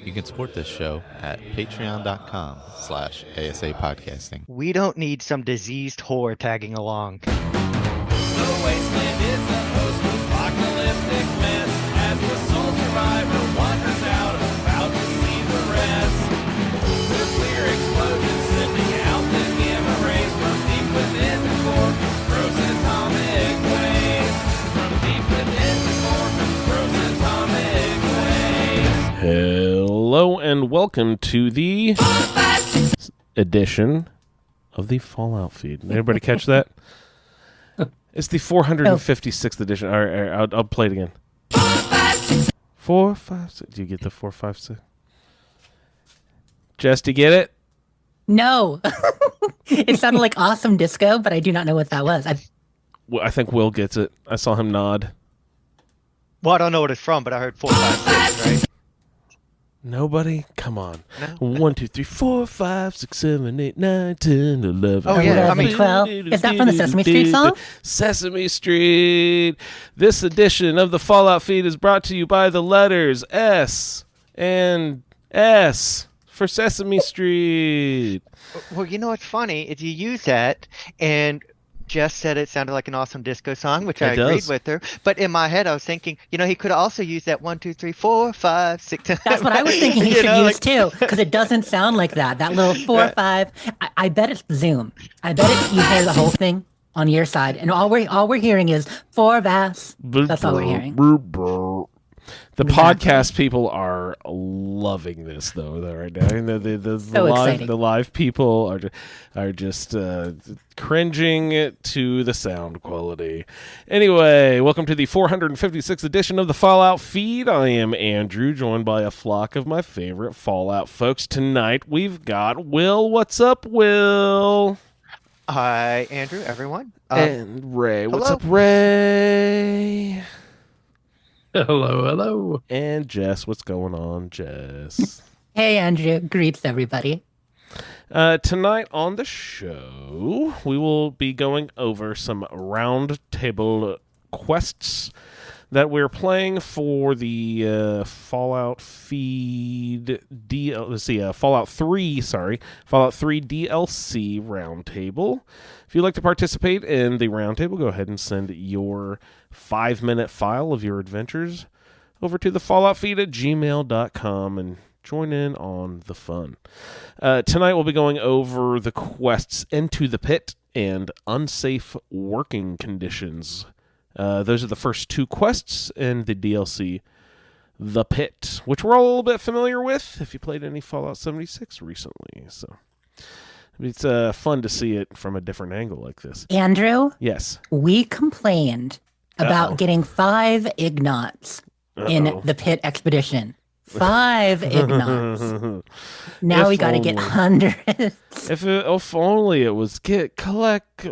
You can support this show at patreon.com/ASA podcasting. We don't need some diseased whore tagging along. The wasteland is a post-apocalyptic mess as the sole survivor wanders out about to see the rest. Nuclear explosions sending out the gamma rays from deep within the core, frozen atomic waste. From deep within the core, frozen atomic waste. Hello and welcome to the edition of the Fallout feed. Anybody catch that? It's the 456th edition. All right, I'll play it again. 4, 5, 6. Do you get the 4, 5, 6? Jess, do you get it? No. It sounded like awesome disco, but I do not know what that was. Well, I think Will gets it. I saw him nod. Well, I don't know what it's from, but I heard 4, 5, 6, right? Nobody? Come on. No? 1, 2, 3, 4, 5, 6, 7, 8, 9, 10, 11. Oh, yeah, I 12. Is that from the Sesame Street song? Sesame Street. This edition of the Fallout feed is brought to you by the letters S and S for Sesame Street. Well, you know what's funny is you use that, and Jess said it sounded like an awesome disco song, which I agreed with her. But in my head, I was thinking, he could also use that 1, 2, 3, 4, 5, 6. That's what I was thinking he should use too, because it doesn't sound like that. That little 4, 5. I bet it's Zoom. I bet you hear the whole thing on your side, and all we're hearing is 4 bass. That's all we're hearing. The podcast people are loving this, though, right now. The live people are just cringing to the sound quality. Anyway, welcome to the 456th edition of the Fallout feed. I am Andrew, joined by a flock of my favorite Fallout folks. Tonight, we've got Will. What's up, Will? Hi, Andrew, everyone. And Ray. What's hello. up, Ray? Hello. And Jess, what's going on, Jess? Hey, Andrew. Greets, everybody. Tonight on the show, we will be going over some Roundtable quests that we're playing for the Fallout feed. Fallout 3 DLC Roundtable. If you'd like to participate in the Roundtable, go ahead and send your 5-minute file of your adventures over to the Fallout feed at gmail.com and join in on the fun. Tonight we'll be going over the quests Into the Pit and Unsafe Working Conditions. Those are the first 2 quests in the DLC The Pit, which we're all a little bit familiar with if you played any Fallout 76 recently. So it's fun to see it from a different angle like this. Andrew? Yes. We complained about getting 5 Ignots in the Pit expedition. 5 Ignots. Now we got to get hundreds. If only it was collect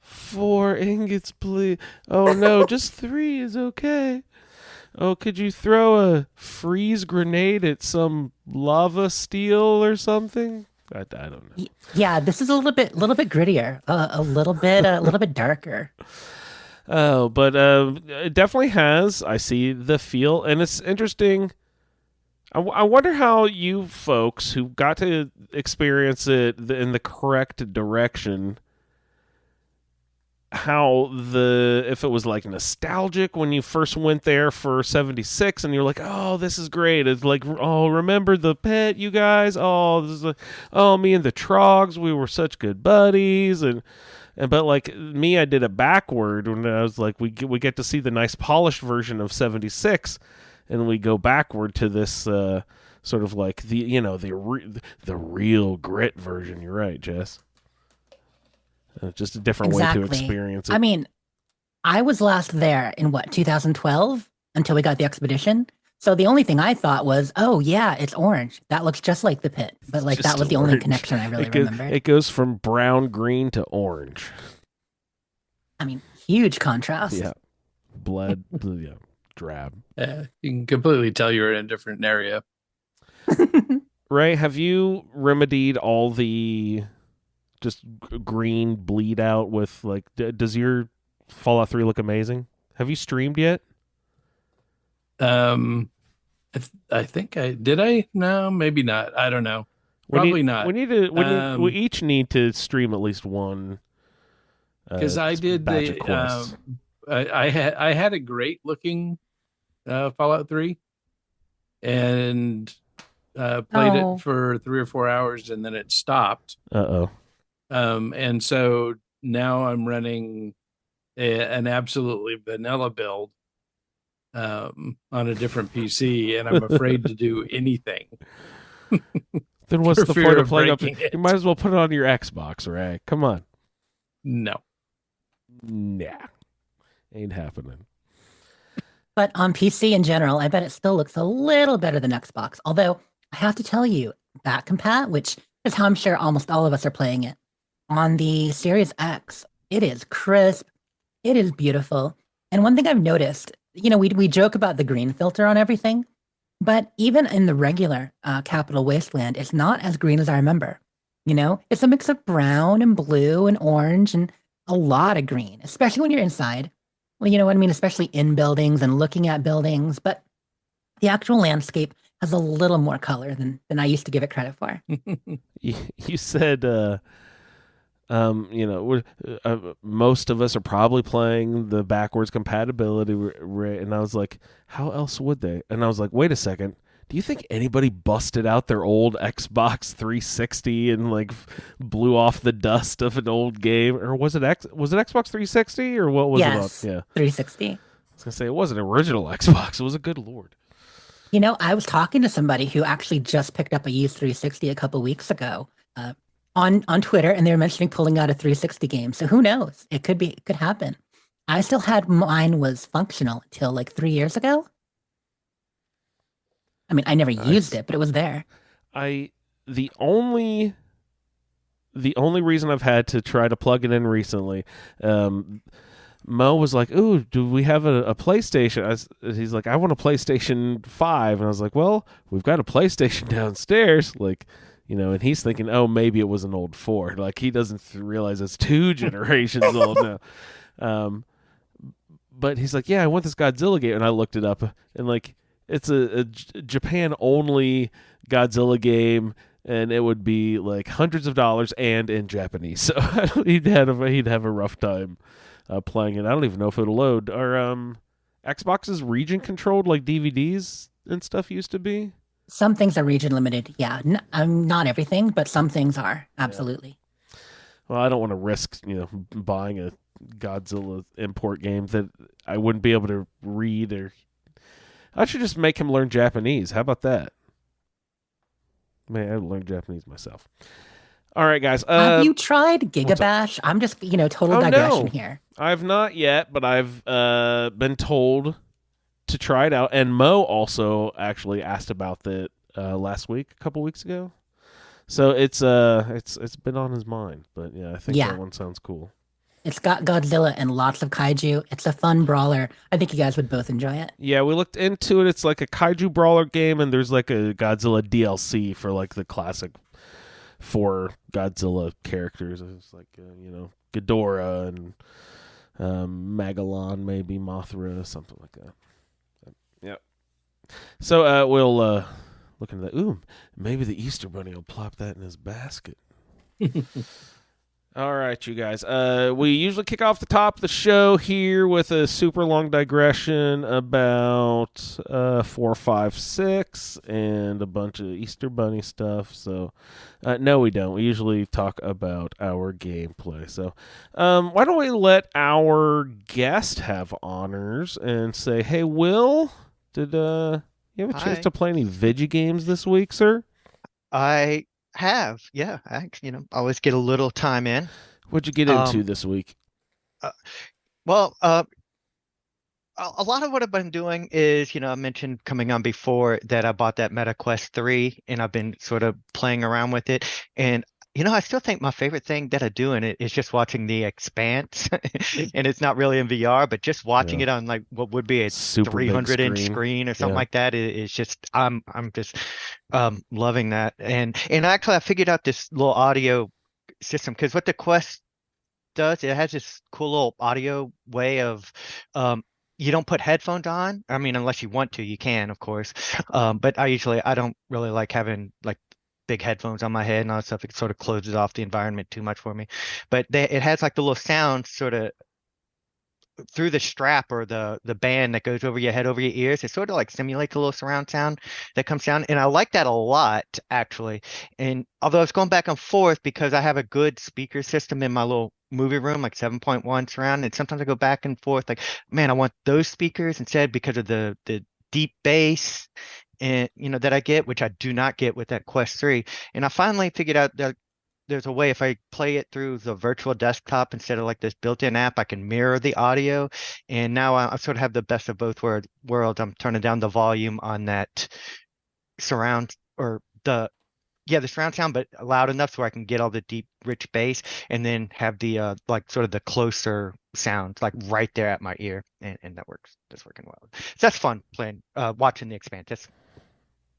4 ingots, please. Oh no, just 3 is okay. Oh, could you throw a freeze grenade at some lava steel or something? I don't know. Yeah, this is a little bit grittier, a little bit darker. Oh, but it definitely has. I see the feel, and it's interesting. I wonder how you folks who got to experience it in the correct direction, if it was like nostalgic when you first went there for 76 and you're like, oh, this is great. It's like, oh, remember the Pit, you guys? Oh, this is me and the Trogs, we were such good buddies. But like me, I did it backward when I was like, we get to see the nice polished version of 76, and we go backward to this sort of like the real grit version. You're right, Jess. Just a different way to experience it. I mean, I was last there in 2012 until we got the expedition. So the only thing I thought was, oh yeah, it's orange. That looks just like the Pit. But like that was the only connection I really remembered. It goes from brown, green to orange. I mean, huge contrast. Yeah. Yeah. Drab. Yeah, you can completely tell you're in a different area. Ray, have you remedied all the just green bleed out with like? Does your Fallout 3 look amazing? Have you streamed yet? I think I did. I no, maybe not. I don't know. Probably not. We each need to stream at least one. Because I did batch the. of quests. I had a great looking Fallout 3, and played it for 3 or 4 hours, and then it stopped. And so now I'm running an absolutely vanilla build on a different PC, and I'm afraid to do anything. Then what's the point of playing up? You might as well put it on your Xbox, right? Come on. No. Nah. Ain't happening. But on PC in general, I bet it still looks a little better than Xbox. Although, I have to tell you, backcompat, which is how I'm sure almost all of us are playing it, on the Series X, it is crisp. It is beautiful. And one thing I've noticed, we joke about the green filter on everything, but even in the regular Capital Wasteland, it's not as green as I remember. It's a mix of brown and blue and orange and a lot of green, especially when you're inside. Well, you know what I mean? Especially in buildings and looking at buildings. But the actual landscape has a little more color than I used to give it credit for. You said, most of us are probably playing the backwards compatibility, and I was like, how else would they? And I was like, wait a second. Do you think anybody busted out their old Xbox 360 and like blew off the dust of an old game, or was it Xbox 360 or what was it? Yeah, 360. I was gonna say it wasn't original Xbox. It was a good lord. I was talking to somebody who actually just picked up a used 360 a couple weeks ago on Twitter, and they were mentioning pulling out a 360 game. So who knows? It could happen. I still had mine was functional until like 3 years ago. I mean, I never used it, but it was there. The only reason I've had to try to plug it in recently, Mo was like, "Ooh, do we have a PlayStation?" He's like, "I want a PlayStation 5," and I was like, "Well, we've got a PlayStation downstairs." Like, and he's thinking, "Oh, maybe it was an old 4." Like he doesn't realize it's 2 generations old now. But he's like, "Yeah, I want this Godzilla game," and I looked it up, and like. It's a Japan-only Godzilla game, and it would be like hundreds of dollars and in Japanese. So he'd have a rough time playing it. I don't even know if it'll load. Are Xboxes region-controlled like DVDs and stuff used to be? Some things are region-limited, yeah. Not everything, but some things are, absolutely. Yeah. Well, I don't want to risk, buying a Godzilla import game that I wouldn't be able to read or... I should just make him learn Japanese. How about that? Man, I learned Japanese myself. All right, guys. Have you tried Gigabash? I'm just, total digression here. I've not yet, but I've been told to try it out. And Mo also actually asked about that last week, a couple weeks ago. So it's been on his mind. But yeah, I think that one sounds cool. It's got Godzilla and lots of kaiju. It's a fun brawler. I think you guys would both enjoy it. Yeah, we looked into it. It's like a kaiju brawler game, and there's like a Godzilla DLC for like the classic 4 Godzilla characters. It's like, Ghidorah and Megalon, maybe Mothra, something like that. Yeah. So we'll look into that. Ooh, maybe the Easter Bunny will plop that in his basket. All right, you guys. We usually kick off the top of the show here with a super long digression about 4, 5, 6 and a bunch of Easter Bunny stuff. So, no, we don't. We usually talk about our gameplay. So, why don't we let our guest have honors and say, hey, Will, did you have a chance to play any Vigi games this week, sir? I have, yeah. I always get a little time in. What'd you get into this week? A lot of what I've been doing is, I mentioned coming on before that I bought that MetaQuest 3, and I've been sort of playing around with it. And I still think my favorite thing that I do in it is just watching The Expanse, and it's not really in VR, but just watching it on like what would be a 300-inch screen or something like that is just I'm just loving that. And actually, I figured out this little audio system because what the Quest does, it has this cool little audio way of you don't put headphones on. I mean, unless you want to, you can, of course. But I don't really like having like big headphones on my head and all that stuff. It sort of closes off the environment too much for me. But it has like the little sound sort of through the strap or the band that goes over your head, over your ears. It sort of like simulates a little surround sound that comes down, and I like that a lot actually. And although I was going back and forth because I have a good speaker system in my little movie room, like 7.1 surround, and sometimes I go back and forth like, man, I want those speakers instead because of the deep bass and that I get, which I do not get with that Quest 3. And I finally figured out that there's a way if I play it through the virtual desktop instead of like this built-in app, I can mirror the audio. And now I sort of have the best of both worlds. I'm turning down the volume on that surround or the surround sound, but loud enough so I can get all the deep, rich bass, and then have the like sort of the closer sound like right there at my ear, and that works. That's working well. So that's fun playing, watching The Expanse. That's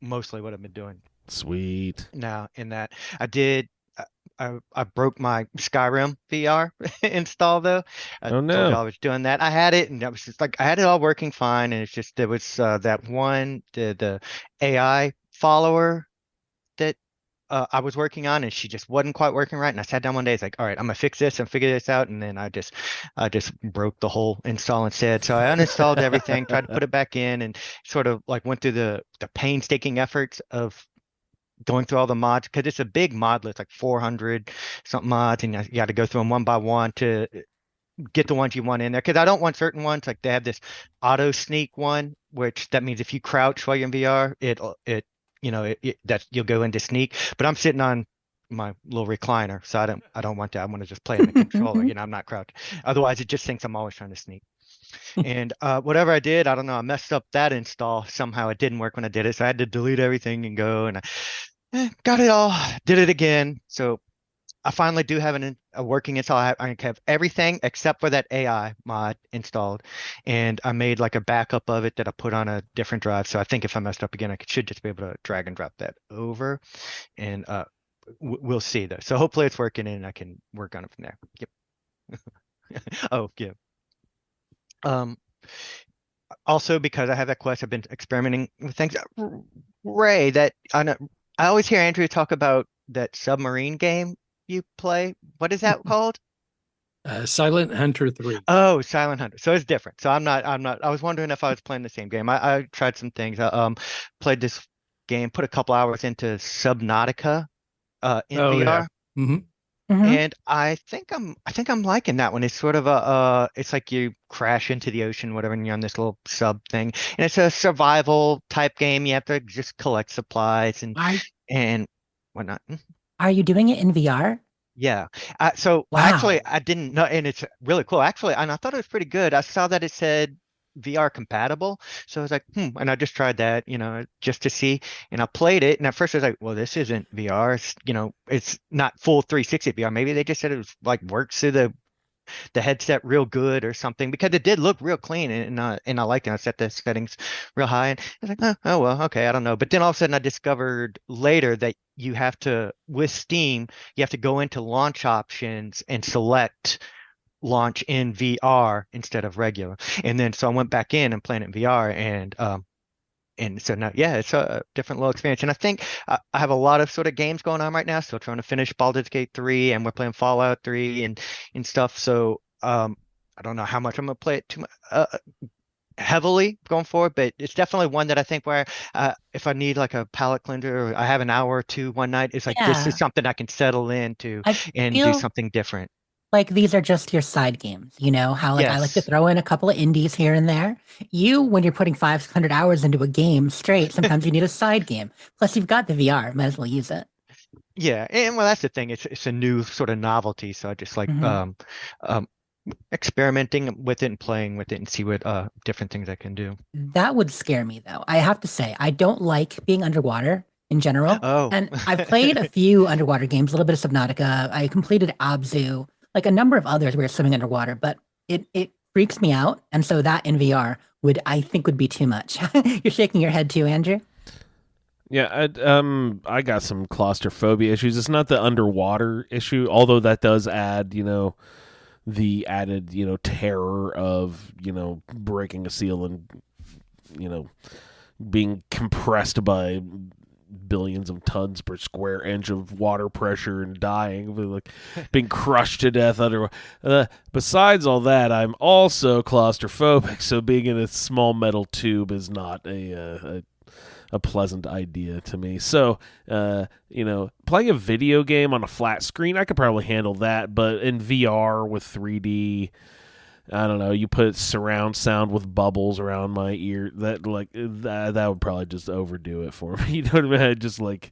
mostly what I've been doing. Sweet. Now in that I broke my Skyrim VR install though. Oh no! Told you I was doing that. I had it, and it was just like I had it all working fine, and it's just there was that one the AI follower that I was working on, and she just wasn't quite working right. And I sat down one day, it's like, all right, I'm gonna fix this and figure this out. And then I just broke the whole install instead. So I uninstalled everything, tried to put it back in, and sort of like went through the painstaking efforts of going through all the mods, because it's a big mod list, like 400 something mods, and you got to go through them one by one to get the ones you want in there. Because I don't want certain ones, like they have this auto sneak one, which that means if you crouch while you're in VR, that you'll go into sneak. But I'm sitting on my little recliner, so I don't want that. I want to just play in the controller. I'm not crouched. Otherwise, it just thinks I'm always trying to sneak. And whatever I did, I don't know, I messed up that install. Somehow it didn't work when I did it, so I had to delete everything and go, and I got it all, did it again. So I finally do have a working install. I have everything except for that AI mod installed, and I made like a backup of it that I put on a different drive. So I think if I messed up again, I should just be able to drag and drop that over, and we'll see though. So hopefully it's working and I can work on it from there. Yep. Oh yeah. Also, because I have that Quest, I've been experimenting with things. Ray, I always hear Andrew talk about that submarine game you play. What is that called? Silent Hunter 3. Oh, Silent Hunter. So it's different. So I'm not. I was wondering if I was playing the same game. I tried some things. I played this game, put a couple hours into Subnautica in VR. Yeah. Mm-hmm. Mhm. And I think I'm liking that one. It's sort of it's like you crash into the ocean, whatever, and you're on this little sub thing. And it's a survival type game. You have to just collect supplies and whatnot. Are you doing it in VR? Yeah. So Wow. actually, I didn't know, and it's really cool. Actually, and I thought it was pretty good. I saw that it said VR compatible, so I was like, and I just tried that, just to see, and I played it, and at first I was like, well, this isn't VR. It's not full 360 VR. Maybe they just said it was like works through the headset real good or something, because it did look real clean, and I liked it. I set the settings real high, and I was like, oh well, okay, I don't know. But then all of a sudden I discovered later that you have to, with Steam, you have to go into launch options and select launch in VR instead of regular. And then so I went back in and playing it in VR, and so now, yeah, it's a different little experience. And I think I have a lot of sort of games going on right now. Still trying to finish Baldur's Gate 3, and we're playing Fallout 3 and stuff. So I don't know how much I'm gonna play it too heavily going forward, but it's definitely one that I think where if I need like a palate cleanser, or I have an hour or two one night, it's like this Yeah. is something I can settle into I and feel do something different. like these are just your side games, how like I like to Yes. throw in a couple of indies here and there. When you're putting 500 hours into a game straight, sometimes you need a side game. Plus you've got the VR, might as well use it. Yeah, and well, that's the thing. It's a new sort of novelty, so I just like Mhm. experimenting with it and playing with it and see what different things I can do. That would scare me though. I have to say, I don't like being underwater in general. Oh, And I've played a few underwater games, a little bit of Subnautica. I completed Abzu, like a number of others where you're swimming underwater, but it freaks me out. And so that in VR I think would be too much. You're shaking your head too, Andrew? Yeah, I got some claustrophobia issues. It's not the underwater issue, although that does add, the added, terror of, breaking a seal and, being compressed by billions of tons per square inch of water pressure and dying, like being crushed to death under. Besides all that, I'm also claustrophobic, so being in a small metal tube is not a pleasant idea to me. So, playing a video game on a flat screen, I could probably handle that, but in VR with 3D, I don't know, you put surround sound with bubbles around my ear, that would probably just overdo it for me. You know what I mean? Just like,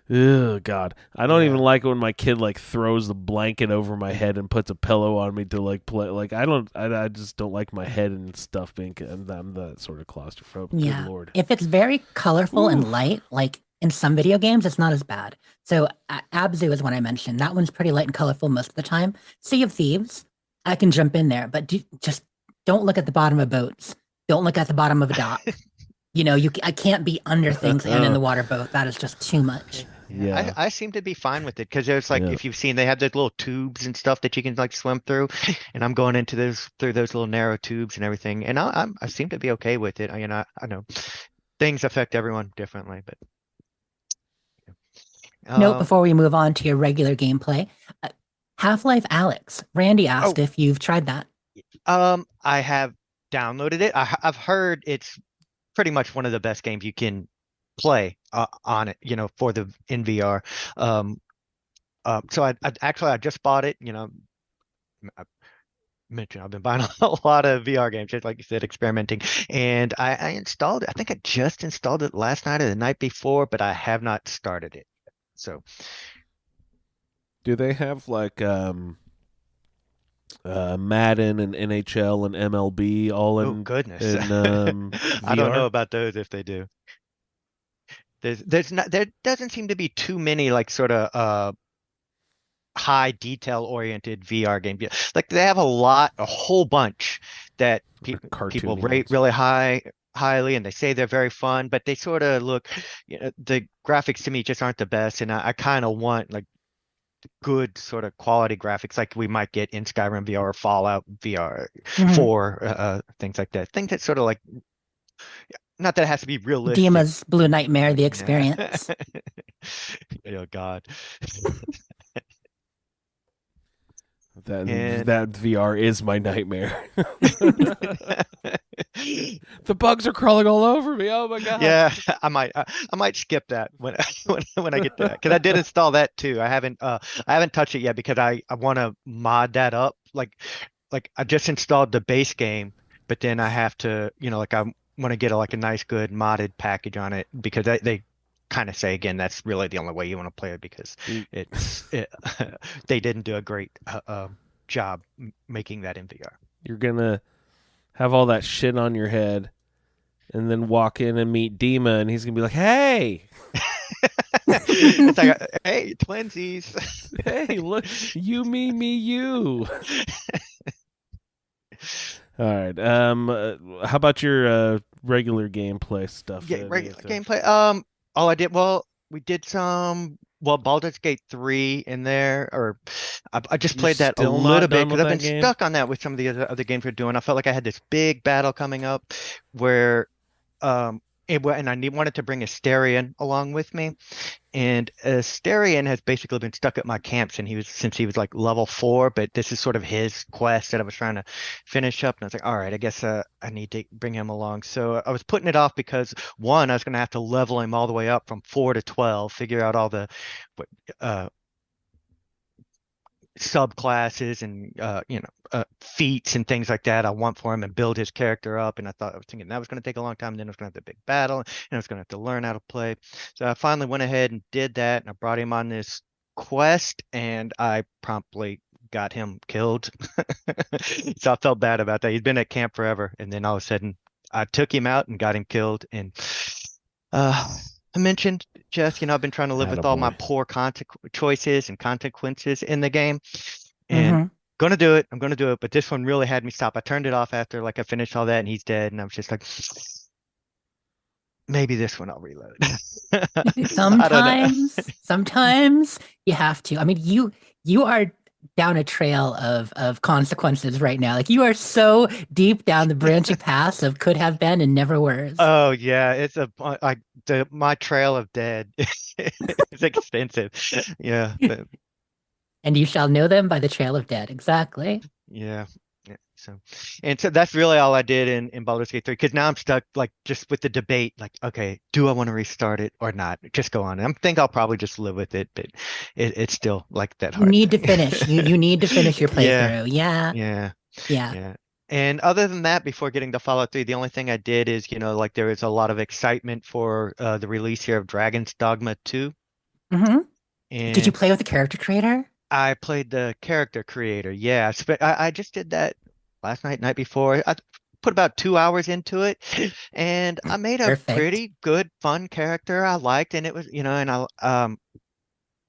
oh God. I don't even like it when my kid like throws the blanket over my head and puts a pillow on me to like play. Like I just don't like my head and stuff being, I'm that sort of claustrophobic. Yeah. Good Lord. If it's very colorful and light, like in some video games, it's not as bad. So Abzu is one I mentioned. That one's pretty light and colorful most of the time. Sea of Thieves, I can jump in there, but just don't look at the bottom of boats. Don't look at the bottom of a dock. I can't be under things and in the water boat. That is just too much. Yeah, I seem to be fine with it because it's like if you've seen, they have those little tubes and stuff that you can like swim through, and I'm going into through those little narrow tubes and everything, and I seem to be okay with it. I know things affect everyone differently, but note before we move on to your regular gameplay. Half-Life Alyx. Randy asked if you've tried that. I have downloaded it. I've heard it's pretty much one of the best games you can play on it, in VR. So I just bought it. I mentioned I've been buying a lot of VR games, just like you said, experimenting. And I installed it. I think I just installed it last night or the night before, but I have not started it. So. Do they have like Madden and NHL and MLB all in? Oh goodness! I don't know about those if they do. There doesn't seem to be too many like sort of high detail oriented VR games. Like they have a whole bunch that people rate really highly, and they say they're very fun, but they sort of look. The graphics to me just aren't the best, and I kind of want like good sort of quality graphics like we might get in Skyrim VR or Fallout VR 4, things like that. Things that sort of like, not that it has to be realistic. Dima's Blue Nightmare, the experience. Oh God. That VR is my nightmare. The bugs are crawling all over me. Oh my God. Yeah, I might skip that when I get to that, because I did install that too. I haven't touched it yet because I want to mod that up. Like I just installed the base game, but then I have to I want to get a nice good modded package on it, because they kind of say again that's really the only way you want to play it, because they didn't do a great job making that in VR. You're gonna have all that shit on your head and then walk in and meet Dima, and he's gonna be like, hey. It's like, hey, twinsies. Hey, look, you, me, you. All right. How about your regular gameplay stuff? Yeah, regular gameplay. All I did, we did some Baldur's Gate 3 in there, or I just played that a little bit because I've been stuck on that with some of the other games we're doing. I felt like I had this big battle coming up where and I wanted to bring Asterion along with me, and Asterion has basically been stuck at my camp since he was like level 4, but this is sort of his quest that I was trying to finish up, and I was like, all right, I guess I need to bring him along. So I was putting it off because one, I was going to have to level him all the way up from 4 to 12, figure out all the subclasses and feats and things like that I want for him, and build his character up. And I was thinking that was going to take a long time, and then I was going to have the big battle, and I was going to have to learn how to play. So I finally went ahead and did that, and I brought him on this quest, and I promptly got him killed. So I felt bad about that. He's been at camp forever, and then all of a sudden I took him out and got him killed. And I mentioned, Jess, I've been trying to live with all my poor choices and consequences in the game, and I'm going to do it. But this one really had me stop. I turned it off after I finished all that, and he's dead. And I was just like, maybe this one I'll reload. Sometimes you have to. I mean, you are down a trail of consequences right now. Like you are so deep down the branching paths of could have been and never were. Oh yeah, it's my trail of dead is extensive. Yeah, and you shall know them by the trail of dead. Exactly. yeah. So that's really all I did in Baldur's Gate 3, because now I'm stuck like just with the debate, like, okay, do I want to restart it or not? Just go on. I think I'll probably just live with it, but it's still like that hard. You need to finish. You need to finish your playthrough. Yeah. And other than that, before getting to Fallout 3, the only thing I did is, like there is a lot of excitement for the release here of Dragon's Dogma 2. Mm-hmm. And did you play with the character creator? I played the character creator. Yeah, I just did that last night before. I put about 2 hours into it, and I made a pretty good, fun character I liked, and it was, and I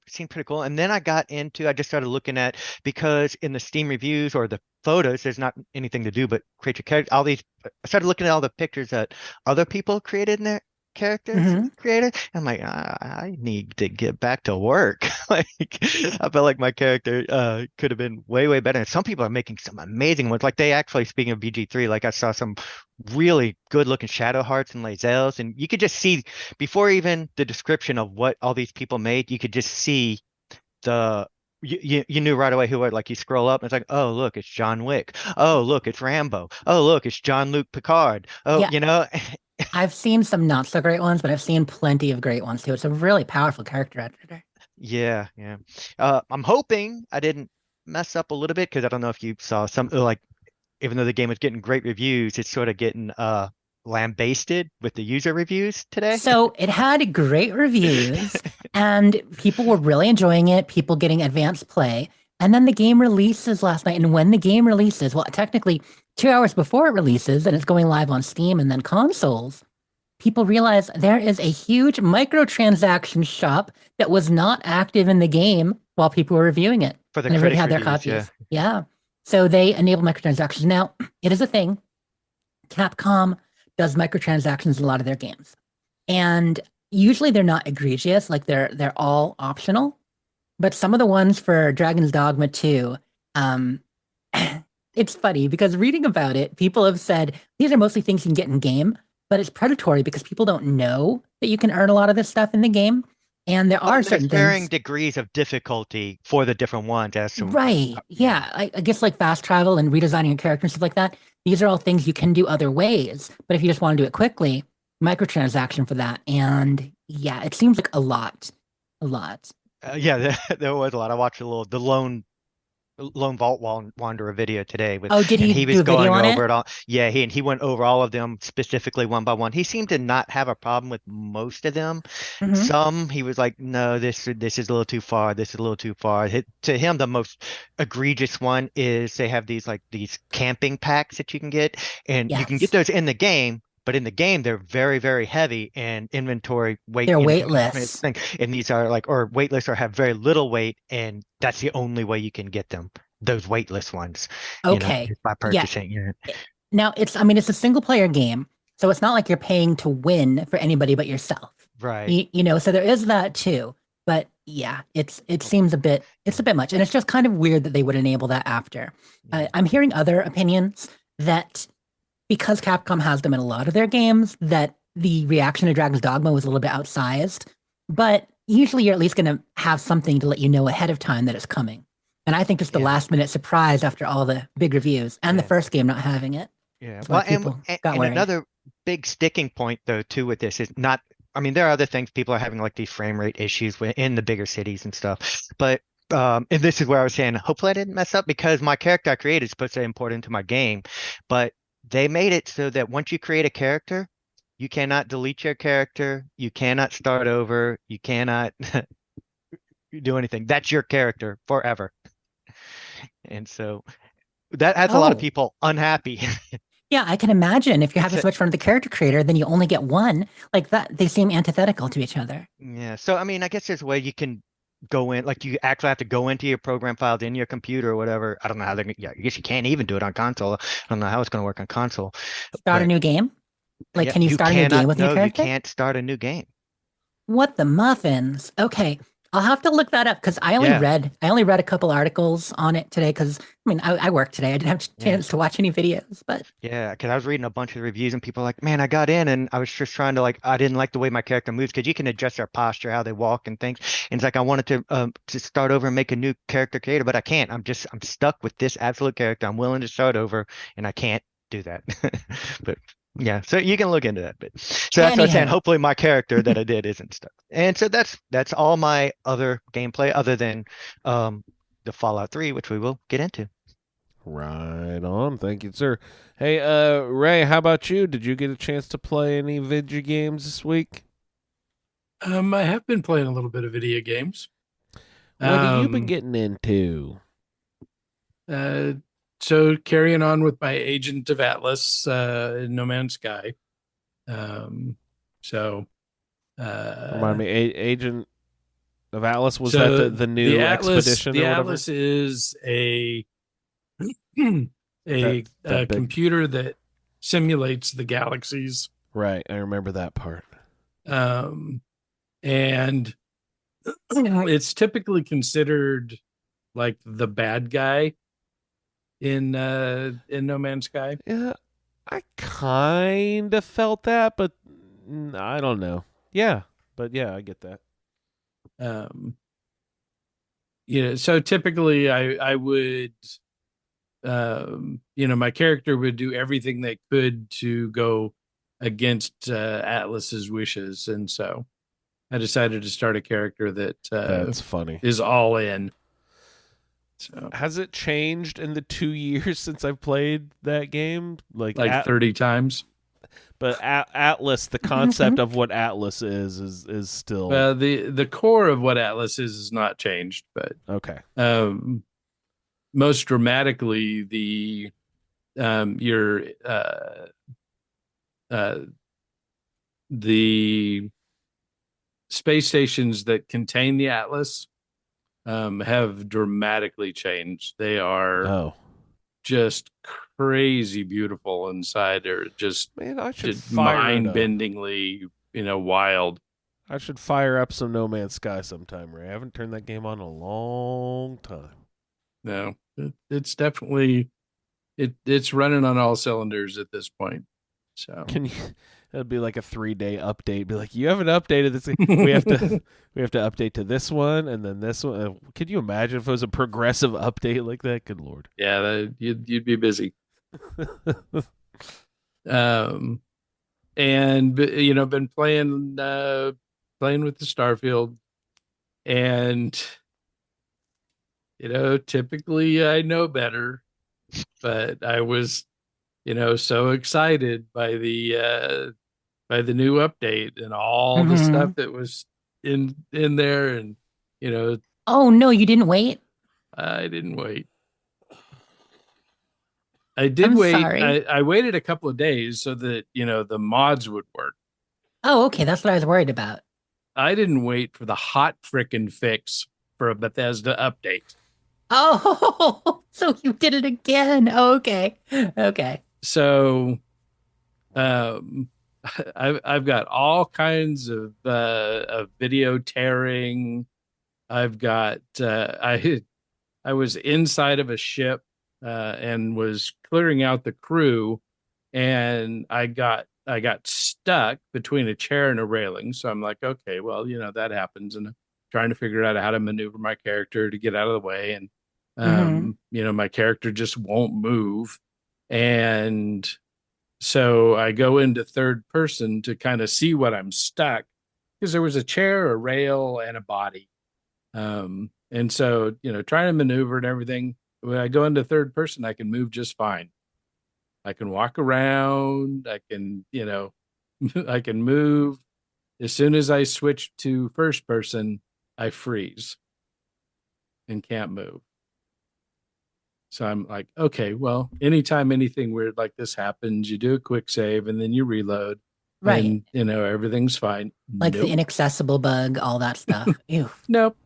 seemed pretty cool. And then I just started looking at, because in the Steam reviews or the photos, there's not anything to do but create your character. I started looking at all the pictures that other people created in their characters created. I'm like, I need to get back to work. Like, I felt like my character could have been way, way better. And some people are making some amazing ones. Like they actually, speaking of BG3, like I saw some really good looking shadow hearts and lasers, and you could just see before even the description of what all these people made, you could just see you knew right away who. Like you scroll up and it's like, oh look, it's John Wick. Oh look, it's Rambo. Oh look, it's Jean-Luc Picard. Oh yeah. I've seen some not so great ones, but I've seen plenty of great ones too. It's a really powerful character editor. Yeah. I'm hoping I didn't mess up a little bit, because I don't know if you saw some, like, even though the game was getting great reviews, it's sort of getting lambasted with the user reviews today. So it had great reviews and people were really enjoying it, people getting advanced play. And then the game releases last night. And when the game releases, well, technically 2 hours before it releases and it's going live on Steam and then consoles, people realize there is a huge microtransaction shop that was not active in the game while people were reviewing it. For the critics had their reviews, copies. Yeah. So they enable microtransactions. Now, it is a thing. Capcom does microtransactions in a lot of their games. And usually they're not egregious, like they're all optional. But some of the ones for Dragon's Dogma 2, it's funny because reading about it, people have said these are mostly things you can get in game, but it's predatory because people don't know that you can earn a lot of this stuff in the game. And there are certain varying degrees of difficulty for the different ones. Right. Yeah. I guess like fast travel and redesigning your character and stuff like that. These are all things you can do other ways. But if you just want to do it quickly, microtransaction for that. And yeah, it seems like a lot. Yeah, there was a lot. I watched the Lone Vault Wanderer video today. Did he was going over it all. Yeah, he went over all of them specifically one by one. He seemed to not have a problem with most of them. Mm-hmm. Some he was like, no, this is a little too far. This is a little too far. To him, the most egregious one is they have these camping packs that you can get, and you can get those in the game. But in the game, they're very, very heavy and inventory weight. They're weightless. And these are or weightless or have very little weight. And that's the only way you can get them, those weightless ones. Okay. By purchasing. Yeah. Now, it's a single player game. So it's not like you're paying to win for anybody but yourself. Right. So there is that too. But yeah, it seems a bit much. And it's just kind of weird that they would enable that after. I'm hearing other opinions that because Capcom has them in a lot of their games, that the reaction to Dragon's Dogma was a little bit outsized. But usually you're at least going to have something to let you know ahead of time that it's coming. And I think just the last minute surprise after all the big reviews and the first game not having it. Yeah. Well, and another big sticking point, though, too, with this is not, there are other things. People are having like these frame rate issues in the bigger cities and stuff. But and this is where I was saying, hopefully I didn't mess up, because my character I created is supposed to import into my game. But they made it so that once you create a character, you cannot delete your character. You cannot start over. You cannot do anything. That's your character forever. And so that has a lot of people unhappy. Yeah, I can imagine if you're having so much fun with the character creator, then you only get one. Like that, they seem antithetical to each other. Yeah. So, I guess there's a way you can go in, like you actually have to go into your program files in your computer or whatever. I don't know how I guess you can't even do it on console. I don't know how it's going to work on console. Start a new game? Like, can you start a new game with your character? You can't start a new game. What the muffins? Okay. I'll have to look that up because I only read a couple articles on it today because I worked today. I didn't have a chance to watch any videos, but yeah, because I was reading a bunch of reviews and people are like, man, I got in and I was just trying to I didn't like the way my character moves because you can adjust their posture, how they walk and things. And it's like I wanted to start over and make a new character creator, but I can't. I'm stuck with this absolute character. I'm willing to start over and I can't do that. But yeah, so you can look into that. But so that's what I'm saying. Hopefully my character that I did isn't stuck. And so that's all my other gameplay other than the Fallout 3, which we will get into. Right on. Thank you, sir. Hey, Ray, how about you? Did you get a chance to play any video games this week? I have been playing a little bit of video games. What have you been getting into? So carrying on with my Agent of Atlas in No Man's Sky. Remind me, Agent of Atlas, was that the new expedition? The or whatever? Atlas is a computer that simulates the galaxies. Right, I remember that part. And it's typically considered like the bad guy in No Man's Sky. Yeah, I kind of felt that, but I don't know. Yeah, but yeah, I get that. So typically I would, my character would do everything they could to go against Atlas's wishes, and so I decided to start a character that's funny, is all in. So has it changed in the 2 years since I've played that game? Like 30 times. But Atlas, the concept of what Atlas is still the core of what Atlas is not changed, but okay. Most dramatically, the space stations that contain the Atlas have dramatically changed. They are just crazy beautiful inside. They're just mind-bendingly, wild. I should fire up some No Man's Sky sometime, Ray. I haven't turned that game on in a long time. No, it's definitely it's running on all cylinders at this point. So that'd be like a 3-day update. Be like, you haven't updated this. We have to update to this one and then this one. Could you imagine if it was a progressive update like that? Good Lord. Yeah, you'd be busy. And been playing with the Starfield, and typically I know better, but I was so excited by the new update and all the stuff that was in there, and oh no, you didn't wait? I didn't wait. I did wait. I waited a couple of days so that the mods would work. Oh, okay, that's what I was worried about. I didn't wait for the hot frickin' fix for a Bethesda update. Oh, so you did it again. Oh, okay. So, I've got all kinds of video tearing. I've got I was inside of a ship and was clearing out the crew, and I got stuck between a chair and a railing. So I'm like, okay, well, that happens, and I'm trying to figure out how to maneuver my character to get out of the way, and my character just won't move. And so I go into third person to kind of see what I'm stuck, because there was a chair, a rail, and a body. And so, trying to maneuver and everything. When I go into third person, I can move just fine. I can walk around. I can, I can move. As soon as I switch to first person, I freeze and can't move. So I'm like, okay, well, anytime anything weird like this happens, you do a quick save and then you reload. Right. And, everything's fine. Like the inaccessible bug, all that stuff. Ew. Nope.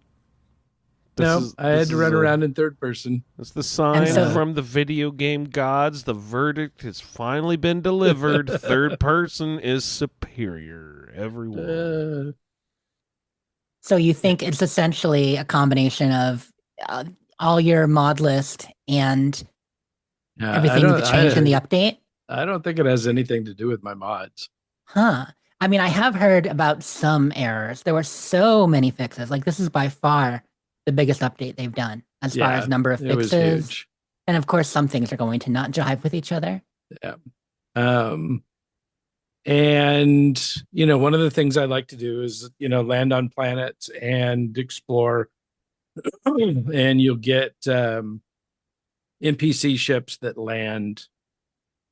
I had to run around in third person. It's the sign from the video game gods. The verdict has finally been delivered. Third person is superior. Everyone. So you think it's essentially a combination of all your mod list and everything that changed in the update? I don't think it has anything to do with my mods. Huh. I mean, I have heard about some errors. There were so many fixes. Like, this is by far the biggest update they've done as far as number of fixes. It was huge. And of course, some things are going to not jive with each other. Yeah. And, one of the things I like to do is, land on planets and explore. And you'll get NPC ships that land,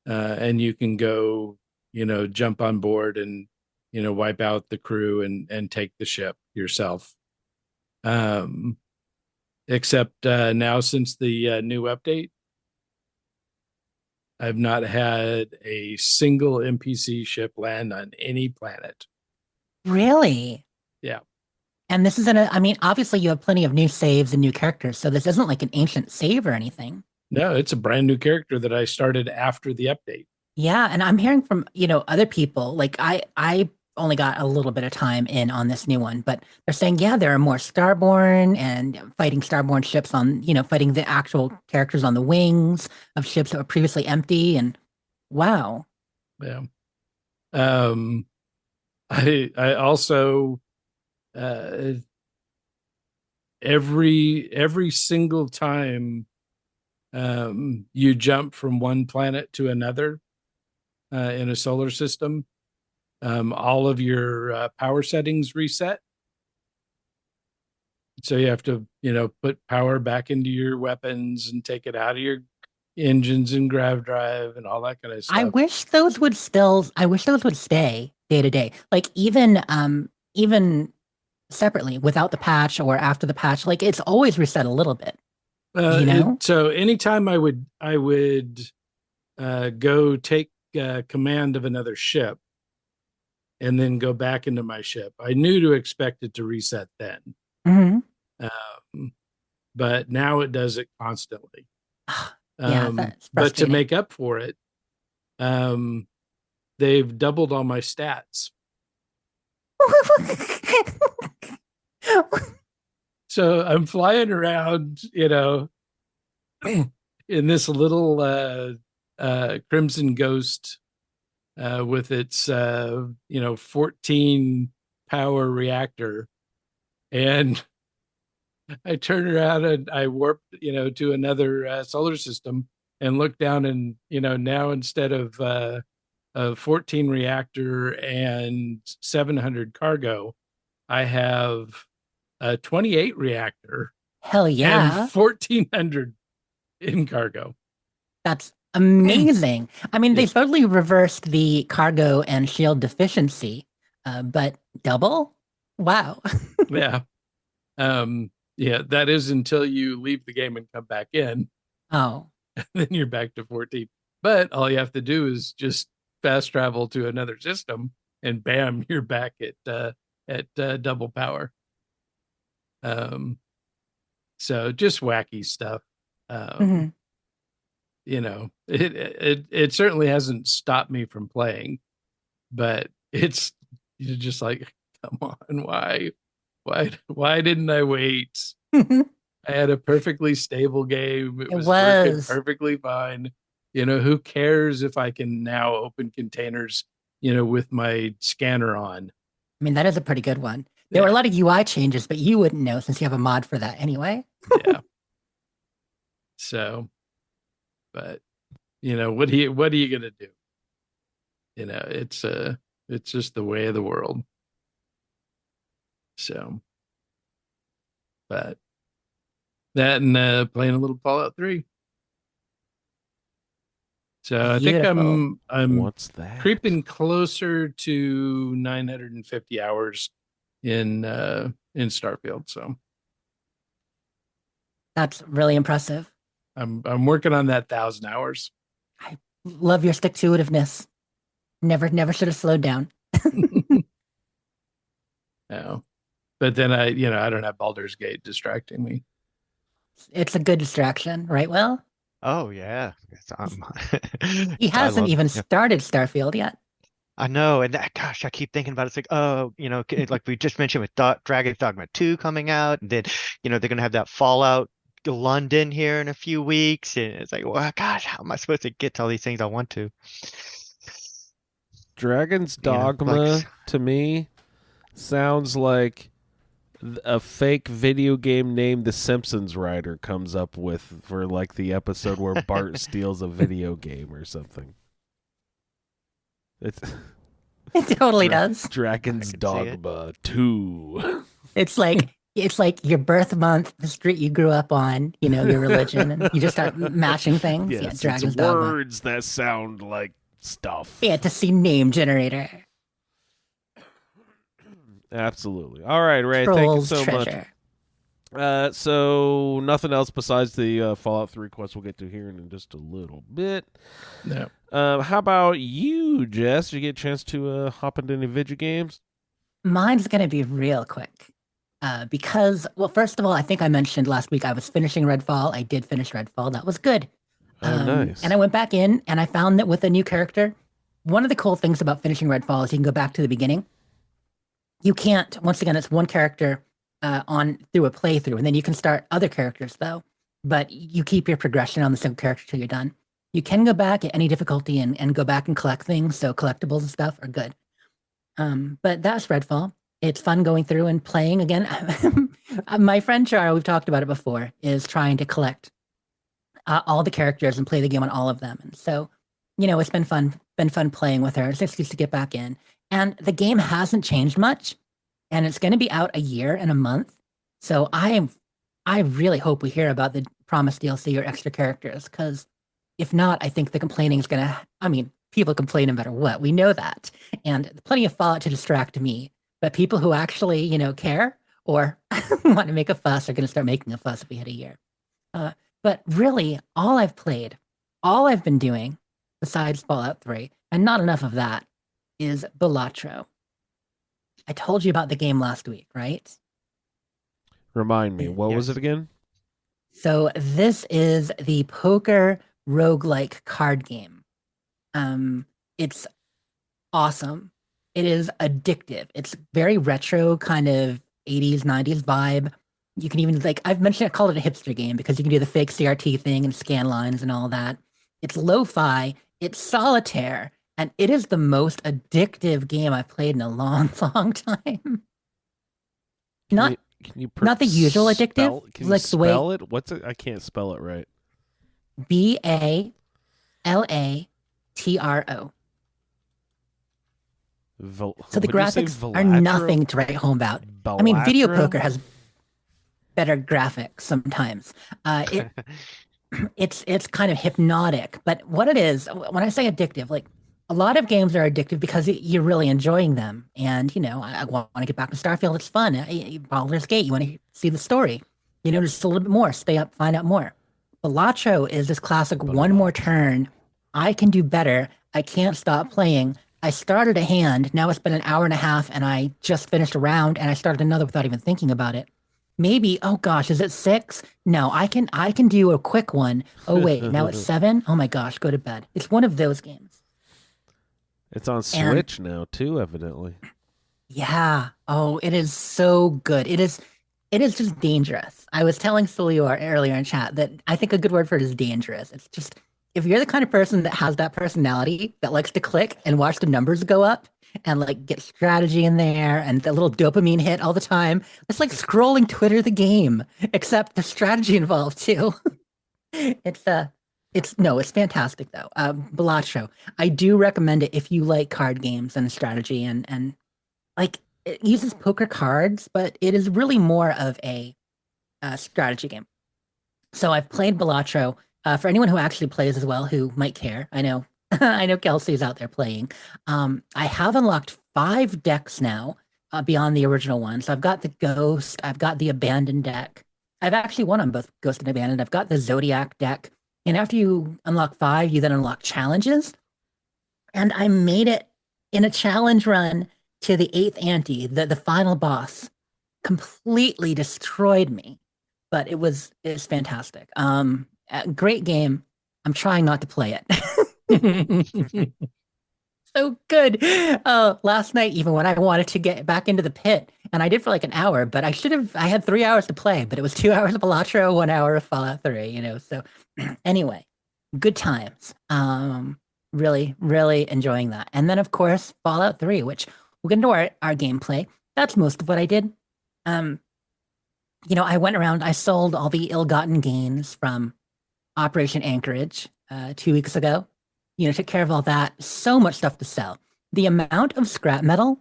and you can go, jump on board and, wipe out the crew and take the ship yourself. Except now, since the new update, I've not had a single NPC ship land on any planet. Really? Yeah. And this isn't I mean, obviously you have plenty of new saves and new characters, so this isn't like an ancient save or anything. No, it's a brand new character that I started after the update. Yeah, and I'm hearing from, other people, like I only got a little bit of time in on this new one, but they're saying, yeah, there are more Starborn and fighting Starborn ships on, fighting the actual characters on the wings of ships that were previously empty. And wow. Yeah. I also, every single time, you jump from one planet to another, in a solar system, all of your power settings reset. So you have to, put power back into your weapons and take it out of your engines and grav drive and all that kind of stuff. I wish those would stay day to day. Like even separately without the patch or after the patch, like it's always reset a little bit. So anytime I would go take command of another ship and then go back into my ship, I knew to expect it to reset then. Mm-hmm. But now it does it constantly. But to make up for it, they've doubled all my stats. So I'm flying around, in this little Crimson Ghost with its 14 power reactor, and I turn around and I warp to another solar system and look down, and now instead of a 14 reactor and 700 cargo, I have a 28 reactor. Hell yeah. And 1400 in cargo. That's amazing. I mean, they totally reversed the cargo and shield deficiency, but double? Wow. Yeah. Yeah, that is until you leave the game and come back in. Oh. And then you're back to 14. But all you have to do is just fast travel to another system and bam, you're back at double power. So just wacky stuff. It certainly hasn't stopped me from playing, but it's just like, come on, why didn't I wait? I had a perfectly stable game. It was working perfectly fine. Who cares if I can now open containers, with my scanner on? I mean, that is a pretty good one. There were a lot of UI changes, but you wouldn't know since you have a mod for that anyway. Yeah. So, but what are you gonna do? It's just the way of the world. So, but that and playing a little Fallout 3. So Beautiful. I think I'm What's that? creeping closer to 950 hours in Starfield. So that's really impressive. I'm working on that 1,000 hours. I love your stick-to-itiveness. Never should have slowed down. No. But then I don't have Baldur's Gate distracting me. It's a good distraction, right, Will? Oh yeah. He hasn't even started Starfield yet. I know, and gosh, I keep thinking about it. It's like, oh, like we just mentioned with Dragon's Dogma 2 coming out, and then, they're gonna have that Fallout London here in a few weeks, and it's like, well, gosh, how am I supposed to get to all these things I want to? Dragon's Dogma to me sounds like a fake video game name the Simpsons writer comes up with for like the episode where Bart steals a video game or something. It totally does. Dragon's Dogma 2. It's like your birth month, the street you grew up on, your religion, and you just start matching things. Yes, yeah, Dragon's it's Dogma. words that sound like stuff. Fantasy name generator. Absolutely. All right, Ray. Trolls thank you so treasure. much. So nothing else besides the Fallout 3 quest we'll get to here in just a little bit. No. How about you, Jess? Did you get a chance to hop into any video games? Mine's going to be real quick. Because, well, first of all, I think I mentioned last week I was finishing Redfall. I did finish Redfall. That was good. Nice. And I went back in and I found that with a new character, one of the cool things about finishing Redfall is you can go back to the beginning. You can't, once again, it's one character on through a playthrough, and then you can start other characters though, but you keep your progression on the same character till you're done. You can go back at any difficulty and go back and collect things, so collectibles and stuff are good. But that's Redfall. It's fun going through and playing again. My friend Char, we've talked about it before, is trying to collect all the characters and play the game on all of them. And so, it's been fun playing with her. It's just used to get back in. And the game hasn't changed much, and it's going to be out a year and a month. So I really hope we hear about the promised DLC or extra characters, because if not, I think the complaining is going to, people complain no matter what. We know that. And plenty of Fallout to distract me. But people who actually, care or want to make a fuss are going to start making a fuss if we hit a year. But really, all I've been doing, besides Fallout 3, and not enough of that, is Balatro. I told you about the game last week, right? Remind me, what was it again? So this is the poker roguelike card game. It's awesome. It is addictive. It's very retro, kind of 80s, 90s vibe. You can even, I've mentioned, I call it a hipster game because you can do the fake CRT thing and scan lines and all that. It's lo-fi, it's solitaire, and it is the most addictive game I've played in a long, long time. Not the usual addictive. Can you spell it? What's it? I can't spell it right. Balatro. So the graphics are nothing to write home about. Balatro? Video poker has better graphics sometimes. It's kind of hypnotic, but what it is, when I say addictive, a lot of games are addictive because you're really enjoying them. And, I want to get back to Starfield. It's fun. Baldur's Gate, you want to see the story. Just a little bit more, stay up, find out more. Balatro is this classic one more turn. I can do better. I can't stop playing. I started a hand. Now it's been an hour and a half and I just finished a round and I started another without even thinking about it. Maybe, oh gosh, is it 6? No, I can do a quick one. Oh wait, now it's 7? Oh my gosh, go to bed. It's one of those games. It's on Switch now too, evidently. Yeah. Oh, it is so good. It is just dangerous. I was telling Solior earlier in chat that I think a good word for it is dangerous. It's just, if you're the kind of person that has that personality that likes to click and watch the numbers go up and get strategy in there and the little dopamine hit all the time, it's like scrolling Twitter the game, except there's strategy involved too. It's fantastic though. Balatro. I do recommend it if you like card games and strategy and it uses poker cards, but it is really more of a strategy game. So I've played Balatro. For anyone who actually plays as well, who might care, I know, I know Kelsey's out there playing. I have unlocked 5 decks now beyond the original one. So I've got the Ghost, I've got the Abandoned deck. I've actually won on both Ghost and Abandoned. I've got the Zodiac deck. And after you unlock 5, you then unlock challenges. And I made it in a challenge run to the 8th ante, the final boss. Completely destroyed me. But it's fantastic. Great game. I'm trying not to play it. So good. Last night, even when I wanted to get back into the pit, and I did for like an hour, but I had 3 hours to play, but it was 2 hours of Elatro, 1 hour of Fallout 3, So anyway, good times. Really, really enjoying that. And then, of course, Fallout 3, which we'll get into our gameplay. That's most of what I did. I went around, I sold all the ill-gotten gains from Operation Anchorage 2 weeks ago. Took care of all that. So much stuff to sell. The amount of scrap metal,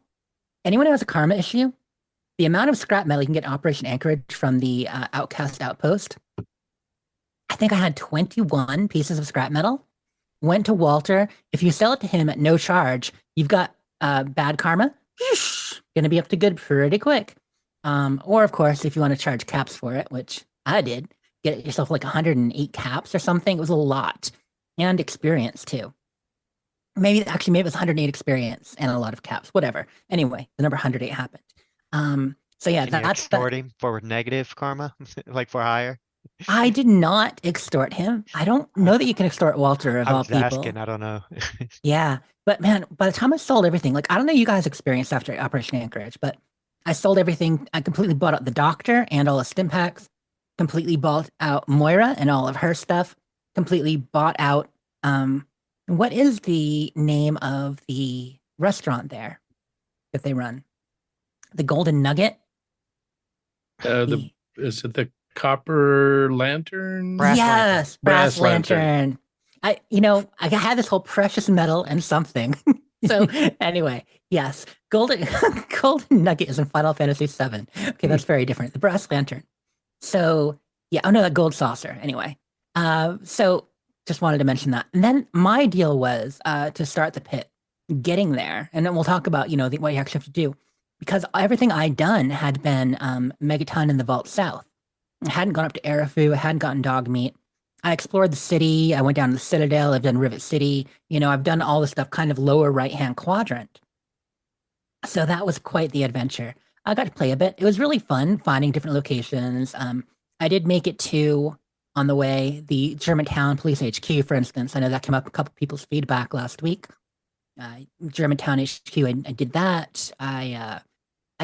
anyone who has a karma issue, the amount of scrap metal you can get in Operation Anchorage from the Outcast Outpost, I think I had 21 pieces of scrap metal. Went to Walter. If you sell it to him at no charge, you've got bad karma. Gonna be up to good pretty quick. Or, of course, if you want to charge caps for it, which I did, get yourself like 108 caps or something. It was a lot. And experience too. Maybe it was 108 experience and a lot of caps, whatever. Anyway, the number 108 happened. So yeah, Can you extort him for negative karma, like for hire? I did not extort him. I don't know that you can extort Walter of all people. Asking, I don't know. Yeah, but man, by the time I sold everything, like I don't know you guys experienced after Operation Anchorage, but I sold everything. I completely bought out the doctor and all the stim packs. Completely bought out Moira and all of her stuff. Completely bought out. What is the name of the restaurant there that they run? The Golden Nugget. Is it the Copper Lantern? Brass Lantern. I had this whole precious metal and something. So anyway, yes, Golden Nugget is in Final Fantasy VII. Okay, that's very different. The Brass Lantern. So yeah, that gold saucer. Anyway, so just wanted to mention that. And then my deal was to start the pit, getting there, and then we'll talk about what you actually have to do, because everything I'd done had been Megaton in the Vault South. I hadn't gone up to Arafu. I hadn't gotten dog meat. I explored the city. I went down to the Citadel. I've done Rivet City. I've done all the stuff kind of lower right-hand quadrant. So that was quite the adventure. I got to play a bit. It was really fun finding different locations. I did make it to, on the way, the Germantown Police HQ, for instance. I know that came up a couple people's feedback last week. Germantown HQ, I did that. I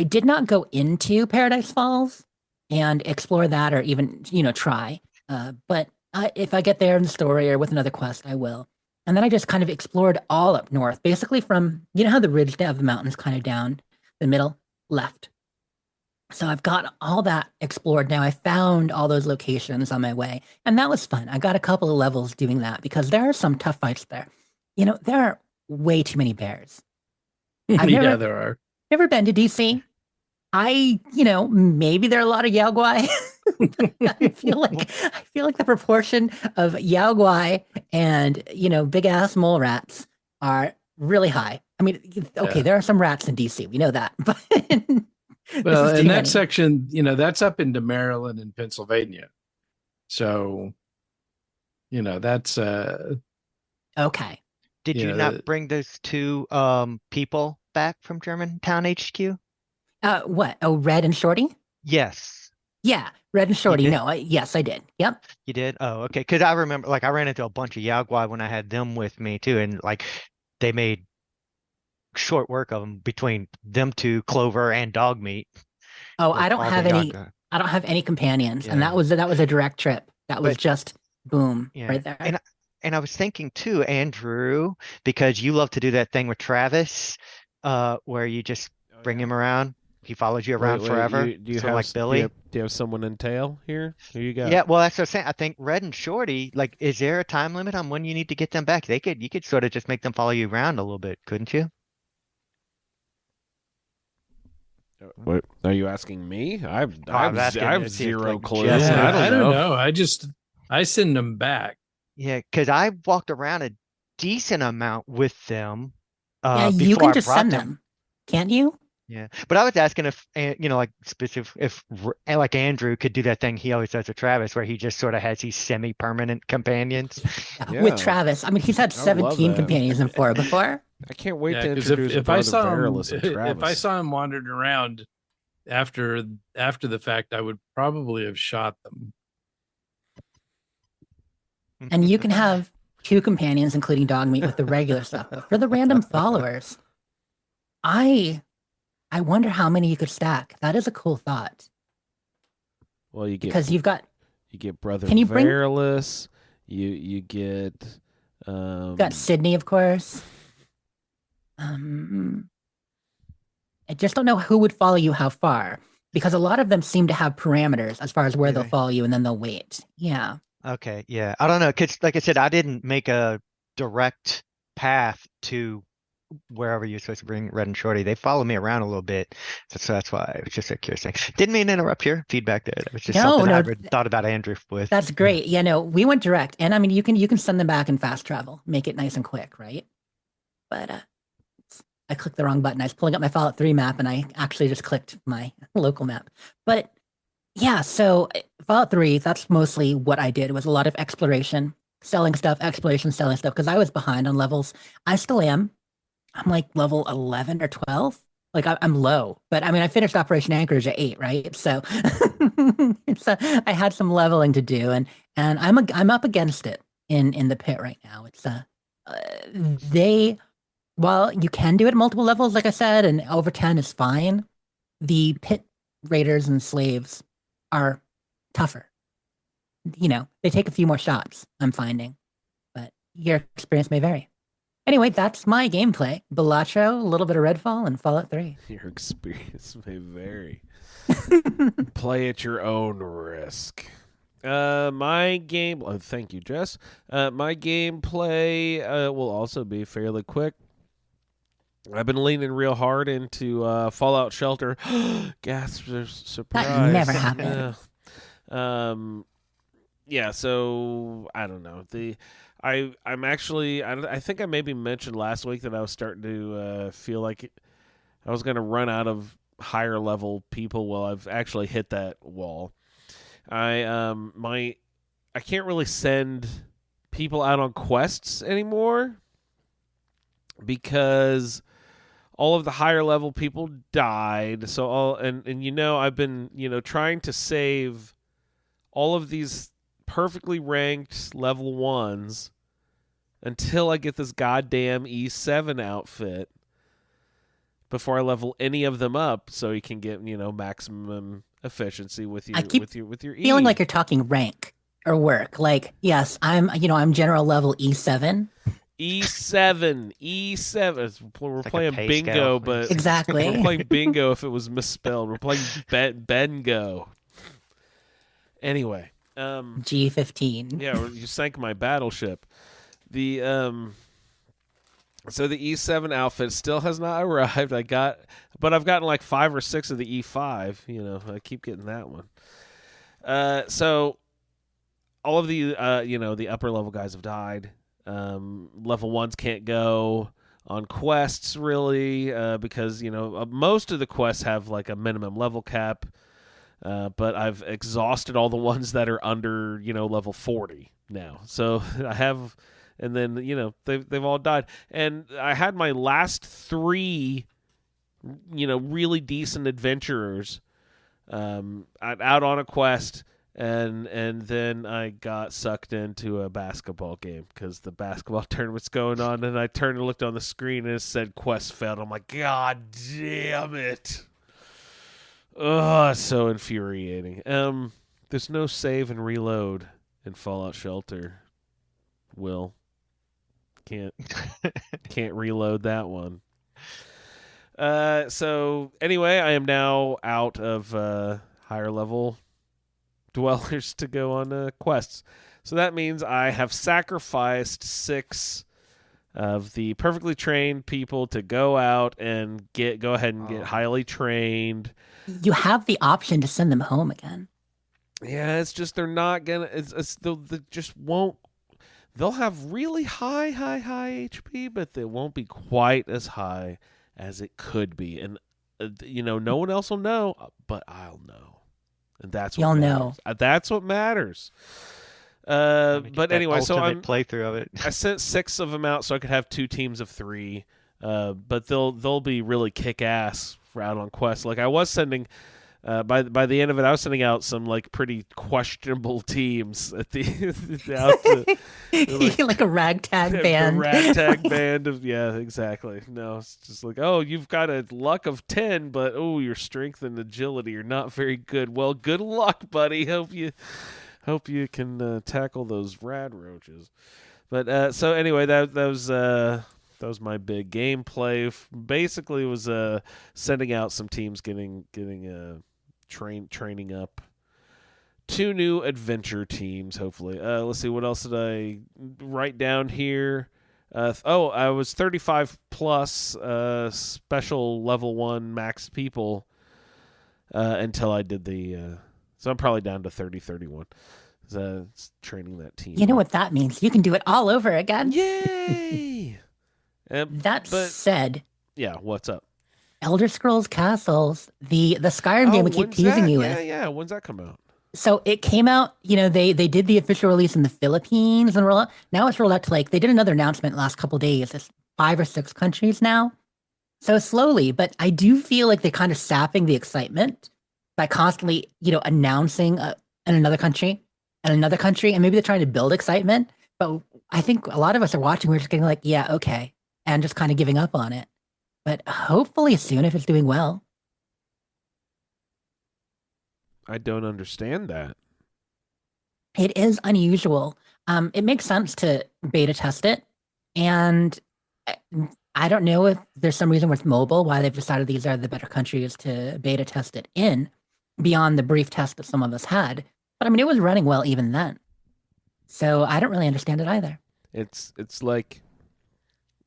did not go into Paradise Falls and explore that or even, try. But if I get there in the story or with another quest, I will. And then I just kind of explored all up north, basically from, how the ridge of the mountains kind of down the middle left. So I've got all that explored now. I found all those locations on my way, and that was fun. I got a couple of levels doing that because there are some tough fights there. There are way too many bears. There are. Never been to DC. Maybe there are a lot of Yao Guai. I feel like the proportion of Yao Guai and, big ass mole rats are really high. I mean, okay, there are some rats in DC. We know that. But well, in that section, that's up into Maryland and Pennsylvania. So, that's okay. Did you not bring those two people back from Germantown HQ? What? Oh, Red and Shorty? Yes. Yeah, Red and Shorty. No, yes, I did. Yep. You did? Oh, okay. Because I remember, I ran into a bunch of Yao Guai when I had them with me too, and they made short work of them between them two, Clover and Dog Meat. Oh, I don't have any. I don't have any companions, and that was a direct trip. That was just boom right there. And I was thinking too, Andrew, because you love to do that thing with Travis, where you just bring him around. He follows you around forever. Do you have Billy? Do you have someone in tail here? Who you got? Yeah, well, that's what I'm saying. I think Red and Shorty, is there a time limit on when you need to get them back? You could sort of just make them follow you around a little bit, couldn't you? What are you asking me? I have zero clue. Yeah, I don't know. I send them back. Yeah, because I walked around a decent amount with them. Yeah, you can just send them, can't you? Yeah, but I was asking if if Andrew could do that thing he always does with Travis, where he just sort of has these semi-permanent companions. Yeah. With Travis, I mean, he's had 17 companions in 4 before. I can't wait to introduce if I saw him wandering around after the fact, I would probably have shot them. And you can have 2 companions, including dog meat, with the regular stuff. But for the random followers, I wonder how many you could stack. That is a cool thought. Well, you get because you get Brother Can you bring- Verlis. You get got Sydney, of course. I just don't know who would follow you how far, because a lot of them seem to have parameters as far as where they'll Really? follow you, and then they'll wait. Yeah. Okay, yeah. I don't know, 'cause like I said, I didn't make a direct path to wherever you're supposed to bring Red and Shorty. They follow me around a little bit. So that's why I was just a curious thing. Didn't mean to interrupt your feedback there. That was just something I thought about Andrew with. That's great. Yeah, no, we went direct. And I mean, you can send them back in fast travel, make it nice and quick, right? But I clicked the wrong button. I was pulling up my Fallout 3 map, and I actually just clicked my local map. But yeah, so Fallout 3, that's mostly what I did. It was a lot of exploration, selling stuff, exploration, selling stuff, because I was behind on levels. I still am. I'm like level 11 or 12. Like I'm low, but I mean, I finished Operation Anchorage at 8, right? So I had some leveling to do, and I'm up against it in the pit right now. It's while you can do it at multiple levels, like I said, and over 10 is fine, the pit raiders and slaves are tougher. You know, they take a few more shots, I'm finding, but your experience may vary. Anyway, that's my gameplay. Balatro, a little bit of Redfall, and Fallout 3. Your experience may vary. Play at your own risk. My game... Oh, thank you, Jess. My gameplay will also be fairly quick. I've been leaning real hard into Fallout Shelter. Gasp, surprise. That never happened. Yeah, so I don't know. I'm actually, I think I maybe mentioned last week that I was starting to feel like I was going to run out of higher level people. Well, I've actually hit that wall. I can't really send people out on quests anymore because all of the higher level people died. So and you know, I've been, trying to save all of these perfectly ranked level 1s until I get this goddamn E7 outfit before I level any of them up, so you can get maximum efficiency with your with your E. Feeling like you're talking rank or work. Like, yes, I'm general level E7. E7. We're like playing bingo, scale. but Exactly. we're playing bingo if it was misspelled. We're playing Bengo. Anyway, G15. Yeah, you sank my battleship. So the E7 outfit still has not arrived. But I've gotten like 5 or 6 of the E5. I keep getting that one. So all of the the upper level guys have died. Level 1s can't go on quests really because most of the quests have like a minimum level cap. But I've exhausted all the ones that are under level 40 now. So I have. And then, they've all died. And I had my last 3, really decent adventurers out on a quest. And then I got sucked into a basketball game because the basketball tournament's going on. And I turned and looked on the screen and it said quest failed. I'm like, God damn it. Oh, it's so infuriating. There's no save and reload in Fallout Shelter. Can't reload that one. So anyway, I am now out of higher level dwellers to go on quests. So that means I have sacrificed 6 of the perfectly trained people to go out and go ahead and get highly trained. You have the option to send them home again. Yeah, it's just they're not gonna. They just won't. They'll have really high HP, but they won't be quite as high as it could be. And, no one else will know, but I'll know. And that's what matters. That's what matters. But anyway, so I'm playthrough of it. I sent 6 of them out so I could have 2 teams of 3. But they'll be really kick ass for out on quests. Like I was sending by the end of it, I was sending out some like pretty questionable teams at the like a ragtag band. The ragtag band of exactly. No, it's just like, oh, you've got a luck of 10, but oh, your strength and agility are not very good. Well, good luck, buddy. Hope you can tackle those rad roaches. But so anyway, that was my big gameplay. Basically, it was sending out some teams, getting training up 2 new adventure teams, hopefully. Let's see, what else did I write down here? I was 35 plus special level 1 max people until I did so I'm probably down to 31. Training that team. You know what that means? You can do it all over again. Yay! That said, yeah, what's up? Elder Scrolls Castles, the Skyrim game we keep teasing you with. Yeah. When's that come out? So it came out, they did the official release in the Philippines and now it's rolled out to they did another announcement last couple of days. It's 5 or 6 countries now. So slowly, but I do feel like they're kind of sapping the excitement by constantly, announcing in another country and another country, and maybe they're trying to build excitement. But I think a lot of us are watching, we're just getting yeah, okay, and just kind of giving up on it. But hopefully soon if it's doing well. I don't understand that. It is unusual. It makes sense to beta test it. And I don't know if there's some reason with mobile why they've decided these are the better countries to beta test it in, beyond the brief test that some of us had. But I mean, it was running well even then. So I don't really understand it either. It's like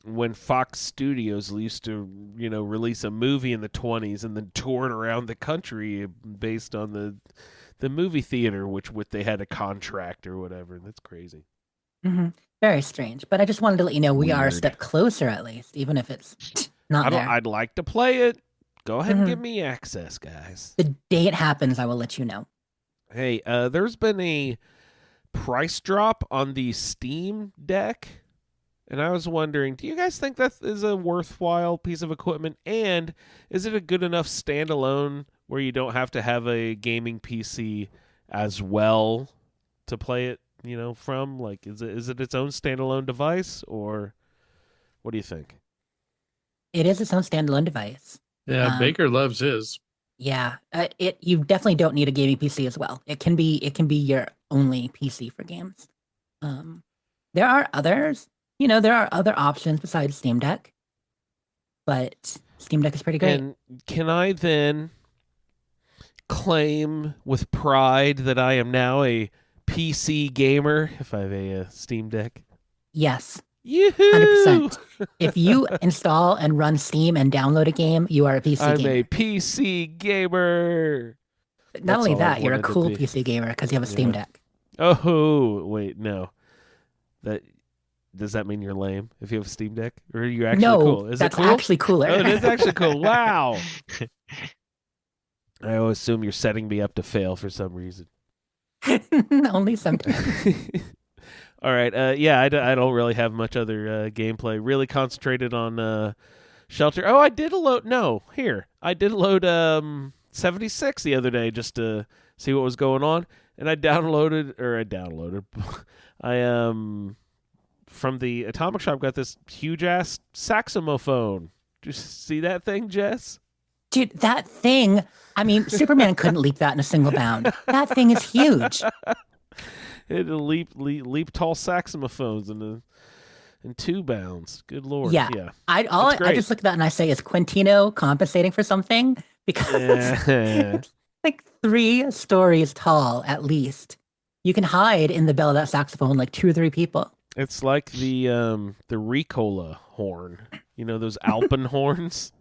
when Fox Studios used to, release a movie in the 20s and then tour it around the country based on the movie theater, which they had a contract or whatever. That's crazy. Mm-hmm. Very strange. But I just wanted to let you know we are a step closer, at least, even if it's not there. I'd like to play it. Go ahead and give me access, guys. The day it happens, I will let you know. Hey, there's been a price drop on the Steam Deck. And I was wondering, do you guys think that is a worthwhile piece of equipment? And is it a good enough standalone where you don't have to have a gaming PC as well to play it, from? Like, is it its own standalone device, or what do you think? It is its own standalone device. Yeah, Baker loves his. Yeah, you definitely don't need a gaming PC as well. It can be your only PC for games. There are others. There are other options besides Steam Deck, but Steam Deck is pretty great. And can I then claim with pride that I am now a PC gamer if I have a Steam Deck? Yes. Yoo-hoo! 100%. If you install and run Steam and download a game, you are a PC gamer. I'm a PC gamer. Not only that, you're a cool PC gamer because you have a Steam Deck. Oh, wait, no. Does that mean you're lame if you have a Steam Deck? Or are you actually cool? Is that's it cool? Actually cooler. Oh, it is actually cool. Wow. I always assume you're setting me up to fail for some reason. Only sometimes. All right. I don't really have much other gameplay. Really concentrated on Shelter. Oh, I did load. No, here. I did load 76 the other day just to see what was going on. And I downloaded. I from the Atomic Shop got this huge ass saxophone. Did you see that thing, Jess? Dude, that thing. I mean, Superman couldn't leap that in a single bound. That thing is huge. It leap tall saxophones in 2 bounds. Good Lord. Yeah. I just look at that and I say, is Quintino compensating for something? Because it's like 3 stories tall at least. You can hide in the bell of that saxophone like 2 or 3 people. It's like the Ricola horn. Those Alpen horns.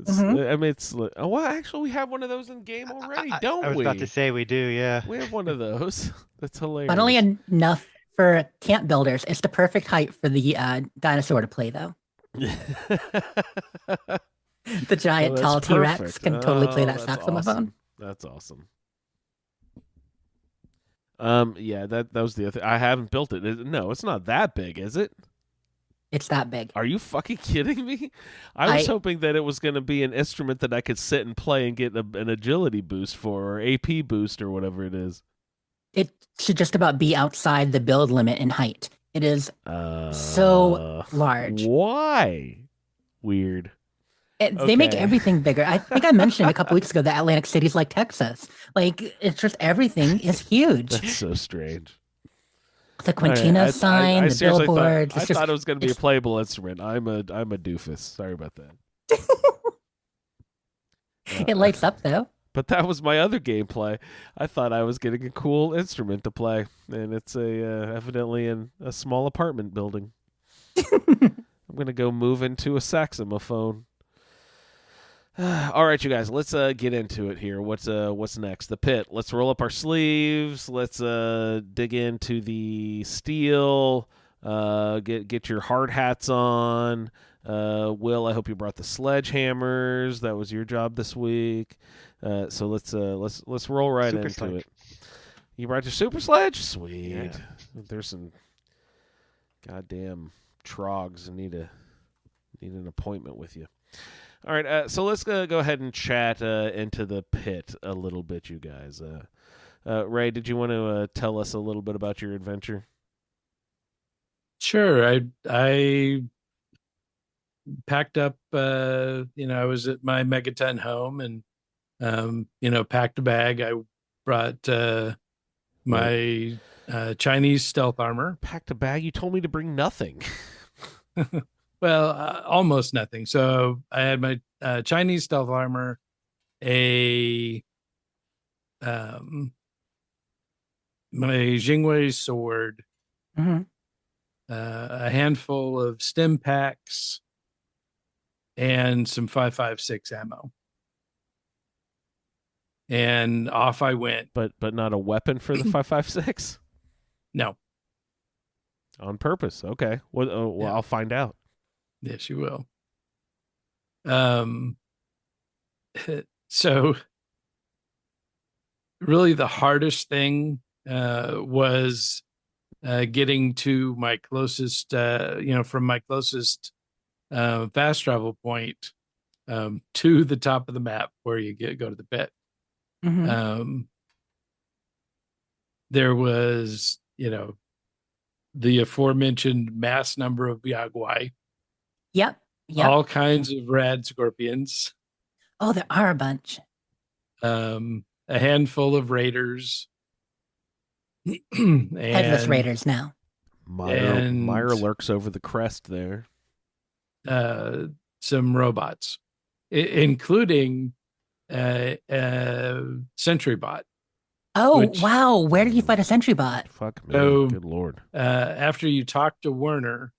I mean, it's like, actually, we have one of those in game already, don't we? I was about to say we do, yeah. We have one of those. That's hilarious. But only enough for camp builders. It's the perfect height for the dinosaur to play, though. The giant tall T-Rex can totally play that saxophone. Awesome. That's awesome. Yeah, that was the other thing. I haven't built it. No, it's not that big, is it? It's that big. Are you fucking kidding me? I was hoping that it was going to be an instrument that I could sit and play and get an agility boost for, or AP boost, or whatever it is. It should just about be outside the build limit in height. It is so large. Why? Weird. They make everything bigger. I think I mentioned a couple weeks ago that Atlantic City's like Texas. Like, it's just everything is huge. That's so strange. The Quintina sign, the billboards. I thought it was going to be a playable instrument. I'm a doofus. Sorry about that. It lights up, though. But that was my other gameplay. I thought I was getting a cool instrument to play, and it's evidently in a small apartment building. I'm going to go move into a saxophone. All right, you guys, let's get into it here. What's next? The Pit. Let's roll up our sleeves. Let's dig into the steel. Get your hard hats on. Will, I hope you brought the sledgehammers. That was your job this week. So let's roll right Super into sledge. it. You brought your super sledge? Sweet. Yeah. There's some goddamn trogs that need an appointment with you. All right, so let's go ahead and chat into the Pit a little bit, you guys. Ray, did you want to tell us a little bit about your adventure? Sure. I packed up, I was at my megaton home and, packed a bag. I brought my Chinese stealth armor. Packed a bag? You told me to bring nothing. Well, almost nothing. So I had my Chinese stealth armor, my Jingwei sword, a handful of stim packs, and some 5.56 ammo. And off I went. But not a weapon for the 5.56? No. On purpose. Okay. Well, Yeah. I'll find out. Yes, you will. So really the hardest thing was getting to my closest, from my closest fast travel point to the top of the map where you go to the Pit. There was, the aforementioned mass number of Biagwai. Yep. All kinds of rad scorpions. Oh, there are a bunch. A handful of raiders. Headless raiders now. Meyer lurks over the crest there. Some robots, including Sentry Bot. Oh, wow. Where did you fight a Sentry Bot? Fuck me. So, good Lord. After you talk to Werner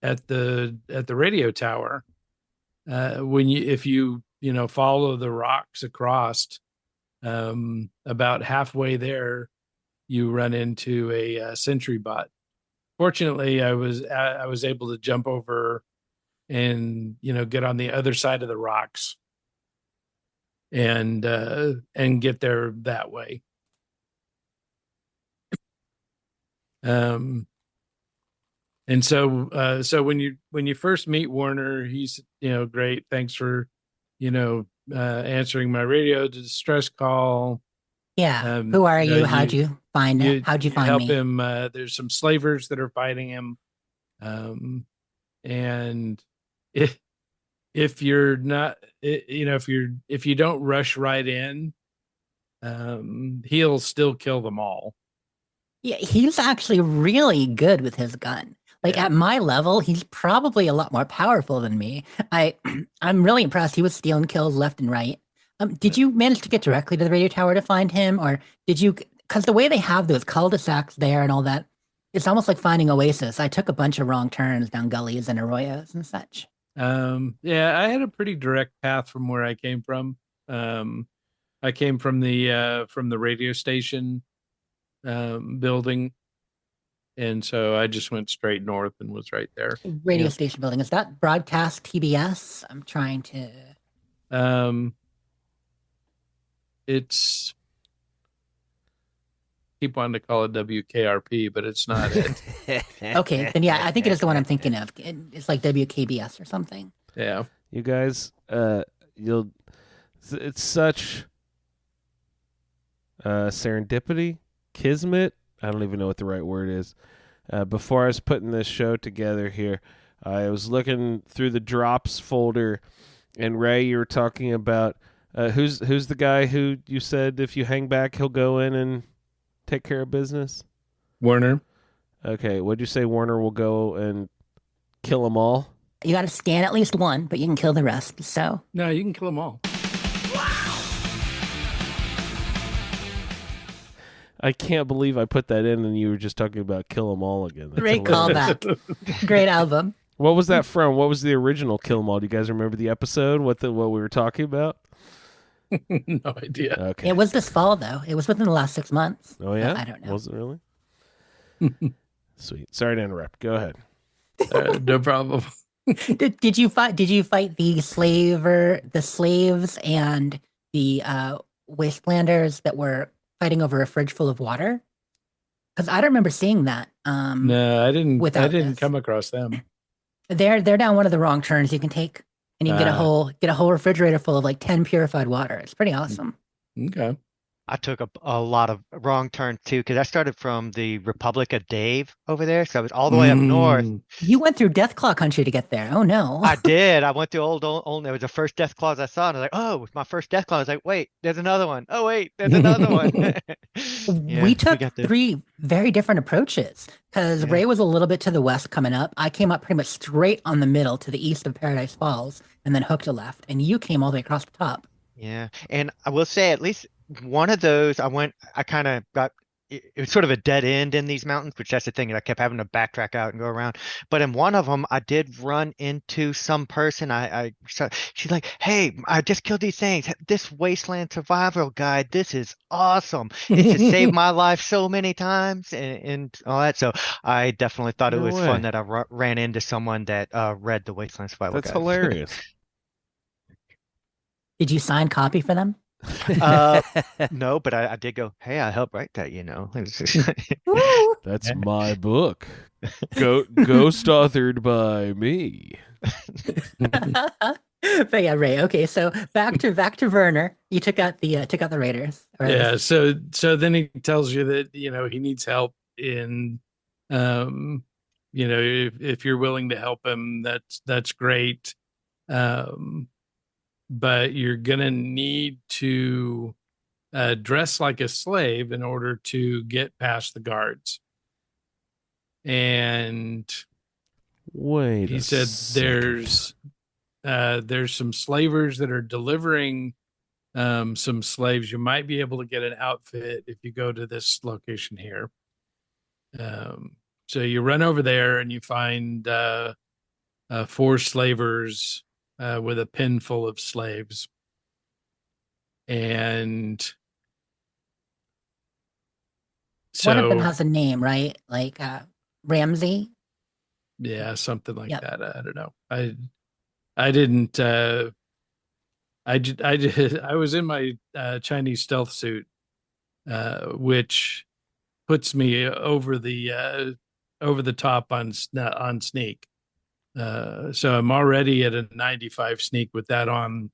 at the radio tower, if you follow the rocks across, about halfway there, you run into a Sentry Bot. Fortunately, I was able to jump over and get on the other side of the rocks and get there that way. And so when you first meet Warner, he's great. Thanks for answering my radio distress call. Yeah. Who are you? How'd you find it? How'd you find help me? him? There's some slavers that are fighting him. And if you're not, if you don't rush right in, he'll still kill them all. Yeah, he's actually really good with his gun. Like at my level, he's probably a lot more powerful than me. I'm really impressed. He was stealing kills left and right. Did you manage to get directly to the radio tower to find him, or did you? Because the way they have those cul-de-sacs there and all that, it's almost like finding Oasis. I took a bunch of wrong turns down gullies and arroyos and such. Yeah, I had a pretty direct path from where I came from. I came from the radio station building, and so I just went straight north and was right there. Radio station building, is that broadcast TBS? I'm trying to. It's keep wanting to call it WKRP, but it's not it. Okay, then yeah, I think it is the one I'm thinking of. It's like WKBS or something. Yeah. You guys, it's such serendipity, kismet. I don't even know what the right word is. Before I was putting this show together here, I was looking through the drops folder, and Ray, you were talking about who's the guy who you said if you hang back, he'll go in and take care of business? Warner. Okay, what'd you say? Warner will go and kill them all? You got to scan at least one, but you can kill the rest. So No, you can kill them all. I can't believe I put that in and you were just talking about Kill 'Em All again. That's great hilarious. callback. Great album. What was that from? What was the original Kill 'Em All? Do you guys remember the episode? What we were talking about? No idea. Okay. It was this fall, though. It was within the last 6 months. Oh, yeah? I don't know. Was it really? Sweet. Sorry to interrupt. Go ahead. No problem. Did you fight the slaves and the wastelanders that were fighting over a fridge full of water? Because I don't remember seeing that. No, I didn't. I didn't this. come across them. They're down one of the wrong turns you can take, and you can get a whole refrigerator full of like 10 purified water. It's pretty awesome. Okay. I took a lot of wrong turns too, because I started from the Republic of Dave over there, so I was all the way up north. You went through Deathclaw country to get there. Oh no! I did. I went to old. It was the first Deathclaws I saw, and I was like, "Oh, it was my first Deathclaw." I was like, "Wait, there's another one. Oh, wait, there's another one." Yeah, we took got this. 3 very different approaches because Ray was a little bit to the west coming up. I came up pretty much straight on the middle to the east of Paradise Falls, and then hooked a left, and you came all the way across the top. Yeah, and I will say at least one of those I kind of got, it was sort of a dead end in these mountains, which that's the thing, I kept having to backtrack out and go around. But in one of them, I did run into some person. She's like, "Hey, I just killed these things. This wasteland survival guide, this is awesome. It just saved my life so many times and all that." So I definitely thought it was fun that I ran into someone that read the wasteland survival guide. That's hilarious. Did you sign copy for them? No, but I did go, "Hey, I helped write that, That's my book. Ghost authored by me. But yeah, Ray. Okay, so back to Werner. You took out the Raiders. Yeah. So then he tells you that he needs help in, if you're willing to help him, that's great. But you're gonna need to dress like a slave in order to get past the guards. And he said there's some slavers that are delivering some slaves. You might be able to get an outfit if you go to this location here. So you run over there and you find 4 slavers with a pen full of slaves. And so one of them has a name, right? Like Ramsey. Yeah, something like that. I don't know. I didn't. I was in my Chinese stealth suit, which puts me over the top on sneak. So I'm already at a 95 sneak. With that on,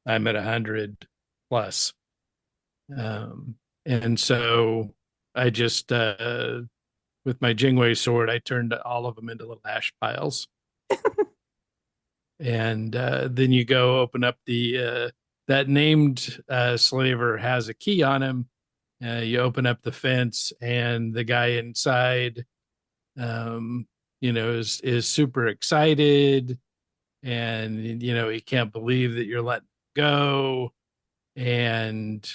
I'm at 100 plus. And so I just, with my Jingwei sword, I turned all of them into little ash piles. And then you go open up that named slaver has a key on him. You open up the fence, and the guy inside, is super excited, and he can't believe that you're letting go. And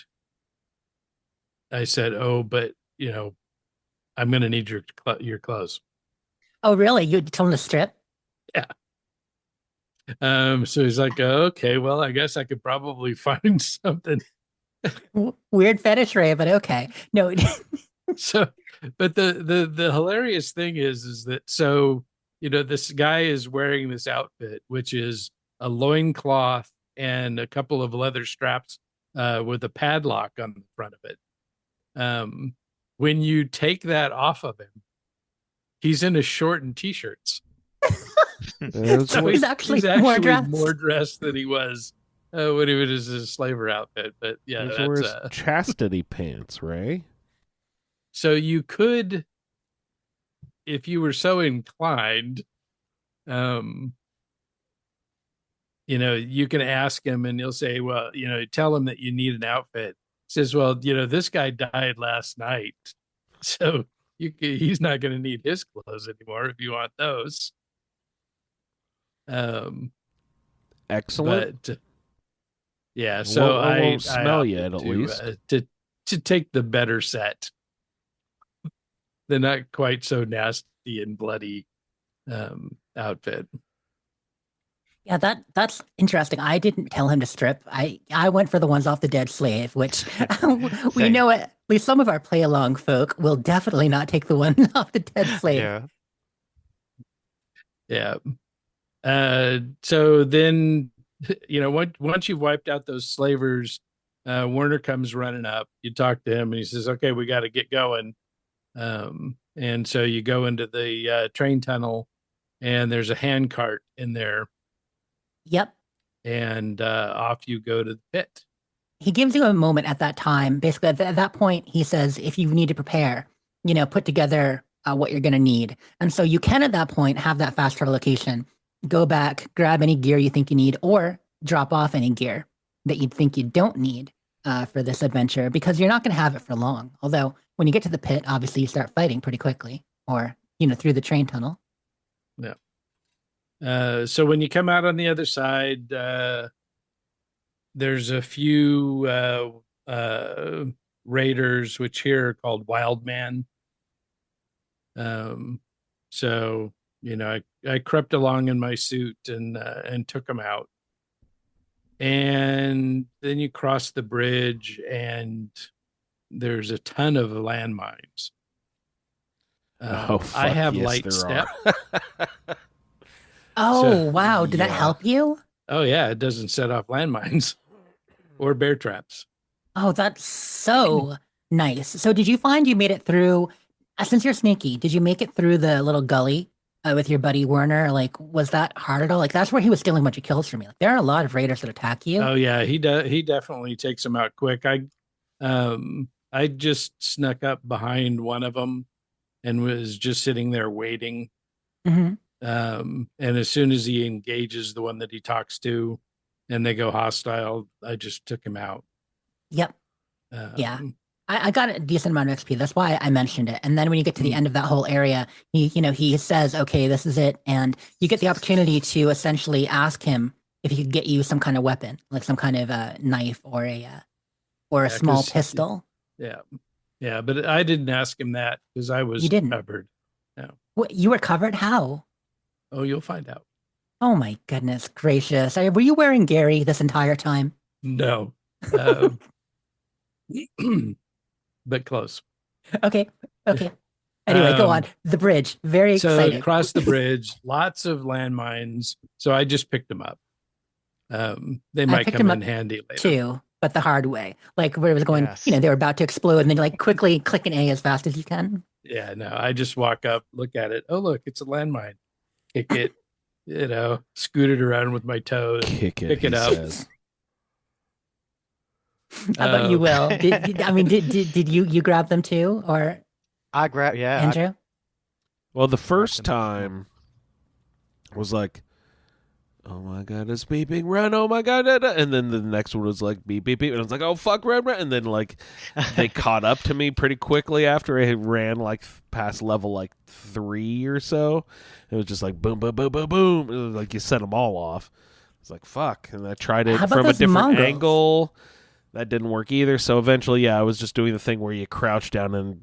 I said, "Oh, but I'm going to need your clothes." Oh, really? You told him to strip? Yeah. So he's like, "Okay, well, I guess I could probably find something." Weird fetish, Ray, but okay. No. So, but the hilarious thing is that, so, this guy is wearing this outfit, which is a loincloth and a couple of leather straps with a padlock on the front of it. when you take that off of him, he's in a short and t-shirts. So he's actually more dressed than he was when he was his slaver outfit. But yeah, those were his chastity pants, Ray. So you could, if you were so inclined, you can ask him and he'll say, well, tell him that you need an outfit. He says, well, this guy died last night, so he's not going to need his clothes anymore if you want those. Excellent. But, yeah, so I won't smell yet, at least. To take the better set. The not quite so nasty and bloody outfit. Yeah, that's interesting. I didn't tell him to strip. I went for the ones off the Dead Slave, which we know at least some of our play along folk will definitely not take the one off the Dead Slave. Yeah. So then, once you've wiped out those slavers, Werner comes running up. You talk to him and he says, okay, we got to get going. And so you go into the train tunnel and there's a hand cart in there. Yep. And off you go to the pit. He gives you a moment at that time. Basically, at that point, he says, if you need to prepare, put together what you're going to need. And so you can, at that point, have that fast travel location, go back, grab any gear you think you need, or drop off any gear that you think you don't need for this adventure, because you're not going to have it for long. Although, when you get to the pit, obviously, you start fighting pretty quickly, or, through the train tunnel. Yeah. So when you come out on the other side, there's a few raiders, which here are called wild man. So I crept along in my suit and took them out. And then you cross the bridge, and there's a ton of landmines. I have light step. Wow. Did that help you? Oh, yeah. It doesn't set off landmines or bear traps. Oh, that's so nice. So did you find you made it through, since you're sneaky, did you make it through the little gully with your buddy Werner? Like, was that hard at all? Like, that's where he was stealing a bunch of kills from you. Like, there are a lot of raiders that attack you. Oh, yeah. He definitely takes them out quick. I just snuck up behind one of them and was just sitting there waiting. Mm-hmm. And as soon as he engages the one that he talks to and they go hostile, I just took him out. Yep. Yeah. I got a decent amount of XP. That's why I mentioned it. And then when you get to the end of that whole area, he says, okay, this is it. And you get the opportunity to essentially ask him if he could get you some kind of weapon, like some kind of a knife or a small pistol. Yeah. Yeah. But I didn't ask him that because I was covered. No. What, you were covered? How? Oh, you'll find out. Oh my goodness gracious. Were you wearing Gary this entire time? No. But close. Okay. Anyway, go on. The bridge. Very exciting. So across the bridge, lots of landmines. So I just picked them up. They might come in handy later. Too, but the hard way. Like where it was going, they were about to explode and then you quickly click an A as fast as you can. Yeah, no, I just walk up, look at it. Oh, look, it's a landmine. Kick it, scoot it around with my toes. Pick it up. But you will. Did you grab them too, or I grabbed? Yeah, Andrew. Well, the first time was like, oh my god, it's beeping, run! Oh my god, and then the next one was like beep beep beep, and I was like, oh fuck, run! And then they caught up to me pretty quickly after I had ran past level 3 or so. It was just like boom, boom, boom, boom, boom. It was like you set them all off. It's like fuck, and I tried it from a different angle. That didn't work either. So eventually, I was just doing the thing where you crouch down and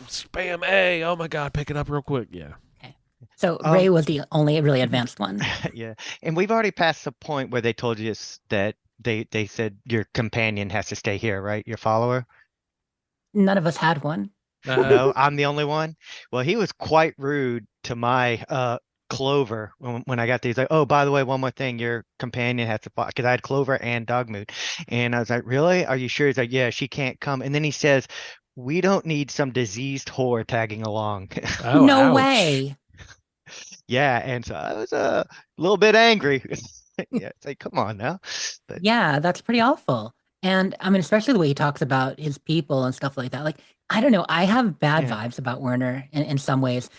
spam A. Oh my god, pick it up real quick. Yeah. Okay. So Ray was the only really advanced one. Yeah, and we've already passed the point where they told you that they said your companion has to stay here, right? Your follower. None of us had one. No, I'm the only one. Well, he was quite rude to my Clover when I got these. Like, oh, by the way, one more thing, your companion has to, because I had Clover and Dogmood, and I was like, really? Are you sure? He's like, yeah, she can't come. And then he says, we don't need some diseased whore tagging along. Oh, no ouch. way. Yeah, and so I was a little bit angry. Yeah, it's like, come on now. But Yeah, that's pretty awful. And I mean, especially the way he talks about his people and stuff like that. Like, I don't know. I have bad yeah. vibes about Werner in some ways.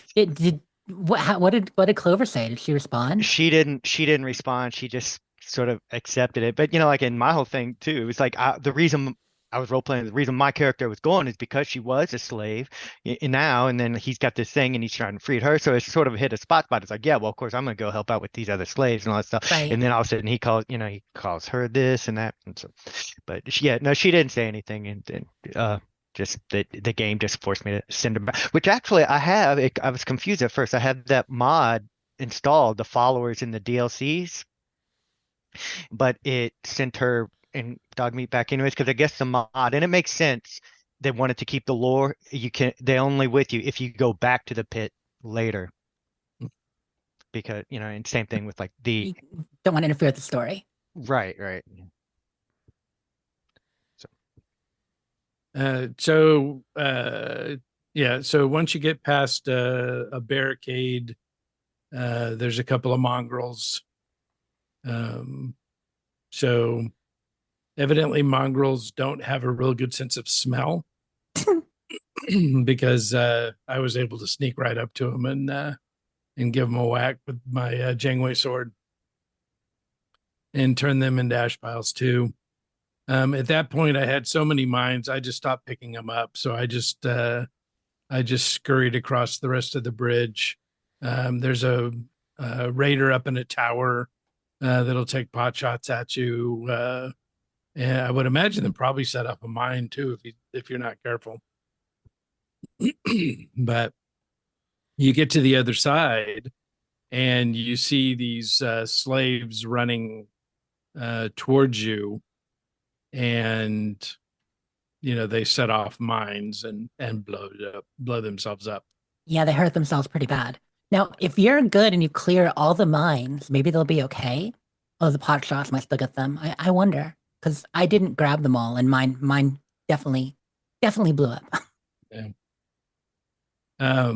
What did Clover say? Did she respond? She didn't respond. She just sort of accepted it. But like in my whole thing too, it was like the reason I was role playing, the reason my character was going is because she was a slave now, and then he's got this thing and he's trying to free her. So it's sort of hit a spot. It's like, yeah, well, of course I'm gonna go help out with these other slaves and all that stuff. Right. And then all of a sudden he calls her this and that. And so, but no, she didn't say anything. And then just the game just forced me to send her back. Which actually I was confused at first. I had that mod installed, the followers in the DLCs, but it sent her and Dogmeat back anyways, because I guess the mod, and it makes sense, they wanted to keep the lore. They're only with you if you go back to the pit later, because and same thing with like You don't want to interfere with the story. right. So once you get past a barricade, there's a couple of mongrels. So evidently mongrels don't have a real good sense of smell because I was able to sneak right up to them and give them a whack with my Jangwei sword and turn them into ash piles too. At that point, I had so many mines, I just stopped picking them up. So I just scurried across the rest of the bridge. There's a raider up in a tower that'll take pot shots at you. And I would imagine them probably set up a mine too if you're not careful. But you get to the other side and you see these slaves running towards you, and they set off mines and blow themselves up. Yeah, they hurt themselves pretty bad. Now, if you're good and you clear all the mines, maybe they'll be okay. Oh, the pot shots might still get them. I wonder, because I didn't grab them all, and mine definitely blew up. Yeah.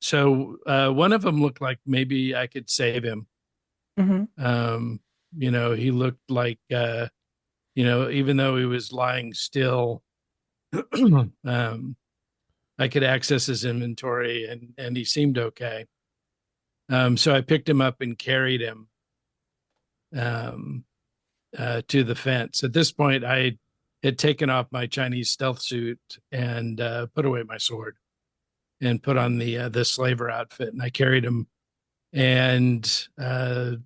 So one of them looked like maybe I could save him. Mm-hmm. He looked like even though he was lying still, I could access his inventory and he seemed okay. So I picked him up and carried him to the fence. At this point, I had taken off my Chinese stealth suit and put away my sword and put on the slaver outfit, and I carried him. And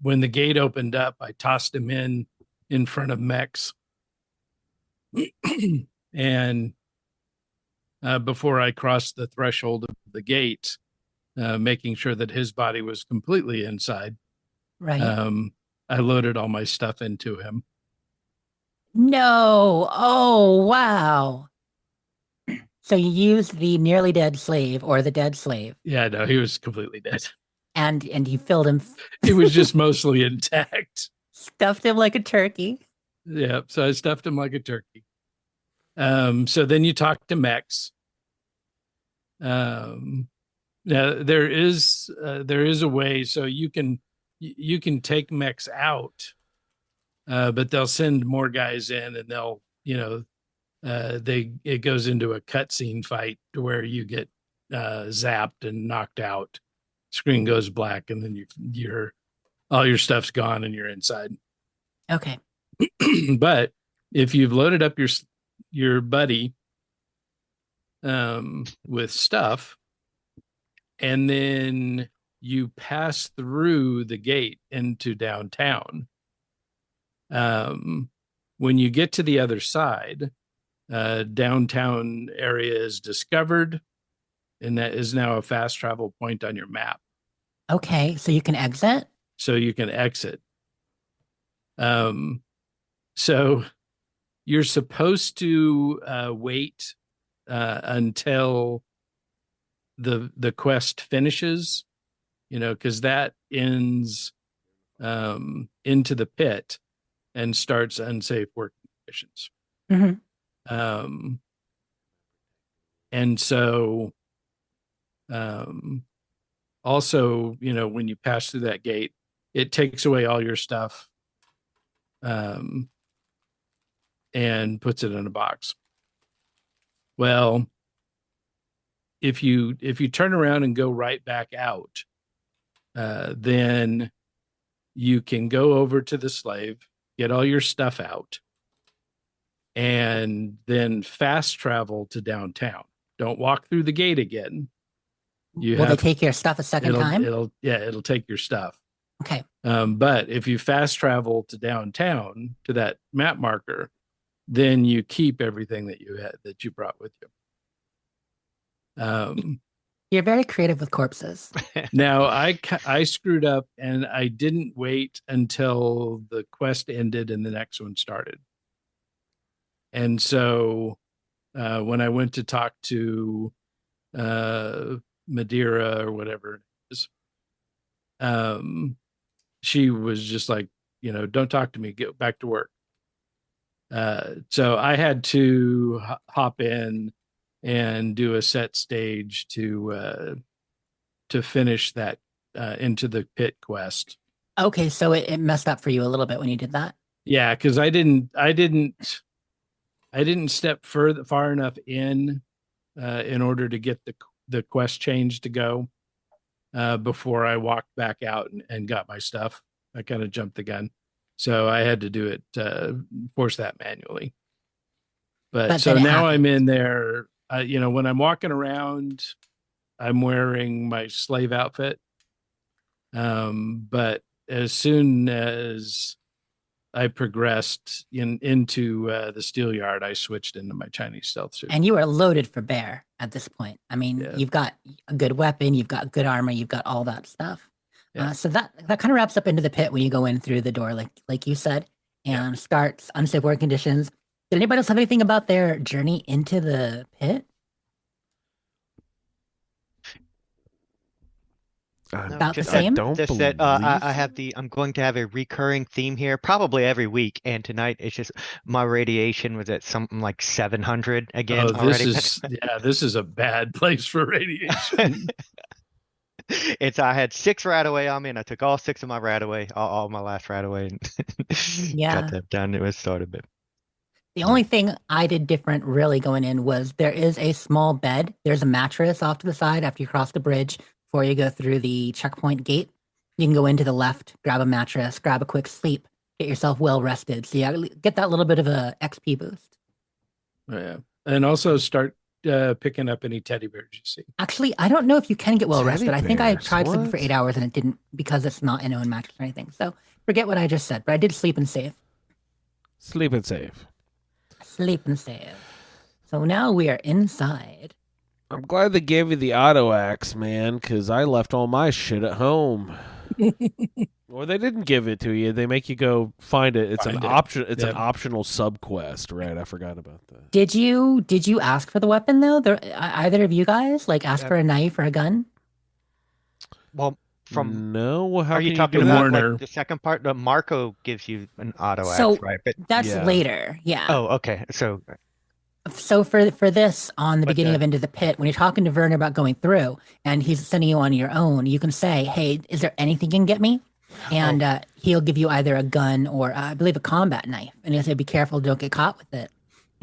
when the gate opened up, I tossed him in front of Mex. And before I crossed the threshold of the gate, making sure that his body was completely inside, Right. I loaded all my stuff into him. No. Oh, wow. So you used the nearly dead slave or the dead slave. Yeah, no, he was completely dead. And you filled him. He was just mostly intact. Stuffed him like a turkey. Yeah, so I stuffed him like a turkey. So then you talk to Mex. Now there is a way, so you can take Mex out, but they'll send more guys in, and they'll it goes into a cutscene fight to where you get zapped and knocked out. Screen goes black, and then you're all your stuff's gone and you're inside. Okay. But if you've loaded up your buddy with stuff, and then you pass through the gate into downtown, when you get to the other side, downtown area is discovered, and that is now a fast travel point on your map. Okay, so you can exit? So you can exit. So you're supposed to wait until the quest finishes, because that ends into the pit and starts unsafe working conditions. Mm-hmm. And so, also, when you pass through that gate, it takes away all your stuff, and puts it in a box. Well, if you turn around and go right back out, then you can go over to the slave, get all your stuff out, and then fast travel to downtown. Don't walk through the gate again. Will they take your stuff a second time? It'll take your stuff. Okay. But if you fast travel to downtown to that map marker, then you keep everything that you brought with you. You're very creative with corpses. Now I screwed up and I didn't wait until the quest ended and the next one started. And so when I went to talk to Madeira or whatever it is, she was just like, don't talk to me, get back to work. So I had to hop in and do a set stage to finish that into the Pitt quest. Okay, so it messed up for you a little bit when you did that. Yeah, because I didn't step far enough in order to get the quest change to go before I walked back out and got my stuff. I kind of jumped the gun, so I had to do it, force that manually. But so now I'm in there. When I'm walking around, I'm wearing my slave outfit. But as soon as I progressed into the steel yard, I switched into my Chinese stealth suit. And you are loaded for bear at this point. I mean, yeah. You've got a good weapon, you've got good armor, you've got all that stuff. Yeah. So that kind of wraps up into the pit when you go in through the door, like you said, and starts unsafe working conditions. Did anybody else have anything about their journey into the pit? About the same? I'm going to have a recurring theme here, probably every week. And tonight it's just my radiation was at something like 700 again. This is a bad place for radiation. I had 6 Radaway on me, and I took all 6 of my Radaway, all my last Radaway, and got that done. It was started, but the only thing I did different really going in was there is a small bed. There's a mattress off to the side after you cross the bridge. Before you go through the checkpoint gate, you can go into the left, grab a mattress, grab a quick sleep, get yourself well rested. So you get that little bit of a XP boost. Yeah, and also start picking up any teddy bears you see. Actually, I don't know if you can get well rested. I think I tried sleeping for 8 hours and it didn't, because it's not an own mattress or anything. So forget what I just said, but I did sleep and save. Sleep and save. Sleep and save. So now we are inside. I'm glad they gave you the auto axe, man, because I left all my shit at home. Or they didn't give it to you. They make you go find it. It's an option. It's an optional sub quest, right? I forgot about that. Did you ask for the weapon though? Either of you guys ask for a knife or a gun? Well, no. How are you talking about the second part? Marco gives you an auto axe, right? But that's later. Yeah. Oh, okay. So for this, on the beginning of Into the Pit, when you're talking to Werner about going through and he's sending you on your own, you can say, hey, is there anything you can get me? And he'll give you either a gun or I believe a combat knife. And he'll say, be careful, don't get caught with it.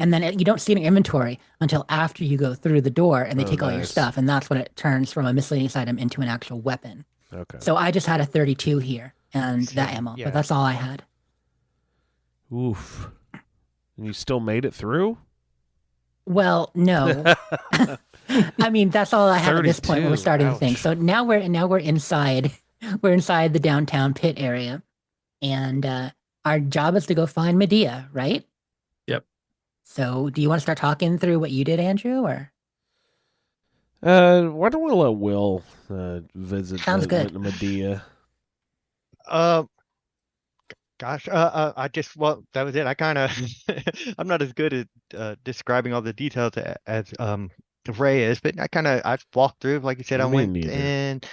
And then you don't see it in inventory until after you go through the door and they take all your stuff. And that's when it turns from a miscellaneous item into an actual weapon. Okay. So I just had a 32 here and that ammo, but that's all I had. Oof. And you still made it through? Well, no. I mean, that's all I have at this point when we're starting the thing. So now we're inside. We're inside the downtown Pit area, and our job is to go find Medea, right? Yep. So, do you want to start talking through what you did, Andrew, or? Why don't we let Will visit Medea? Gosh, that was it. I kind of, I'm not as good at describing all the details as Ray is, but I walked through, like you said, I went and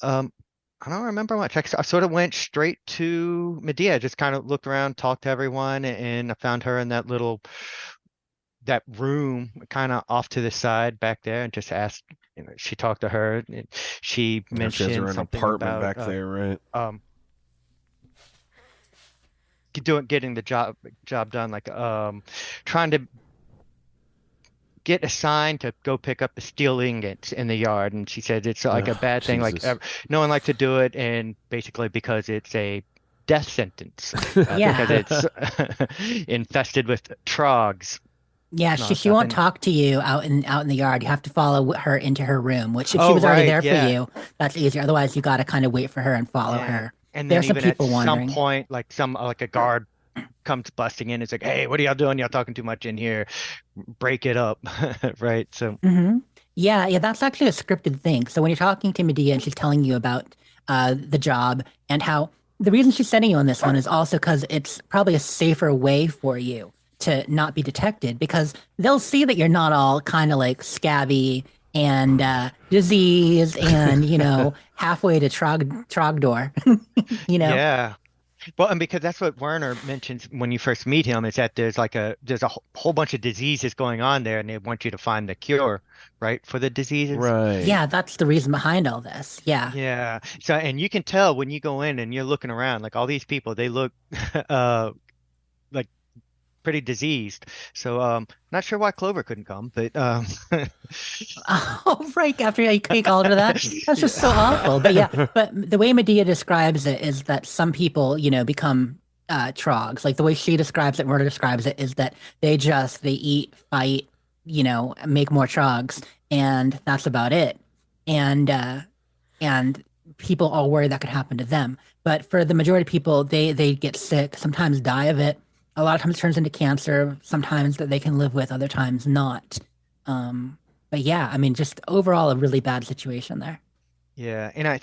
I don't remember much. I sort of went straight to Medea, just kind of looked around, talked to everyone, and I found her in that little that room kind of off to the side back there and just asked, she talked to her and she mentioned she has her own something apartment about back there, right? Getting the job done, like trying to get assigned to go pick up the steel ingots in the yard, and she said it's like a bad thing, like no one likes to do it, and basically because it's a death sentence because it's infested with trogs. Yeah, she won't talk to you out in the yard. You have to follow her into her room, which if she was already there for you, that's easier. Otherwise, you got to kind of wait for her and follow her. And there's then some people wandering. Some point, like a guard comes busting in. It's like, hey, what are y'all doing? Y'all talking too much in here. Break it up, right? So yeah, that's actually a scripted thing. So when you're talking to Medea and she's telling you about the job and how the reason she's sending you on this one is also because it's probably a safer way for you to not be detected, because they'll see that you're not all kind of like scabby and diseased and halfway to Trogdor. Yeah. Well, and because that's what Werner mentions when you first meet him, is that there's a whole bunch of diseases going on there, and they want you to find the cure, right, for the diseases. Right. Yeah, that's the reason behind all this. Yeah. Yeah. So, and you can tell when you go in and you're looking around, like all these people, they look like pretty diseased. So, not sure why Clover couldn't come, but oh, right. After you called her that, that's just so awful. But yeah, but the way Medea describes it is that some people, become trogs. Like the way she describes it, Murder describes it, is that they eat, fight, make more trogs, and that's about it. And people are worried that could happen to them. But for the majority of people, they get sick, sometimes die of it. A lot of times it turns into cancer, sometimes that they can live with, other times not. But yeah, I mean, just overall a really bad situation there. Yeah, and I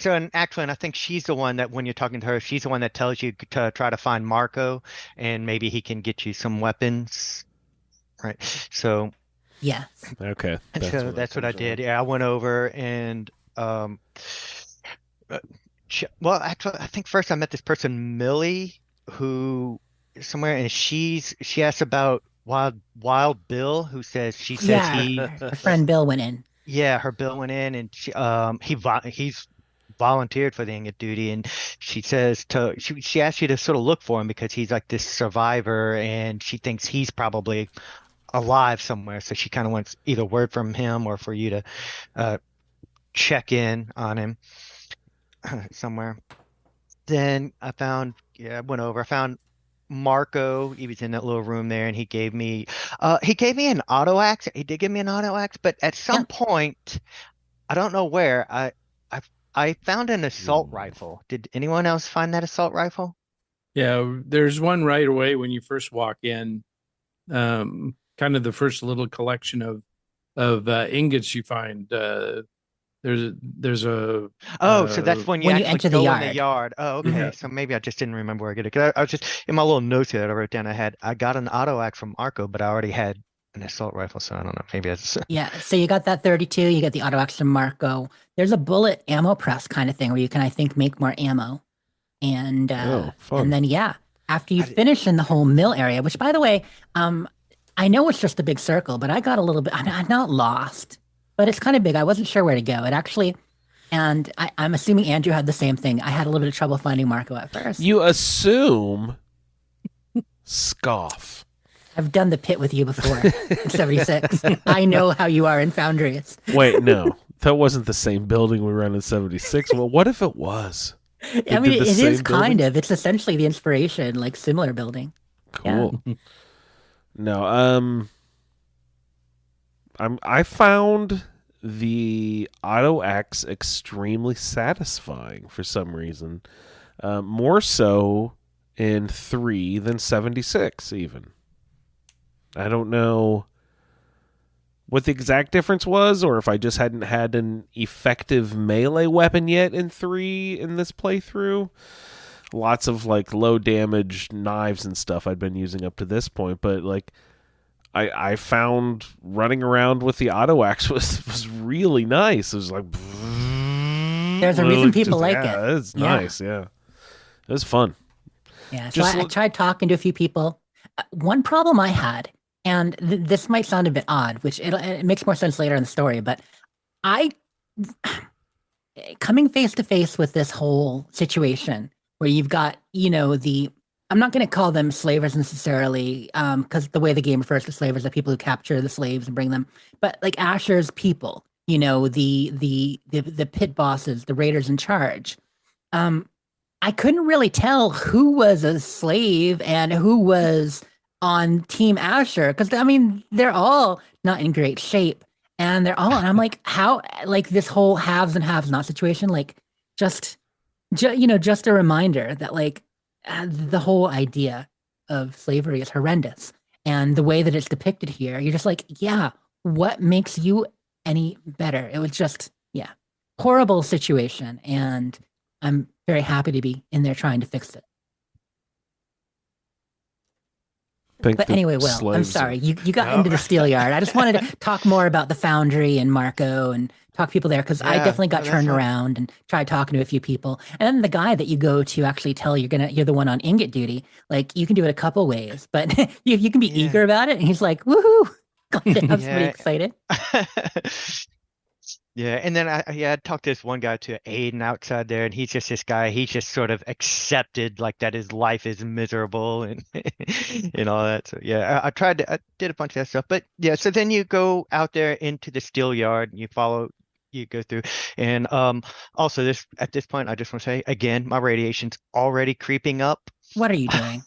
think she's the one that when you're talking to her, she's the one that tells you to try to find Marco, and maybe he can get you some weapons, right? So yes, okay, that's what I did. Yeah, I went over and well, actually, I think first I met this person, Millie, who somewhere, and she asked about Wild Bill, who says her friend Bill went in. Yeah, her Bill went in, and he's volunteered for the ingot duty, and she says she asked you to sort of look for him because he's like this survivor, and she thinks he's probably alive somewhere. So she kind of wants either word from him or for you to check in on him somewhere. Then I found Marco. He was in that little room there, and he gave me an auto axe. He did give me an auto axe, but at some point, I don't know where, I found an assault rifle. Did anyone else find that assault rifle? Yeah, there's one right away when you first walk in. Kind of the first little collection of ingots you find. There's a so that's when you actually enter go the in the yard. Oh, okay. Yeah. So maybe I just didn't remember where I get it. 'Cause I was just in my little notes here that I wrote down. I got an auto axe from Marco, but I already had an assault rifle, so I don't know. Maybe it's yeah. So you got that 32. You get the auto axe from Marco. There's a bullet ammo press kind of thing where you can, I think, make more ammo. And fun. then after you finish in the whole mill area, which by the way, I know it's just a big circle, but I got a little bit. I'm not lost. But it's kind of big. I wasn't sure where to go. It actually, and I'm assuming Andrew had the same thing. I had a little bit of trouble finding Marco at first. You assume? Scoff. I've done the pit with you before in 76. I know how you are in Foundries. Wait, no. That wasn't the same building we ran in 76. Well, what if it was? I mean, it is kind of. It's essentially the inspiration, like similar building. Cool. Yeah. No, I found the auto axe extremely satisfying for some reason, more so in 3 than 76 even. I don't know what the exact difference was, or if I just hadn't had an effective melee weapon yet in 3 in this playthrough. Lots of like low damage knives and stuff I'd been using up to this point, but like I found running around with the auto axe was really nice. It was like there's a reason people like it. It's nice, yeah. It was fun. Yeah, so I tried talking to a few people. One problem I had And this might sound a bit odd, which it makes more sense later in the story, but I coming face to face with this whole situation where you've got, I'm not going to call them slavers necessarily, because the way the game refers to slavers are people who capture the slaves and bring them, but like Asher's people, the pit bosses, the raiders in charge. I couldn't really tell who was a slave and who was on Team Asher because I mean they're all not in great shape and and I'm like how like this whole haves and haves not situation like just just a reminder that like the whole idea of slavery is horrendous and the way that it's depicted here you're just like yeah what makes you any better it was just horrible situation and I'm very happy to be in there trying to fix it. But anyway, Will, I'm sorry. You got into the steel yard. I just wanted to talk more about the foundry and Marco and talk to people there because I definitely got turned around and tried talking to a few people. And then the guy that you go to actually tell you're the one on ingot duty. Like you can do it a couple ways, but you can be eager about it. And he's like, woohoo! I'm pretty excited. Yeah, and then I talked to this one guy to Aiden outside there, and he's just this guy. He's just sort of accepted like that his life is miserable and and all that. So yeah, I did a bunch of that stuff. But yeah, so then you go out there into the steel yard, and you go through, and also at this point, I just want to say again, my radiation's already creeping up. What are you doing?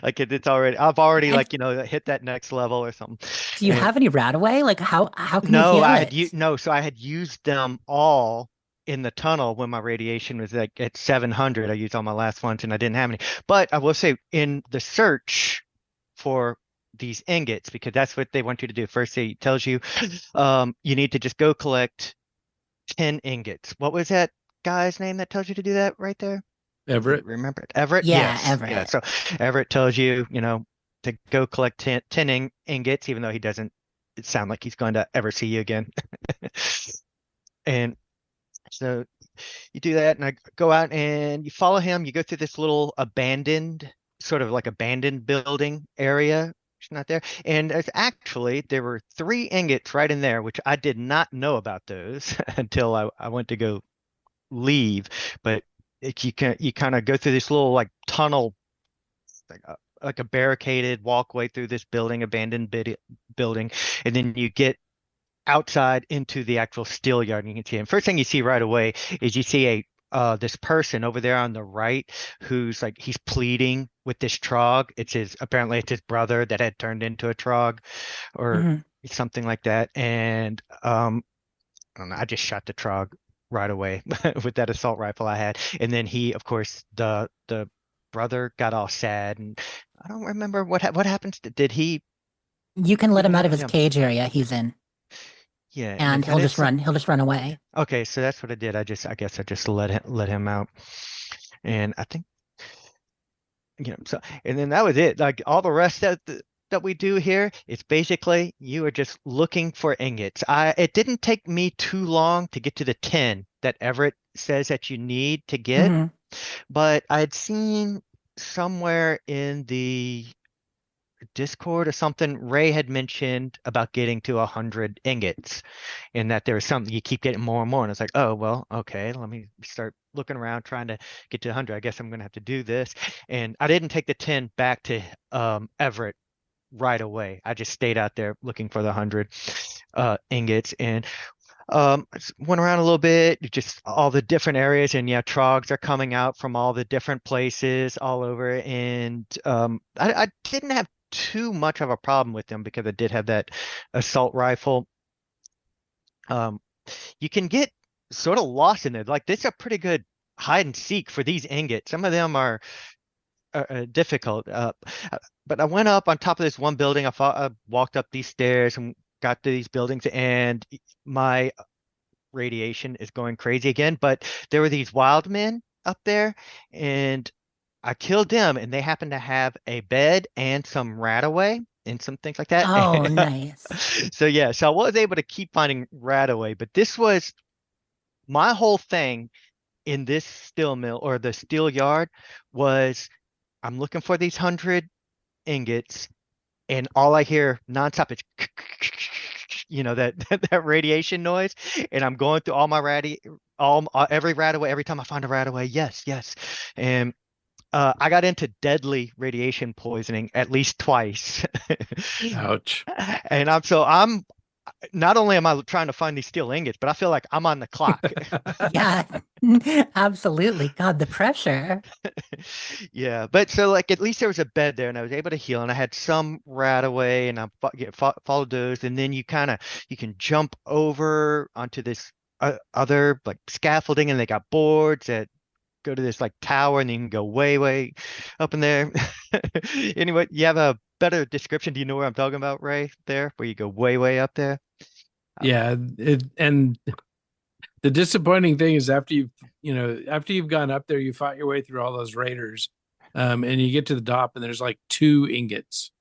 Like I've already hit that next level or something. Do you have any Radaway? Like how can you heal it? So I had used them all in the tunnel when my radiation was like at 700. I used all my last ones and I didn't have any. But I will say in the search for these ingots, because that's what they want you to do. First, it tells you you need to just go collect 10 ingots. What was that guy's name that tells you to do that right there? Everett. Remember it? Everett? Yeah, Yes. Everett. Yeah, so Everett tells you, to go collect 10 ingots, even though he doesn't sound like he's going to ever see you again. And so you do that, and I go out and you follow him. You go through this little abandoned building area. It's not there. And there were 3 ingots right in there, which I did not know about those until I went to go leave. But you kind of go through this little like tunnel, like a barricaded walkway through this abandoned building, and then you get outside into the actual steel yard, and you can see him. First thing you see right away is you see this person over there on the right who's like he's pleading with this trog. Apparently it's his brother that had turned into a trog, or something like that. And I don't know. I just shot the trog right away with that assault rifle I had, and then he, of course, the brother got all sad, and I don't remember what happens. Did he? You can let him out of his cage area he's in. Yeah, and he'll just run. He'll just run away. Okay, so that's what I did. I guess I just let him out, and I think So, and then that was it. Like all the rest that we do here, it's basically you are just looking for ingots. It didn't take me too long to get to the 10 that Everett says that you need to get, but I'd seen somewhere in the Discord or something, Ray had mentioned about getting to 100 ingots, and that there was something you keep getting more and more. And it's like, oh well, okay, let me start looking around trying to get to 100. I guess I'm gonna have to do this. And I didn't take the 10 back to Everett right away. I just stayed out there looking for the 100 ingots, and went around a little bit, just all the different areas, and trogs are coming out from all the different places all over. And I didn't have too much of a problem with them because I did have that assault rifle. You can get sort of lost in it. Like this is a pretty good hide and seek for these ingots. Some of them are difficult. But I went up on top of this one building. I walked up these stairs and got to these buildings, and my radiation is going crazy again. But there were these wild men up there, and I killed them, and they happened to have a bed and some Radaway and some things like that. Oh, nice. So I was able to keep finding Radaway, but this was my whole thing in this steel mill or the steel yard was I'm looking for these 100 ingots, and all I hear nonstop is that radiation noise, and I'm going through all my every radaway. Every time I find a radaway, yes, and I got into deadly radiation poisoning at least twice. Ouch. And I'm not only am I trying to find these steel ingots, but I feel like I'm on the clock. Yeah, absolutely. God, the pressure. Yeah, but so like at least there was a bed there, and I was able to heal, and I had some radaway, and I followed those, and then you can jump over onto this other like scaffolding, and they got boards that go to this like tower, and you can go way up in there. Anyway, you have a better description? Do you know where I'm talking about, Ray? There, where you go way up there? Yeah, and the disappointing thing is after you've gone up there, you fought your way through all those raiders, and you get to the top, and there's like 2 ingots.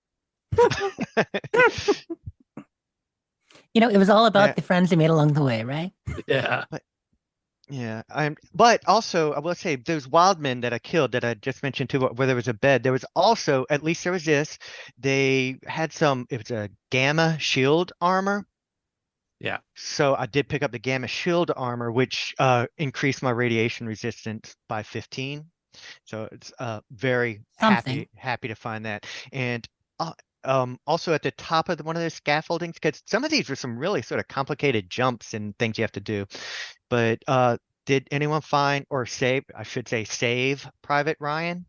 It was all about the friends you made along the way, right? Yeah. Yeah, but also I will say those wildmen that I killed that I just mentioned too, where there was a bed, there was also, at least there was this, they had it was a gamma shield armor. Yeah. So I did pick up the gamma shield armor, which increased my radiation resistance by 15. So it's very happy to find that. And also at the top of one of those scaffoldings, because some of these were some really sort of complicated jumps and things you have to do. But did anyone find or save, I should say, save Private Ryan?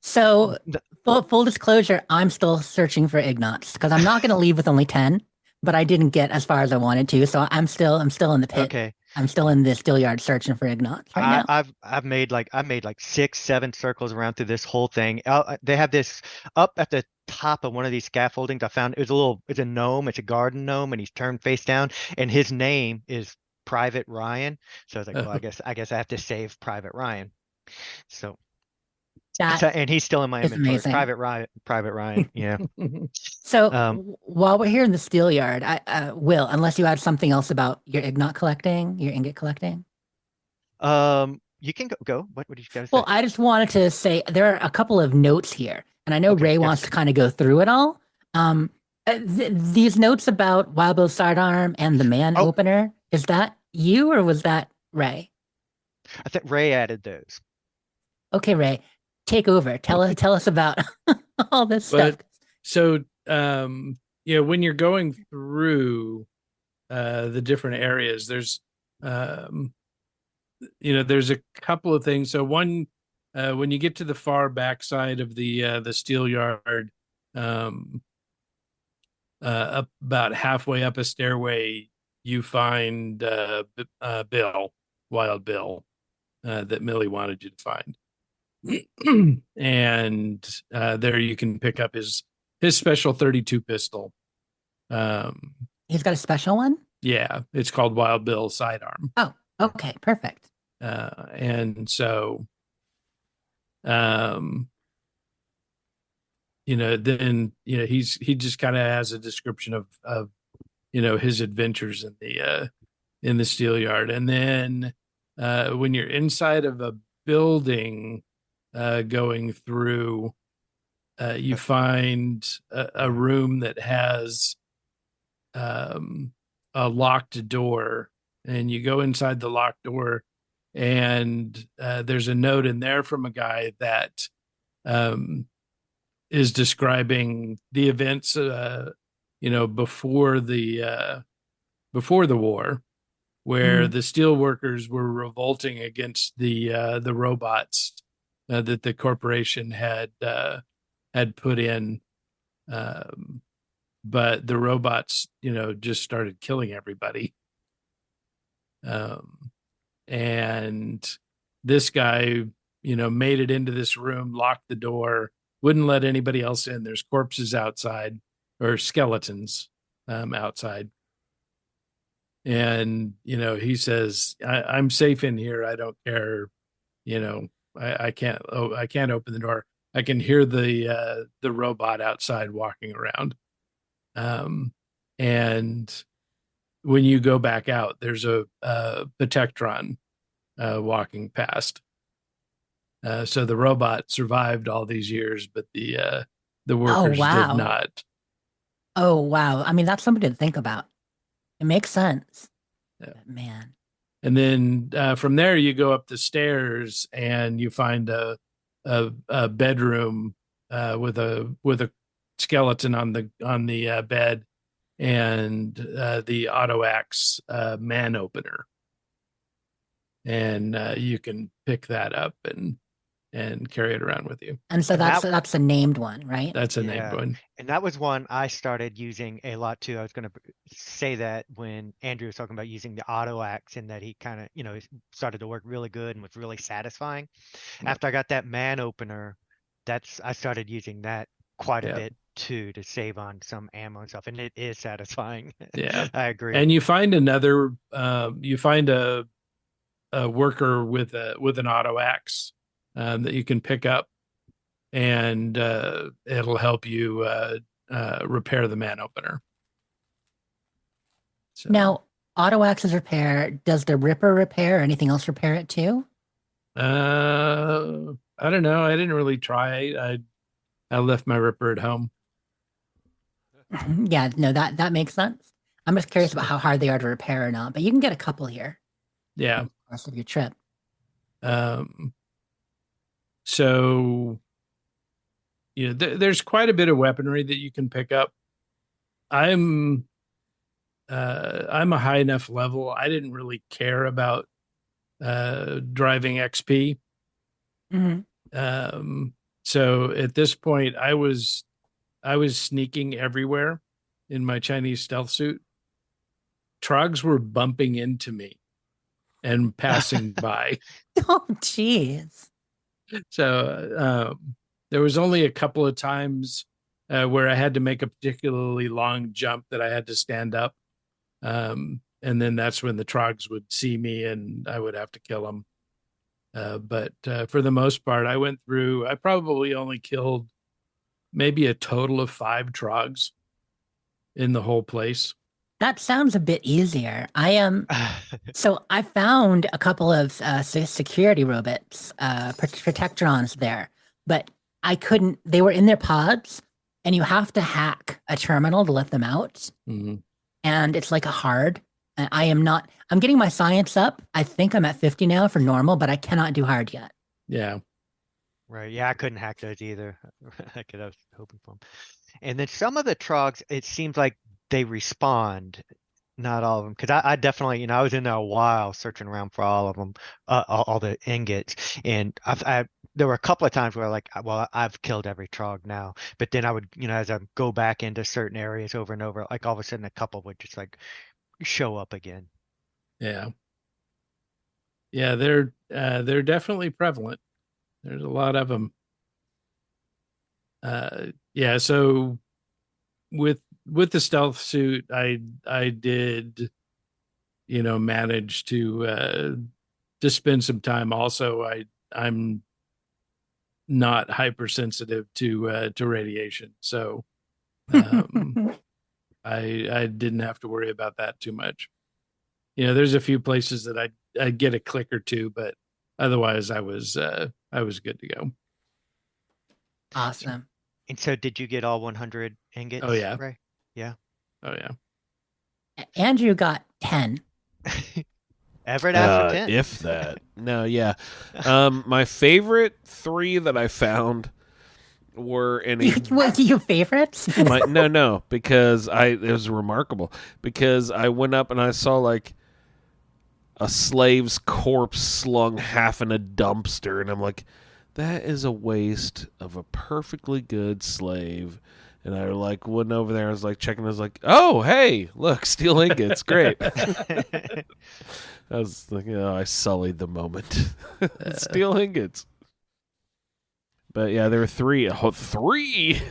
So full disclosure, I'm still searching for Ignots because I'm not going to leave with only 10, but I didn't get as far as I wanted to. So I'm still in the pit. Okay. I'm still in the steel yard searching for Ignots right now. I've made like 6-7 circles around through this whole thing. They have this up at the top of one of these scaffoldings. I found it's a gnome, it's a garden gnome, and he's turned face down, and his name is Private Ryan. So I was like, well, I guess I have to save Private Ryan. So and he's still in my inventory. Amazing. Private Ryan. Yeah. So while we're here in the steel yard, Will, unless you had something else about your ingot collecting. You can go. What did you guys say? Well, I just wanted to say there are a couple of notes here, and I know Ray wants to kind of go through it all. These notes about Wild Bill's sidearm and the man opener, is that you or was that Ray? I think Ray added those. Okay, Ray, take over. Tell us about all this stuff. So, when you're going through the different areas, there's there's a couple of things. So one, when you get to the far backside of the steel yard, about halfway up a stairway, you find Wild Bill, that Millie wanted you to find. And there you can pick up his special 32 pistol. He's got a special one? Yeah, it's called Wild Bill Sidearm. Oh, okay, perfect. And so then he just kind of has a description of his adventures in the steel yard. And then when you're inside of a building, going through, you find a room that has a locked door, and you go inside the locked door, and there's a note in there from a guy that is describing the events before the war, where the steel workers were revolting against the robots that the corporation had put in, but the robots just started killing everybody, and this guy made it into this room, locked the door, wouldn't let anybody else in. There's corpses outside, or skeletons outside. And, he says, I'm safe in here. I don't care. I can't open the door. I can hear the robot outside walking around. And when you go back out, there's a Protectron walking past. So the robot survived all these years, but the workers did not. Oh, wow. I mean, that's something to think about. It makes sense. Yeah. Man. And then from there, you go up the stairs and you find a bedroom with a skeleton on the bed and the auto axe man opener, and you can pick that up and carry it around with you. And so that's a named one, right? That's a named one. And that was one I started using a lot too. I was going to say that when Andrew was talking about using the auto axe, and that he kind of, started to work really good and was really satisfying. Yeah. After I got that man opener, I started using that quite a bit too, to save on some ammo and stuff, and it is satisfying. Yeah, I agree. And you find a worker with an auto axe that you can pick up, and it'll help you repair the man opener. So. Now, auto axes repair. Does the Ripper repair or anything else repair it too? I don't know. I didn't really try. I left my Ripper at home. Yeah, no, that makes sense. I'm just curious about how hard they are to repair or not, but you can get a couple here. Yeah. For the rest of your trip. So, there's quite a bit of weaponry that you can pick up. I'm a high enough level. I didn't really care about driving XP. Mm-hmm. So at this point, I was sneaking everywhere in my Chinese stealth suit. Trogs were bumping into me and passing by. Oh, jeez. So there was only a couple of times where I had to make a particularly long jump that I had to stand up. And then that's when the Trogs would see me and I would have to kill them. But for the most part, I probably only killed maybe a total of 5 Trogs in the whole place. That sounds a bit easier. So I found a couple of security robots, protectrons there, but I couldn't, they were in their pods, and you have to hack a terminal to let them out. Mm-hmm. And it's like a hard. And I'm getting my science up. I think I'm at 50 now for normal, but I cannot do hard yet. Yeah. Right. Yeah, I couldn't hack those either. I was hoping for them. And then some of the Trogs, it seems like they respond, not all of them. Because I definitely, I was in there a while searching around for all of them, all the ingots. And there were a couple of times where I've killed every Trog now. But then I would, as I go back into certain areas over and over, all of a sudden a couple would just show up again. Yeah. Yeah, they're definitely prevalent. There's a lot of them. Yeah, so with the stealth suit, I did, manage to spend some time. Also, I'm not hypersensitive to radiation, so I didn't have to worry about that too much. There's a few places that I'd get a click or two, but otherwise I was good to go. Awesome. And so did you get all 100 ingots? Oh, yeah. Right? Yeah. Oh, yeah. Andrew got 10. Everett after 10. If that. No, yeah. My favorite 3 that I found were in a... What, your favorites? No, because it was remarkable. Because I went up and I saw a slave's corpse slung half in a dumpster, and I'm like, that is a waste of a perfectly good slave. And I went over there, I was checking, I was like, oh, hey, look, steel ingots, great. I was I sullied the moment. Steel ingots. But yeah, there were 3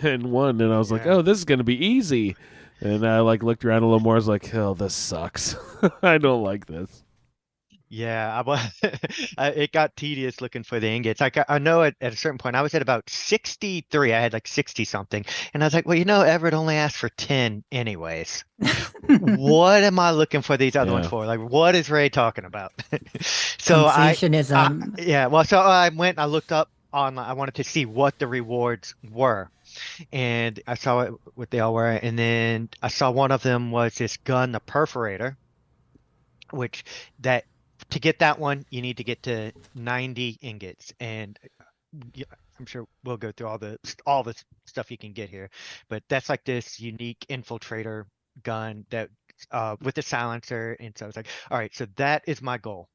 in one, and I was like, oh, this is going to be easy. And I looked around a little more, I was like, oh, this sucks. I don't like this. Yeah, it got tedious looking for the ingots. Like I know at a certain point I was at about 63. I had like 60 something. And I was like, well, Everett only asked for 10 anyways. What am I looking for these other ones Yeah. for? Like, what is Ray talking about? So Completionism. yeah, well, so I went and I looked up online. I wanted to see what the rewards were. And I saw what they all were. And then I saw one of them was this gun, the perforator, which that to get that one, you need to get to 90 ingots, and I'm sure we'll go through all the stuff you can get here, but that's like this unique infiltrator gun that with the silencer, and so I was like, all right, so that is my goal.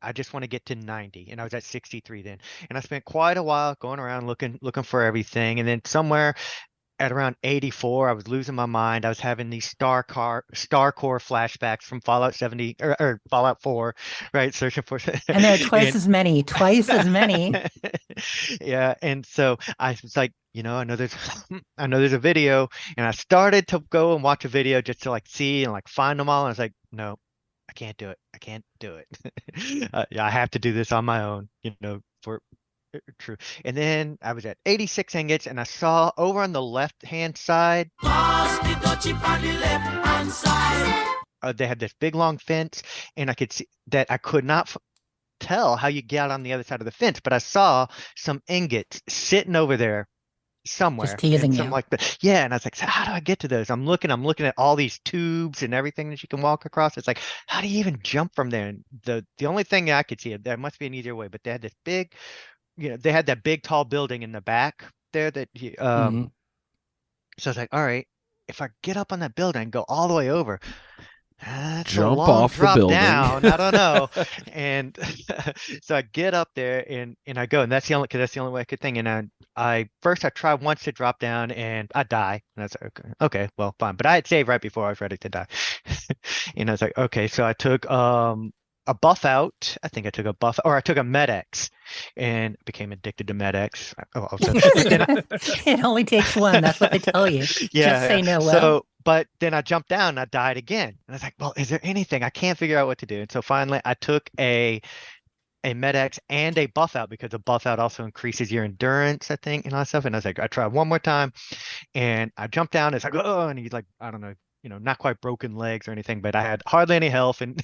I just want to get to 90, and I was at 63 then, and I spent quite a while going around looking for everything, and then somewhere at around 84, I was losing my mind. I was having these Star Core flashbacks from Fallout 70 or Fallout 4, right? Searching for and there are twice as many. Yeah, and so I was like, I know there's I know there's a video, and I started to go and watch a video just to like see and like find them all. And I was like, no, I can't do it. I can't do it. Yeah, I have to do this on my own, for true. And then I was at 86 ingots, and I saw over on the left-hand side, they had this big long fence, and I could see that I could not tell how you get on the other side of the fence, but I saw some ingots sitting over there somewhere. Just teasing you. Like yeah, and I was like, so how do I get to those? I'm looking at all these tubes and everything that you can walk across. It's like, how do you even jump from there? And the only thing I could see, there must be an easier way, but they had this big, they had that big tall building in the back there that so I was like, all right, if I get up on that building and go all the way over, that's Jump a long off the drop building. down. I don't know. And so I get up there and I go, and that's the only way I could think. And I tried once to drop down and I die. And I was like, okay, well, fine. But I had saved right before I was ready to die. And I was like, okay, so I took a buff out. I think I took a buff, or I took a Med-X and became addicted to Med-X. It only takes one. That's what they tell you. Yeah. Just say no. So, but then I jumped down and I died again. And I was like, well, is there anything? I can't figure out what to do. And so finally I took a Med-X and a buff out, because a buff out also increases your endurance, I think, and all that stuff. And I was like, I tried one more time, and I jumped down. It's like, oh, and he's like, I don't know, not quite broken legs or anything, but I had hardly any health and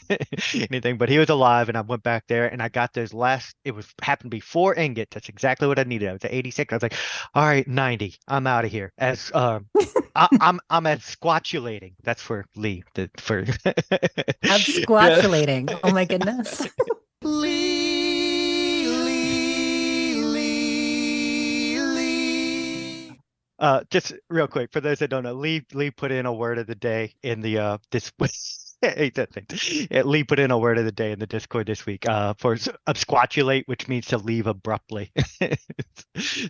anything, but he was alive. And I went back there and I got those happened to be 4 ingots. That's exactly what I needed. I was at 86. I was like, all right, 90, I'm out of here. As I'm at squatulating. That's for Lee. For Absquatulating. Oh my goodness. Just real quick, for those that don't know, Lee put in a word of the day in the this I hate that thing. Lee put in a word of the day in the Discord this week for absquatulate, which means to leave abruptly.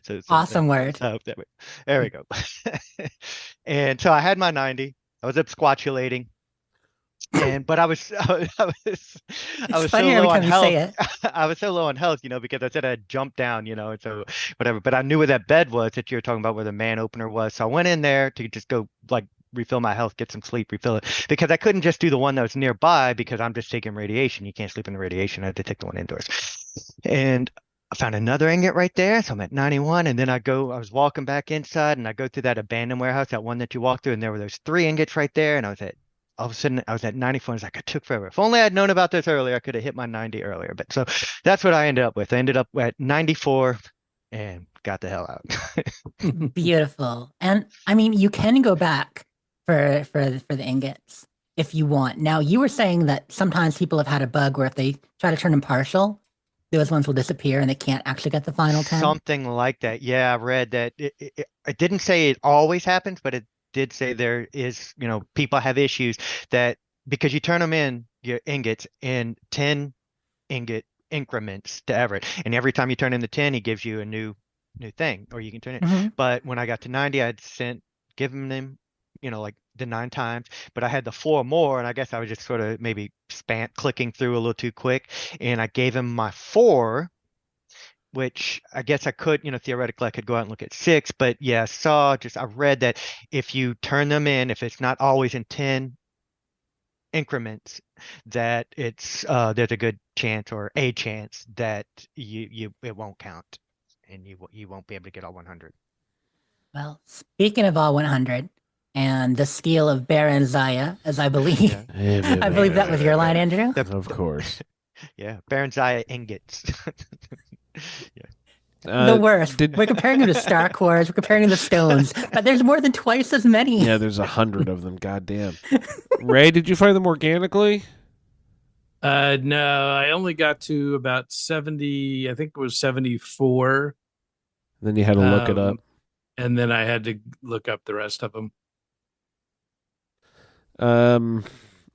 So awesome word. There we go. And so I had my 90. I was absquatulating. But I was so low on health. I was so low on health, because I said I'd jump down, and so whatever. But I knew where that bed was that you were talking about, where the man opener was. So I went in there to just go like refill my health, get some sleep, refill it, because I couldn't just do the one that was nearby, because I'm just taking radiation. You can't sleep in the radiation. I had to take the one indoors. And I found another ingot right there. So I'm at 91. And then I was walking back inside, and I go through that abandoned warehouse, that one that you walk through, and there were those 3 ingots right there. And all of a sudden I was at 94. And I was like, it took forever. If only I'd known about this earlier, I could have hit my 90 earlier. But so that's what I ended up with. I ended up at 94 and got the hell out. Beautiful. And I mean, you can go back for the ingots if you want. Now, you were saying that sometimes people have had a bug where if they try to turn them partial, those ones will disappear and they can't actually get the final 10. Something like that. Yeah, I read that. It didn't say it always happens, but it did say there is, people have issues that because you turn them in, your ingots, in 10 ingot increments to Everett, and every time you turn in the 10, he gives you a new thing, or you can turn it. Mm-hmm. But when I got to 90, I'd given them, like the 9 times, but I had the 4 more, and I guess I was just sort of maybe clicking through a little too quick, and I gave him my 4. Which I guess I could, theoretically I could go out and look at 6, but yeah, I read that if you turn them in, if it's not always in 10 increments that there's a good chance or a chance that it won't count and you won't be able to get all 100. Well, speaking of all 100 and the steal of Baron Zaya, as I believe, I believe that was your line, Andrew. Of course. Yeah, Baron Zaya ingots. The worst. We're comparing them to Star Cores. We're comparing them to stones, but there's more than twice as many. Yeah, there's 100 of them. Goddamn. Ray, did you find them organically? No, I only got to about 70. I think it was 74. Then you had to look it up. And then I had to look up the rest of them.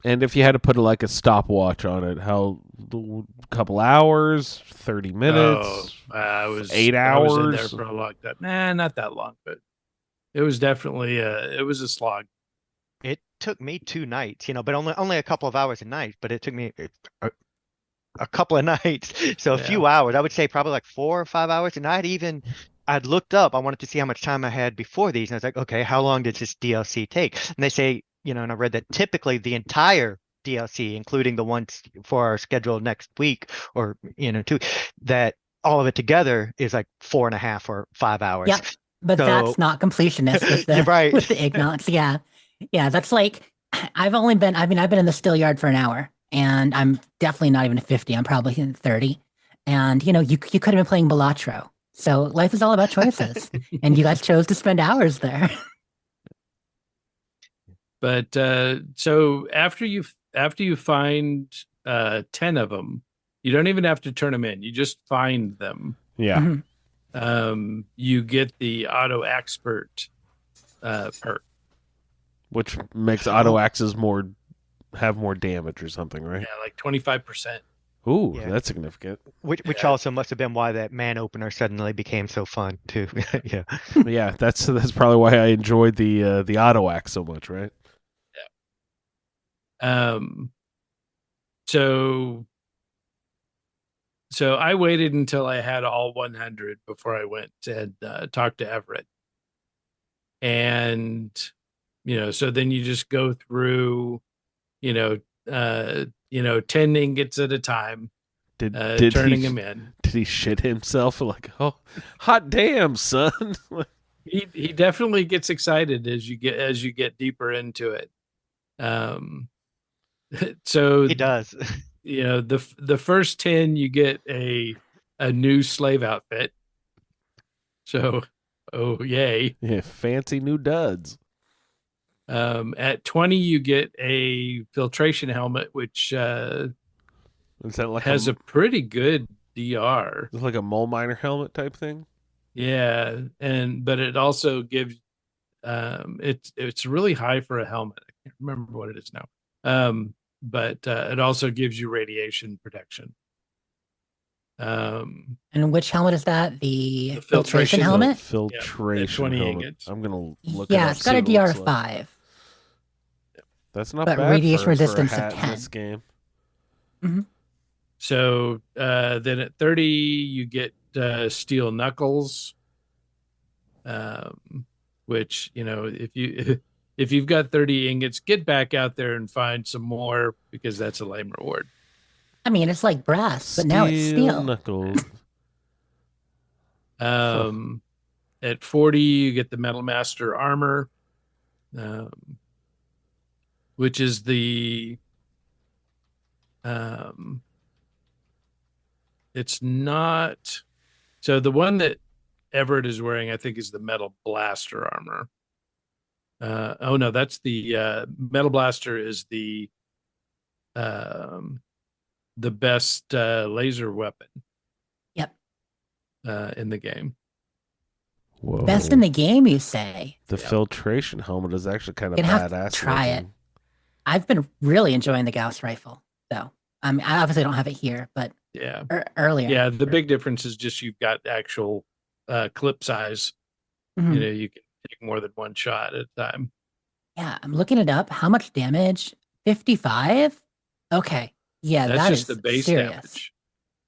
And if you had to put a stopwatch on it, how couple hours, 30 minutes? I was 8 hours. I was in there for a long time. Nah, not that long, but it was definitely it was a slog. It took me 2 nights, but only a couple of hours a night. But it took me a couple of nights, so a few hours. I would say probably like 4 or 5 hours a night. Even I'd looked up. I wanted to see how much time I had before these, and I was like, okay, how long did this DLC take? And they say, and I read that typically the entire DLC, including the ones for our schedule next week, or 2, that all of it together is like 4.5 or 5 hours. Yeah, but that's not completionist with the right. with the Ignox. Yeah, that's like I've been in the still yard for an hour, and I'm definitely not even at 50. I'm probably in 30, and you could have been playing Balatro. So life is all about choices, and you guys chose to spend hours there. But so after you find 10 of them, you don't even have to turn them in. You just find them. Yeah. Mm-hmm. You get the auto expert perk, which makes auto axes have more damage or something, right? Yeah, like 25%. Ooh, that's significant. Which also must have been why that man opener suddenly became so fun too. Yeah. Yeah, that's probably why I enjoyed the auto axe so much, right? Yeah. So I waited until I had all 100 before I went and talked to Everett. And so then you just go through 10 ingots at a time, did turning him in. Did he shit himself? Like, oh, hot damn, son. he definitely gets excited as you get deeper into it. So he does. The first 10 you get a new slave outfit. So, oh yay! Yeah, fancy new duds. At 20 you get a filtration helmet, which is that like has a pretty good DR. It's like a mole miner helmet type thing. Yeah, but it also gives it's really high for a helmet. I can't remember what it is now. But it also gives you radiation protection. And which helmet is that? The filtration helmet? Filtration 20 helmet. ingots. I'm going to look Yeah, it up. it's got a DR 5. That's not but bad radiation for resistance a hat of in 10. this game. Mm-hmm. So then at 30 you get steel knuckles, which if you've got 30 ingots, get back out there and find some more, because that's a lame reward. I mean, it's like brass, but now it's steel. Knuckles. At 40 you get the Metal Master armor, which is the it's not, so the one that Everett is wearing I think is the Metal Blaster armor. Oh no, that's the Metal Blaster is the best laser weapon. Yep. In the game. Whoa. Best in the game, you say? The filtration helmet is actually kind of You'd have badass. to try looking. it. I've been really enjoying the Gauss rifle, though. I obviously don't have it here, but Yeah. Earlier. Yeah, the big difference is just you've got actual clip size. Mhm. You can take more than one shot at a time. Yeah, I'm looking it up. How much damage? 55? Okay. Yeah, That's that just is the base serious. damage.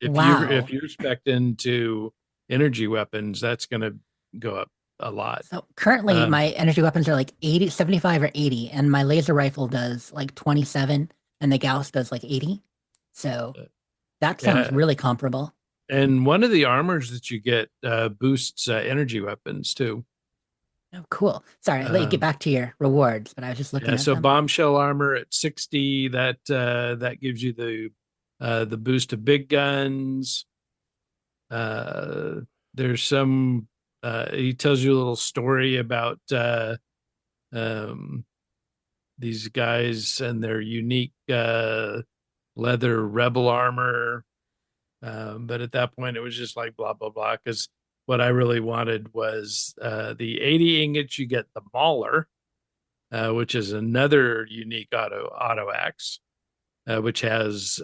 If Wow. if you're spec'd into energy weapons, that's going to go up a lot. So currently my energy weapons are like 75 or 80, and my laser rifle does like 27. and the Gauss does like 80. So that sounds really comparable. And one of the armors that you get boosts energy weapons too. Oh, cool. Sorry, I let you get back to your rewards, but I was just looking at so them. bombshell armor at 60, that gives you the boost of big guns. There's some he tells you a little story about these guys and their unique leather rebel armor. But at that point, it was just like blah, blah, blah. Because what I really wanted was the 80 ingots, you get the Mauler, which is another unique auto axe, which has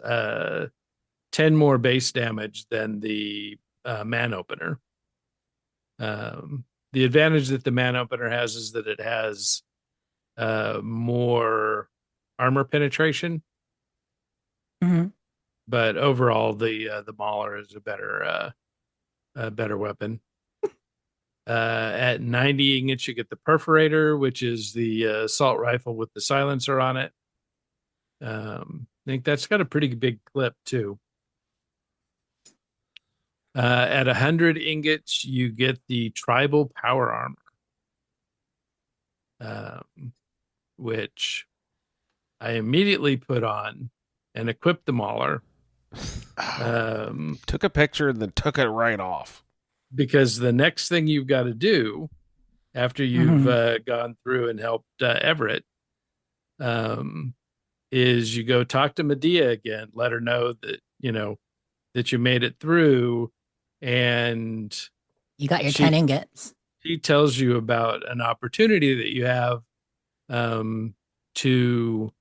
10 more base damage than the man opener. The advantage that the man opener has is that it has more armor penetration. Mm-hmm. But overall, the Mauler is a better weapon. At 90 ingots, you get the Perforator, which is the assault rifle with the silencer on it. I think that's got a pretty big clip too. At 100 ingots, you get the Tribal Power Armor, which I immediately put on and equipped the Mauler. Took a picture and then took it right off. Because the next thing you've got to do after you've gone through and helped Everett is you go talk to Medea again, let her know that, that you made it through, and you got your 10 ingots. She tells you about an opportunity that you have to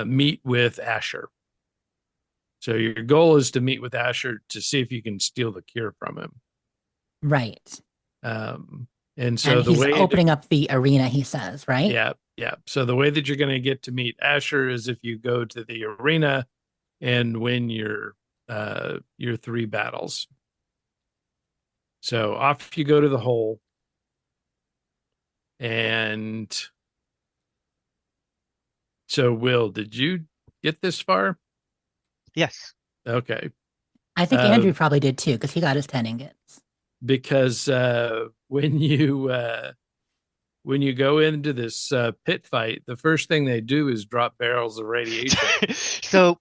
meet with Asher. So your goal is to meet with Asher to see if you can steal the cure from him. Right. And so he's opening up the arena, he says, right? Yeah. So the way that you're going to get to meet Asher is if you go to the arena and win your 3 battles. So off you go to the hole. And so, Will, did you get this far? Yes. Okay. I think Andrew probably did too, because he got his 10 ingots. Because when you go into this pit fight, the first thing they do is drop barrels of radiation. So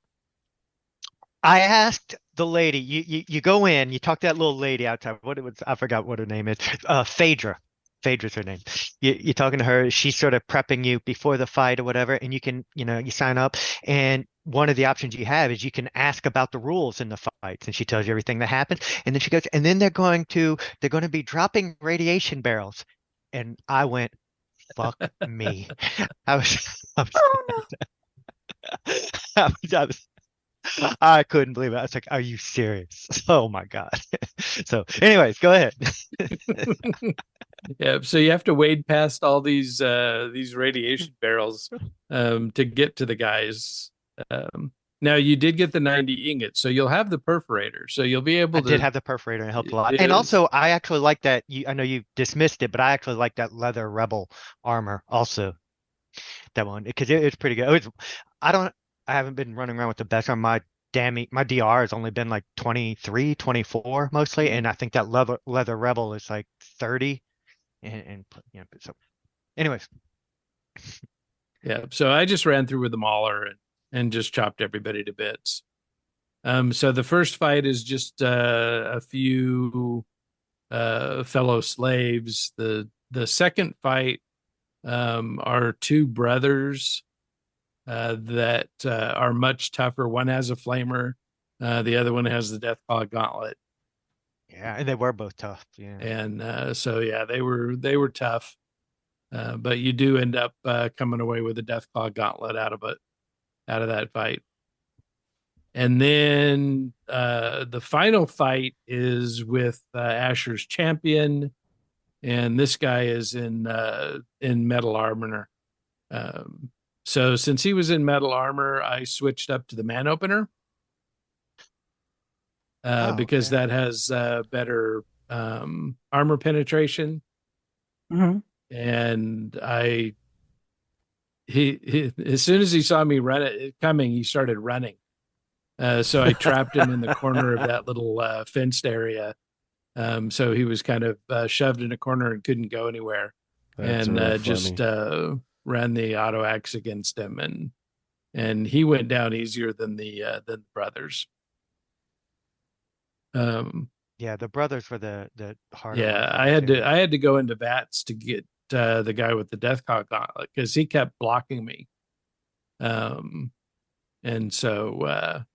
I asked the lady, you go in, you talk to that little lady outside. I forgot what her name is. Phaedra. Phaedra's her name. You're talking to her. She's sort of prepping you before the fight or whatever, and you can, you sign up. And one of the options you have is you can ask about the rules in the fights, and she tells you everything that happened. And then she goes, and then they're going to be dropping radiation barrels. And I went, fuck me. Oh no. I couldn't believe it. I was like, are you serious? Oh my God. So anyways, go ahead. Yeah, so you have to wade past all these radiation barrels to get to the guys. Now you did get the 90 ingots, so you'll have the perforator. So you'll be able to. I did have the perforator, and it helped a lot. And also, I actually like that. I know you dismissed it, but I actually like that leather rebel armor also. That one, because it's pretty good. I haven't been running around with the best armor. My DR has only been like 23, 24 mostly, and I think that leather rebel is like 30. And so anyways. Yeah, so I just ran through with the Mauler and just chopped everybody to bits. So the first fight is just a few fellow slaves. The second fight are 2 brothers that are much tougher. One has a flamer, the other one has the Deathclaw gauntlet. Yeah, and they were both tough. Yeah, and so yeah, they were tough, but you do end up coming away with a Deathclaw gauntlet out of that fight. And then the final fight is with Asher's champion, and this guy is in metal armor. So since he was in metal armor, I switched up to the man opener. Because that has better armor penetration. Mm-hmm. And he as soon as he saw me coming, he started running. So I trapped him in the corner of that little fenced area. So he was kind of shoved in a corner and couldn't go anywhere. That's and really just funny. ran the auto axe against him, and he went down easier than the brothers. Yeah, the brothers were the harder Yeah, ones. I had to go into VATS to get the guy with the Death Claw Gauntlet because he kept blocking me. And so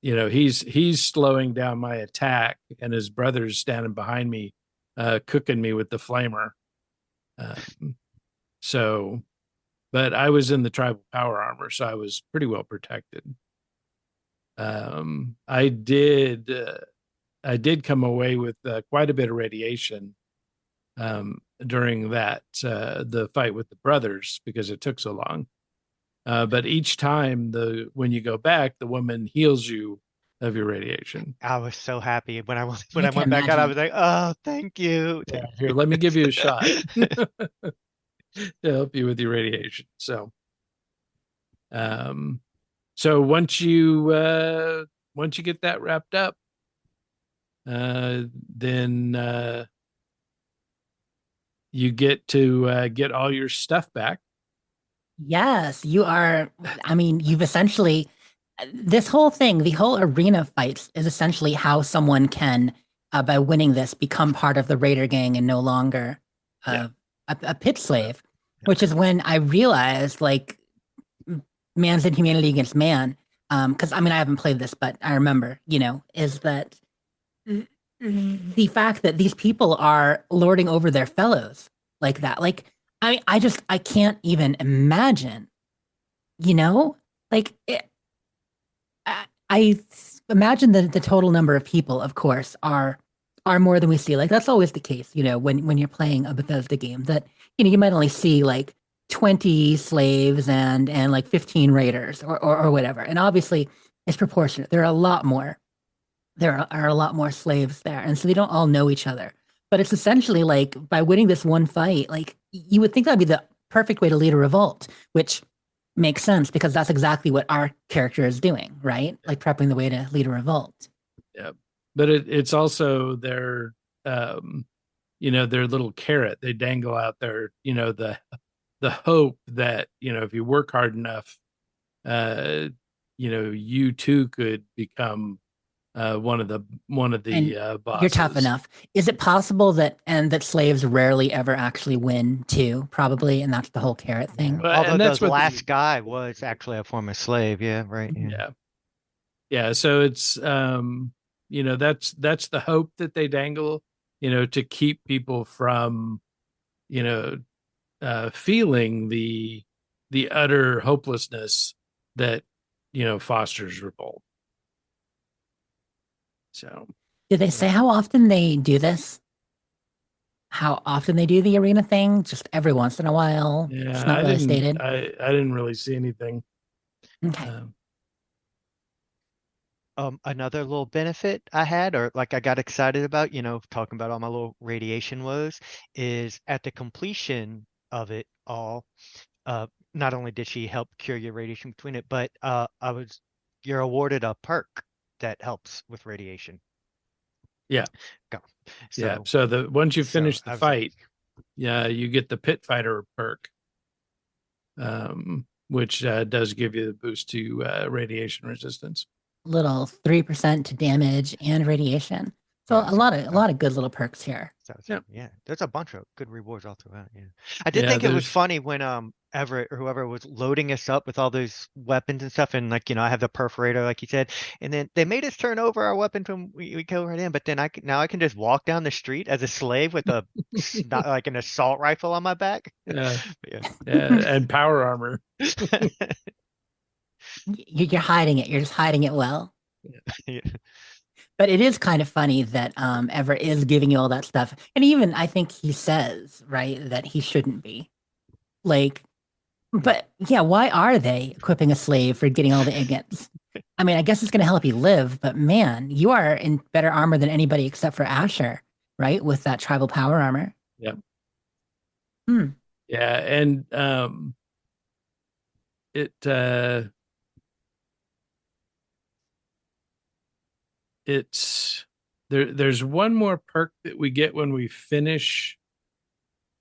he's slowing down my attack, and his brother's standing behind me, cooking me with the flamer. But I was in the tribal power armor, so I was pretty well protected. I did come away with quite a bit of radiation during that the fight with the brothers because it took so long. But each time when you go back, the woman heals you of your radiation. I was so happy when I went back out. I was like, "Oh, thank you." Yeah, here, let me give you a shot to help you with your radiation. So, once you get that wrapped up, then you get to get all your stuff back. Yes, you are. I mean, you've essentially, this whole thing, the whole arena fights is essentially how someone can, by winning this, become part of the Raider gang and no longer a pit slave, which is when I realized, like, man's inhumanity against man. Because, I mean, I haven't played this, but I remember, is that the fact that these people are lording over their fellows like that. Like, I can't even imagine, like I imagine that the total number of people, of course, are more than we see. Like that's always the case, when you're playing a Bethesda game that, you might only see like 20 slaves and like 15 raiders or whatever. And obviously it's proportionate. There are a lot more slaves there. And so they don't all know each other. But it's essentially like by winning this one fight, like you would think that'd be the perfect way to lead a revolt, which makes sense because that's exactly what our character is doing, right? Like prepping the way to lead a revolt. Yeah. But it's also their, their little carrot. They dangle out their, the hope that, if you work hard enough, you too could become one of the bosses. You're tough enough. Is it possible that slaves rarely ever actually win too? Probably, and that's the whole carrot thing. Well, although the last guy was actually a former slave, yeah, right. Yeah. So it's that's the hope that they dangle, to keep people from, feeling the utter hopelessness that fosters revolt. So, did they say how often they do this? How often they do the arena thing? Just every once in a while? Yeah, it's not really stated. I didn't really see anything. Okay. Another little benefit I had, or like I got excited about, talking about all my little radiation woes, is at the completion of it all. Not only did she help cure your radiation between it, but you're awarded a perk that helps with radiation. Yeah. Go. So once you finish the fight, you get the Pit Fighter perk, which does give you the boost to radiation resistance. Little 3% to damage and radiation. So a lot of good little perks here. Yeah, there's a bunch of good rewards all throughout. Yeah, I did think it was funny when Everett or whoever was loading us up with all those weapons and stuff, and like I have the perforator, like you said, and then they made us turn over our weapon when we go right in. But then I can just walk down the street as a slave with like an assault rifle on my back. Yeah, and power armor. You're hiding it. You're just hiding it well. Yeah. But it is kind of funny that Everett is giving you all that stuff. And even I think he says, right, that he shouldn't be. Like, but yeah, why are they equipping a slave for getting all the ingots? I mean, I guess it's going to help you live, but man, you are in better armor than anybody except for Asher, right? With that tribal power armor. Yeah. Hmm. Yeah. And it's there's one more perk that we get when we finish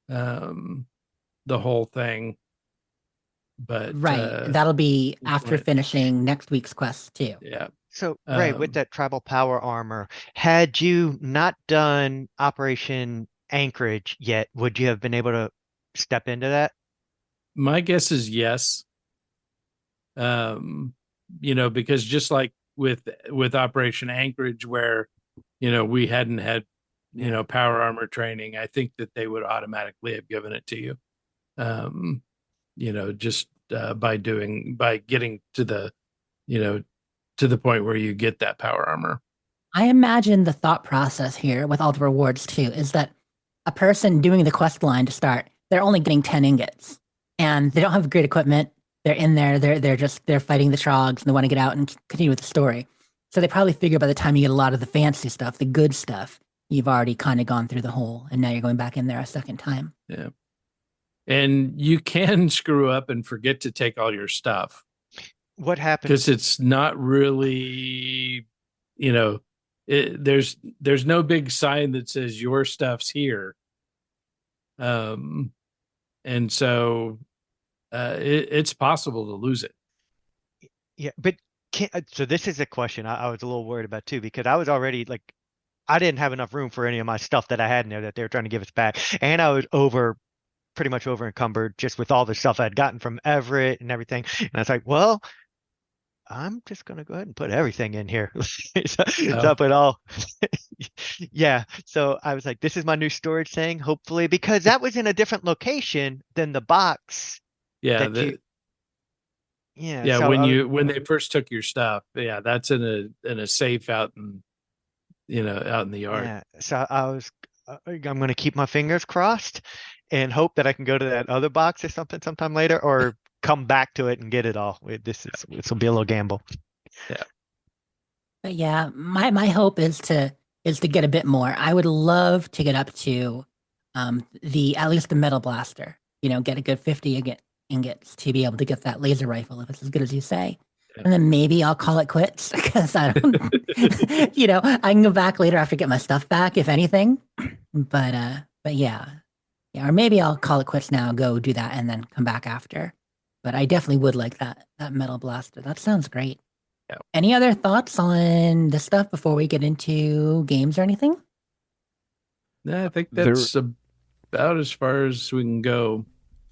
the whole thing, but that'll be after finishing next week's quest too. Yeah. So right, with that tribal power armor, had you not done Operation Anchorage yet, would you have been able to step into that? My guess is yes. Because just like with Operation Anchorage, where we hadn't had power armor training, I think that they would automatically have given it to you. Just by getting to the to the point where you get that power armor. I imagine the thought process here with all the rewards too is that a person doing the quest line to start, they're only getting 10 ingots and they don't have great equipment. They're in there, they're fighting the trogs and they want to get out and continue with the story. So they probably figure by the time you get a lot of the fancy stuff, the good stuff, you've already kind of gone through the hole and now you're going back in there a second time. Yeah. And you can screw up and forget to take all your stuff. What happens? Because it's not really, there's no big sign that says your stuff's here. And so it's possible to lose it. Yeah, but so this is a question I was a little worried about too, because I was already I didn't have enough room for any of my stuff that I had in there that they were trying to give us back. And I was pretty much over encumbered just with all the stuff I'd gotten from Everett and everything. And I was like, well, I'm just going to go ahead and put everything in here. So I put all, yeah. So I was like, this is my new storage thing, hopefully, because that was in a different location than the box. Yeah. So when they first took your stuff, that's in a safe out in the yard. Yeah. So I'm going to keep my fingers crossed and hope that I can go to that other box or something sometime later, or come back to it and get it all. This will be a little gamble. Yeah. But yeah, my hope is to get a bit more. I would love to get up to at least the metal blaster. Get a good 50 ingots to be able to get that laser rifle if it's as good as you say. Yeah. And then maybe I'll call it quits because I don't I can go back later after I get my stuff back, if anything. But yeah. Or maybe I'll call it quits now, go do that, and then come back after. But I definitely would like that metal blaster. That sounds great. Yeah. Any other thoughts on this stuff before we get into games or anything? Yeah, I think that's about as far as we can go.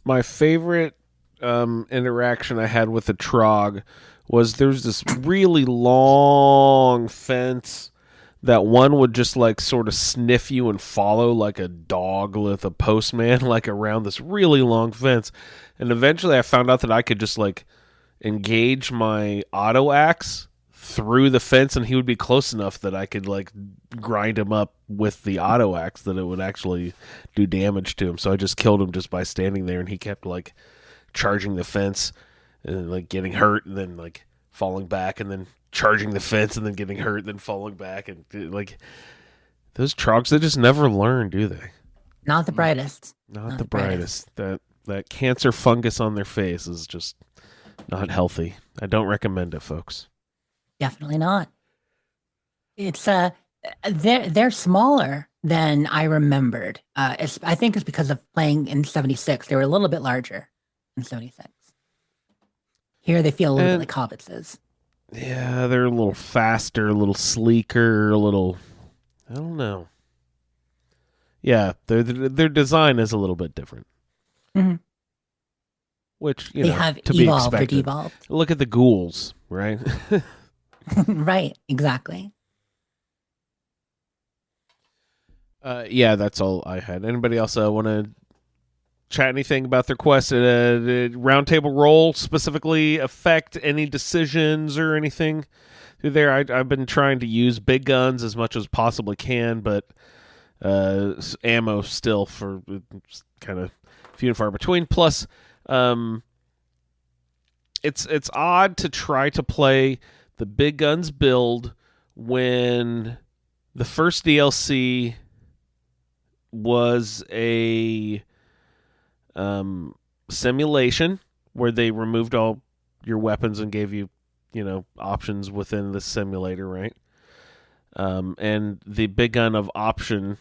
My favorite interaction I had with the Trog was there's this really long fence that one would just sort of sniff you and follow like a dog with a postman, around this really long fence. And eventually I found out that I could just engage my auto axe through the fence and he would be close enough that I could grind him up with the auto axe that it would actually do damage to him. So I just killed him just by standing there and he kept charging the fence and getting hurt and then falling back and then charging the fence and then getting hurt and then falling back. And those Trogs, they just never learn, do they? Not the brightest. Not the brightest. That cancer fungus on their face is just not healthy. I don't recommend it, folks. Definitely not. It's they're smaller than I remembered. I think it's because of playing in 76. They were a little bit larger in 76. Here they feel a little bit like hobbitses. Yeah, they're a little faster, a little sleeker, a little, I don't know. Yeah, their design is a little bit different. Mm-hmm. Which, they have to evolved be expected. Or devolved. Look at the ghouls, right? Right, exactly. Yeah, that's all I had. Anybody else want to chat anything about their quest? Did Roundtable roll specifically affect any decisions or anything through there? I've been trying to use big guns as much as possibly can, but ammo still for kind of few and far between. Plus, it's odd to try to play the big guns build when the first DLC was a simulation where they removed all your weapons and gave you, options within the simulator, right? And the big gun of option,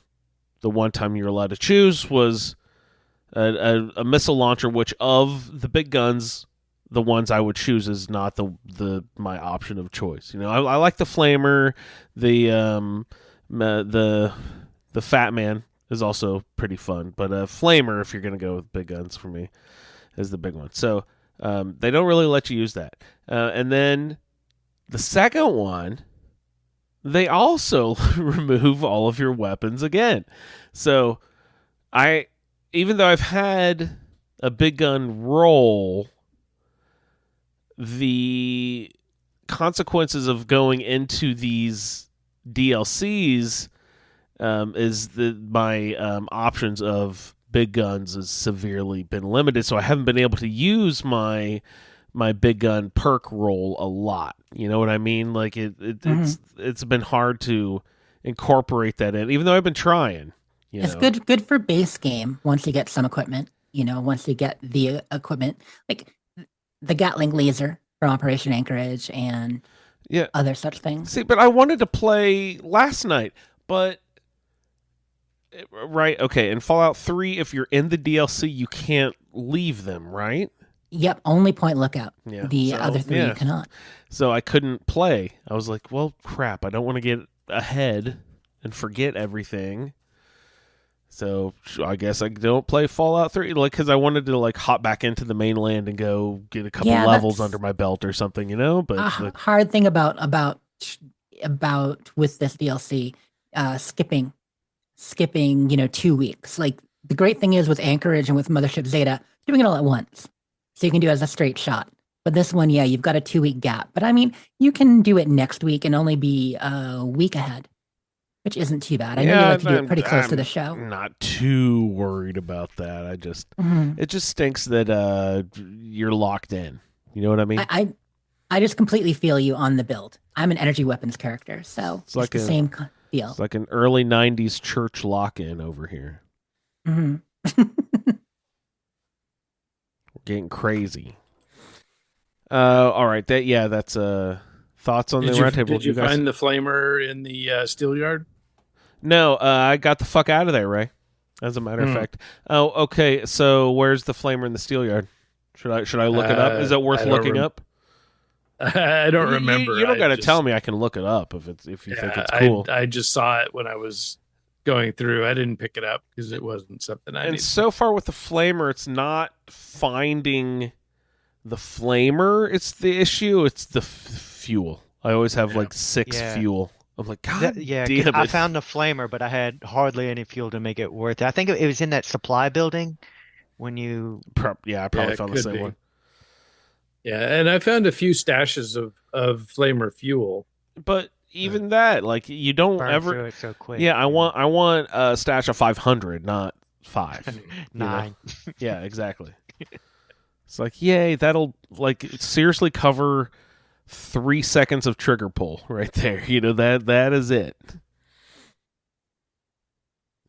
the one time you're allowed to choose, was a missile launcher, which of the big guns, the ones I would choose is not my option of choice. I like the flamer, the Fat Man is also pretty fun, but flamer, if you're gonna go with big guns, for me, is the big one. So they don't really let you use that. And then the second one, they also remove all of your weapons again. So even though I've had a big gun roll, the consequences of going into these DLCs is my options of big guns has severely been limited, so I haven't been able to use my big gun perk roll a lot. You know what I mean? Like it's been hard to incorporate that in, even though I've been trying. It's good for base game once you get some equipment. Once you get the equipment, like the Gatling laser from Operation Anchorage and other such things. See, but I wanted to play last night, but right, okay, in Fallout 3, if you're in the DLC, you can't leave them, right? Yep, only point lookout. Yeah. The other three you cannot. So I couldn't play. I was like, well, crap, I don't want to get ahead and forget everything. So I guess I don't play Fallout 3, because I wanted to hop back into the mainland and go get a couple levels under my belt or something, But hard thing about with this DLC, skipping 2 weeks. Like, the great thing is with Anchorage and with Mothership Zeta, doing it all at once, so you can do it as a straight shot. But this one, you've got a 2-week gap. But I mean, you can do it next week and only be a week ahead, which isn't too bad. I know you like to do it pretty close to the show. I'm not too worried about that. I just it just stinks that you're locked in. You know what I mean? I just completely feel you on the build. I'm an energy weapons character, so it's like the same deal. It's like an early 90s church lock-in over here. Mm-hmm. We're getting crazy. All right. That's thoughts on the roundtable. Did you find the flamer in the steel yard? No, I got the fuck out of there, Ray. As a matter of fact. Oh, okay. So where's the flamer in the steel yard? Should I look it up? Is it worth looking up? I don't remember. You don't got to tell me. I can look it up if you think it's cool. I just saw it when I was going through. I didn't pick it up because it wasn't something I needed. And so far with the flamer, it's not finding the flamer. It's the issue. It's the fuel. I always have 6 fuel. I'm like, God damn it. I found the flamer, but I had hardly any fuel to make it worth it. I think it was in that supply building when you... I probably found the same one. Yeah, and I found a few stashes of flamer fuel. But even that, you don't burn ever... through it so quick. Yeah, I want a stash of 500, not 5. 9. Yeah, exactly. It's like, yay, that'll seriously cover 3 seconds of trigger pull right there. That is it.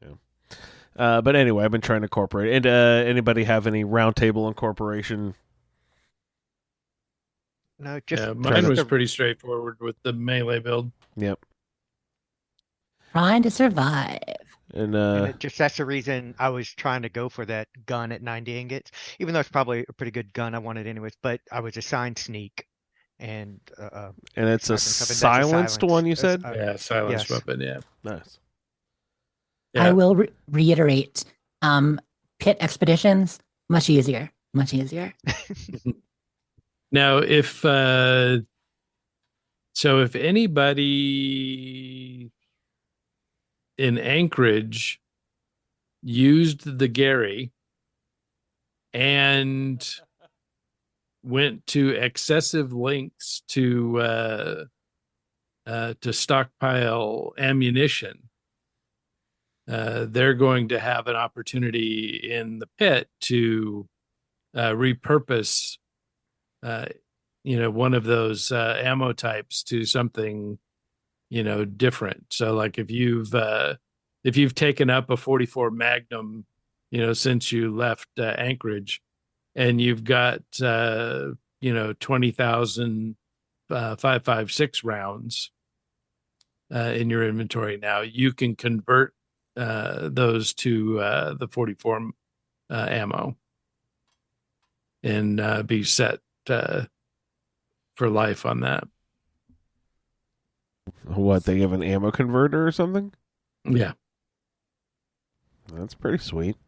Yeah. But anyway, I've been trying to incorporate it. And anybody have any roundtable incorporation? No, just mine was pretty straightforward with the melee build. Yep. Trying to survive. And that's the reason I was trying to go for that gun at 90 ingots, even though it's probably a pretty good gun I wanted anyways. But I was assigned sneak, and it's a silenced one, you said? Silenced weapon. Yeah, nice. Yeah. I will reiterate. Pitt expeditions much easier. Now, if anybody in Anchorage used the Gary and went to excessive lengths to stockpile ammunition, they're going to have an opportunity in the pit to repurpose one of those ammo types to something different. So if you've taken up a 44 Magnum since you left Anchorage, and you've got 20,000 5.56 rounds in your inventory now, you can convert those to the 44 ammo and be set for life on that. What, they have an ammo converter or something? Yeah. That's pretty sweet.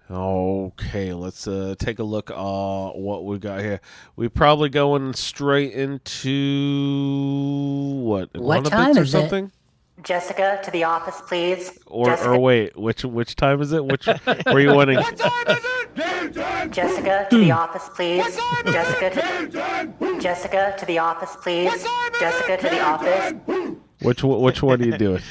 Okay, let's take a look at what we got here. We probably going straight into what time or is something? It? Jessica, to the office, please. Or wait, which time is it? Which were you wanting? What time is it? Game time! Jessica, to the office, please. What time Jessica, to the office, please. Jessica, to the office. Which one are you doing?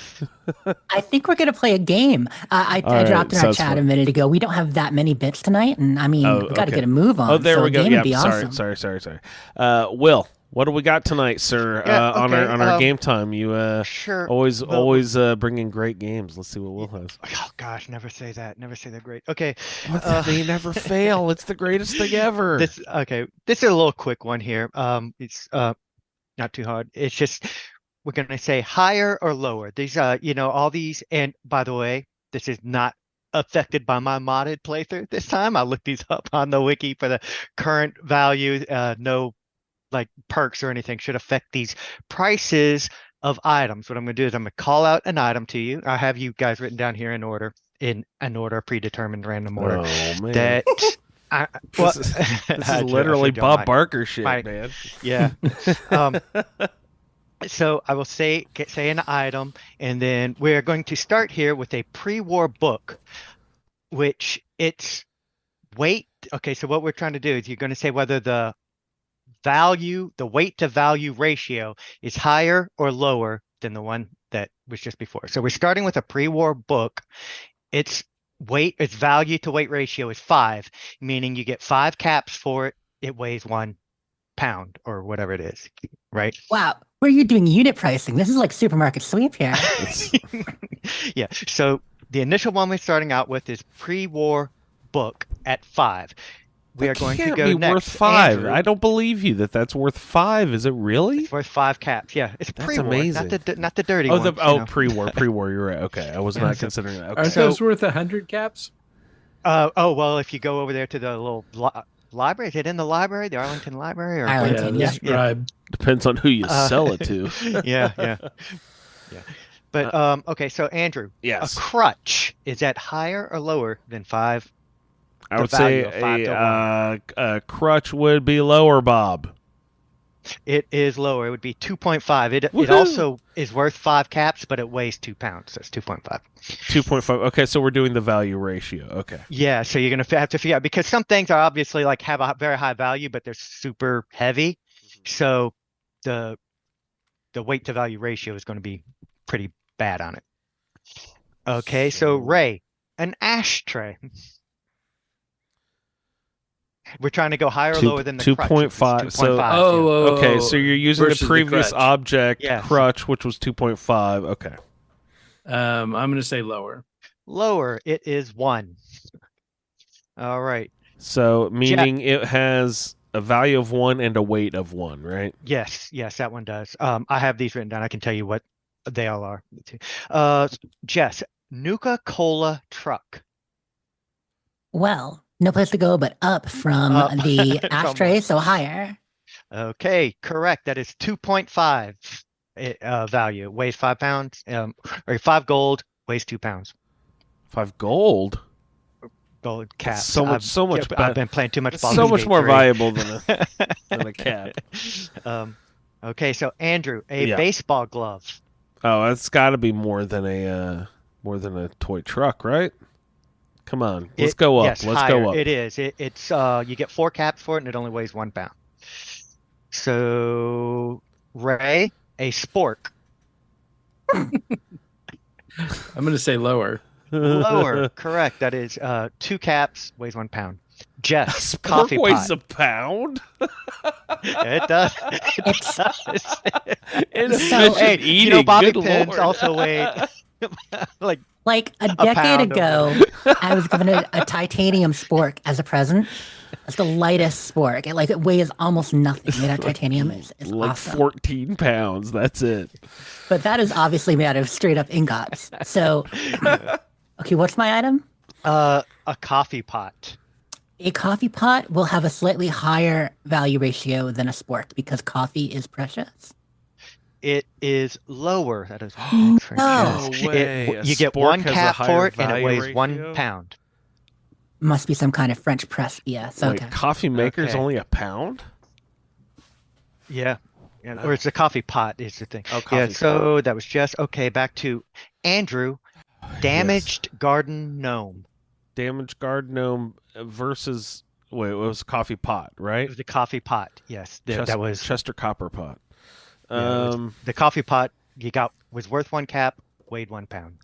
I think we're going to play a game. I dropped in our chat a minute ago. We don't have that many bits tonight, and I mean, we got to get a move on. Oh, there we go. Yeah, awesome. sorry. Will, what do we got tonight, sir? On our game time, you sure. always bringing great games. Let's see what Will has. Oh gosh, never say that. Never say they're great. Okay, they never fail. It's the greatest thing ever. This is a little quick one here. It's not too hard. It's just we're gonna say higher or lower. These all these, and by the way, this is not affected by my modded playthrough this time. I looked these up on the wiki for the current value. No like perks or anything should affect these prices of items. What I'm going to do is I'm going to call out an item to you. I have you guys written down here in an order, predetermined random order. Oh man, this is literally Bob Barker shit, man. Yeah. So I will say an item, and then we're going to start here with a pre-war book, which it's weight. Okay, so what we're trying to do is you're going to say whether the weight to value ratio is higher or lower than the one that was just before. So we're starting with a pre-war book. Its value to weight ratio is 5, meaning you get 5 caps for it. It weighs 1 pound or whatever it is, right? Wow. Where are you doing unit pricing? This is like supermarket sweep here. Yeah. So the initial one we're starting out with is pre-war book at 5. We are going to go next. Worth 5. Andrew. I don't believe you that's worth 5. Is it really? It's worth 5 caps. Yeah, it's pre-war, amazing. not the dirty one. Pre-war. You're right. Okay, I was not considering that. Okay. Aren't those worth 100 caps? Well, if you go over there to the little library, is it in the library, the Arlington Library, or Arlington? Yeah. Depends on who you sell it to. Yeah. But okay, so Andrew, yes, a crutch, is that higher or lower than 5? I would say a crutch would be lower, Bob. It is lower. It would be 2.5. It also is worth 5 caps, but it weighs 2 pounds. So it's 2.5. 2.5. Okay, so we're doing the value ratio. Okay. Yeah, so you're gonna have to figure out, because some things are obviously like have a very high value, but they're super heavy. So the weight to value ratio is going to be pretty bad on it. Okay, so Ray, an ashtray. We're trying to go higher or lower than the 2.5. So okay, so you're using the previous object crutch, which was 2.5. Okay. I'm going to say lower. Lower. It is 1. All right. So meaning it has a value of 1 and a weight of 1, right? Yes, that one does. I have these written down. I can tell you what they all are. Jess, Nuka-Cola truck. Well, no place to go but up from the ashtray, so higher. Okay, correct. That is 2.5 value. It weighs 5 pounds. Or 5 gold, weighs 2 pounds. 5 gold? Gold cap. So much. I've been playing too much. So much more valuable than a cap. Okay, so Andrew, a baseball glove. Oh, that's got to be more than a toy truck, right? Come on, let's go up. Yes, let's higher. go up. It is. It's you get 4 caps for it, and it only weighs 1 pound. So Ray, a spork. I'm going to say lower. Lower, correct. That is 2 caps, weighs 1 pound. Jess, coffee weighs pot. a pound. It does. Inefficient eating. Bobby Good pins Lord. also weigh like Like a decade ago, I was given a titanium spork as a present. It's the lightest spork. It weighs almost nothing. Made out of titanium. It's like awesome. 14 pounds. That's it. But that is obviously made out of straight up ingots. So, okay, what's my item? A coffee pot. A coffee pot will have a slightly higher value ratio than a spork because coffee is precious. It is lower. That is No way. You get one cap for it, and it weighs 1 pound. Must be some kind of French press BS. Wait, Okay. coffee maker's only a pound? Yeah. Or it's a coffee pot is the thing. Oh, coffee yeah, so pot. that was just okay. Back to Andrew. Damaged garden gnome. Damaged garden gnome versus it was coffee pot, right? It was the coffee pot. Yes, that was Chester copper pot. the coffee pot you got was worth 1 cap, weighed 1 pound.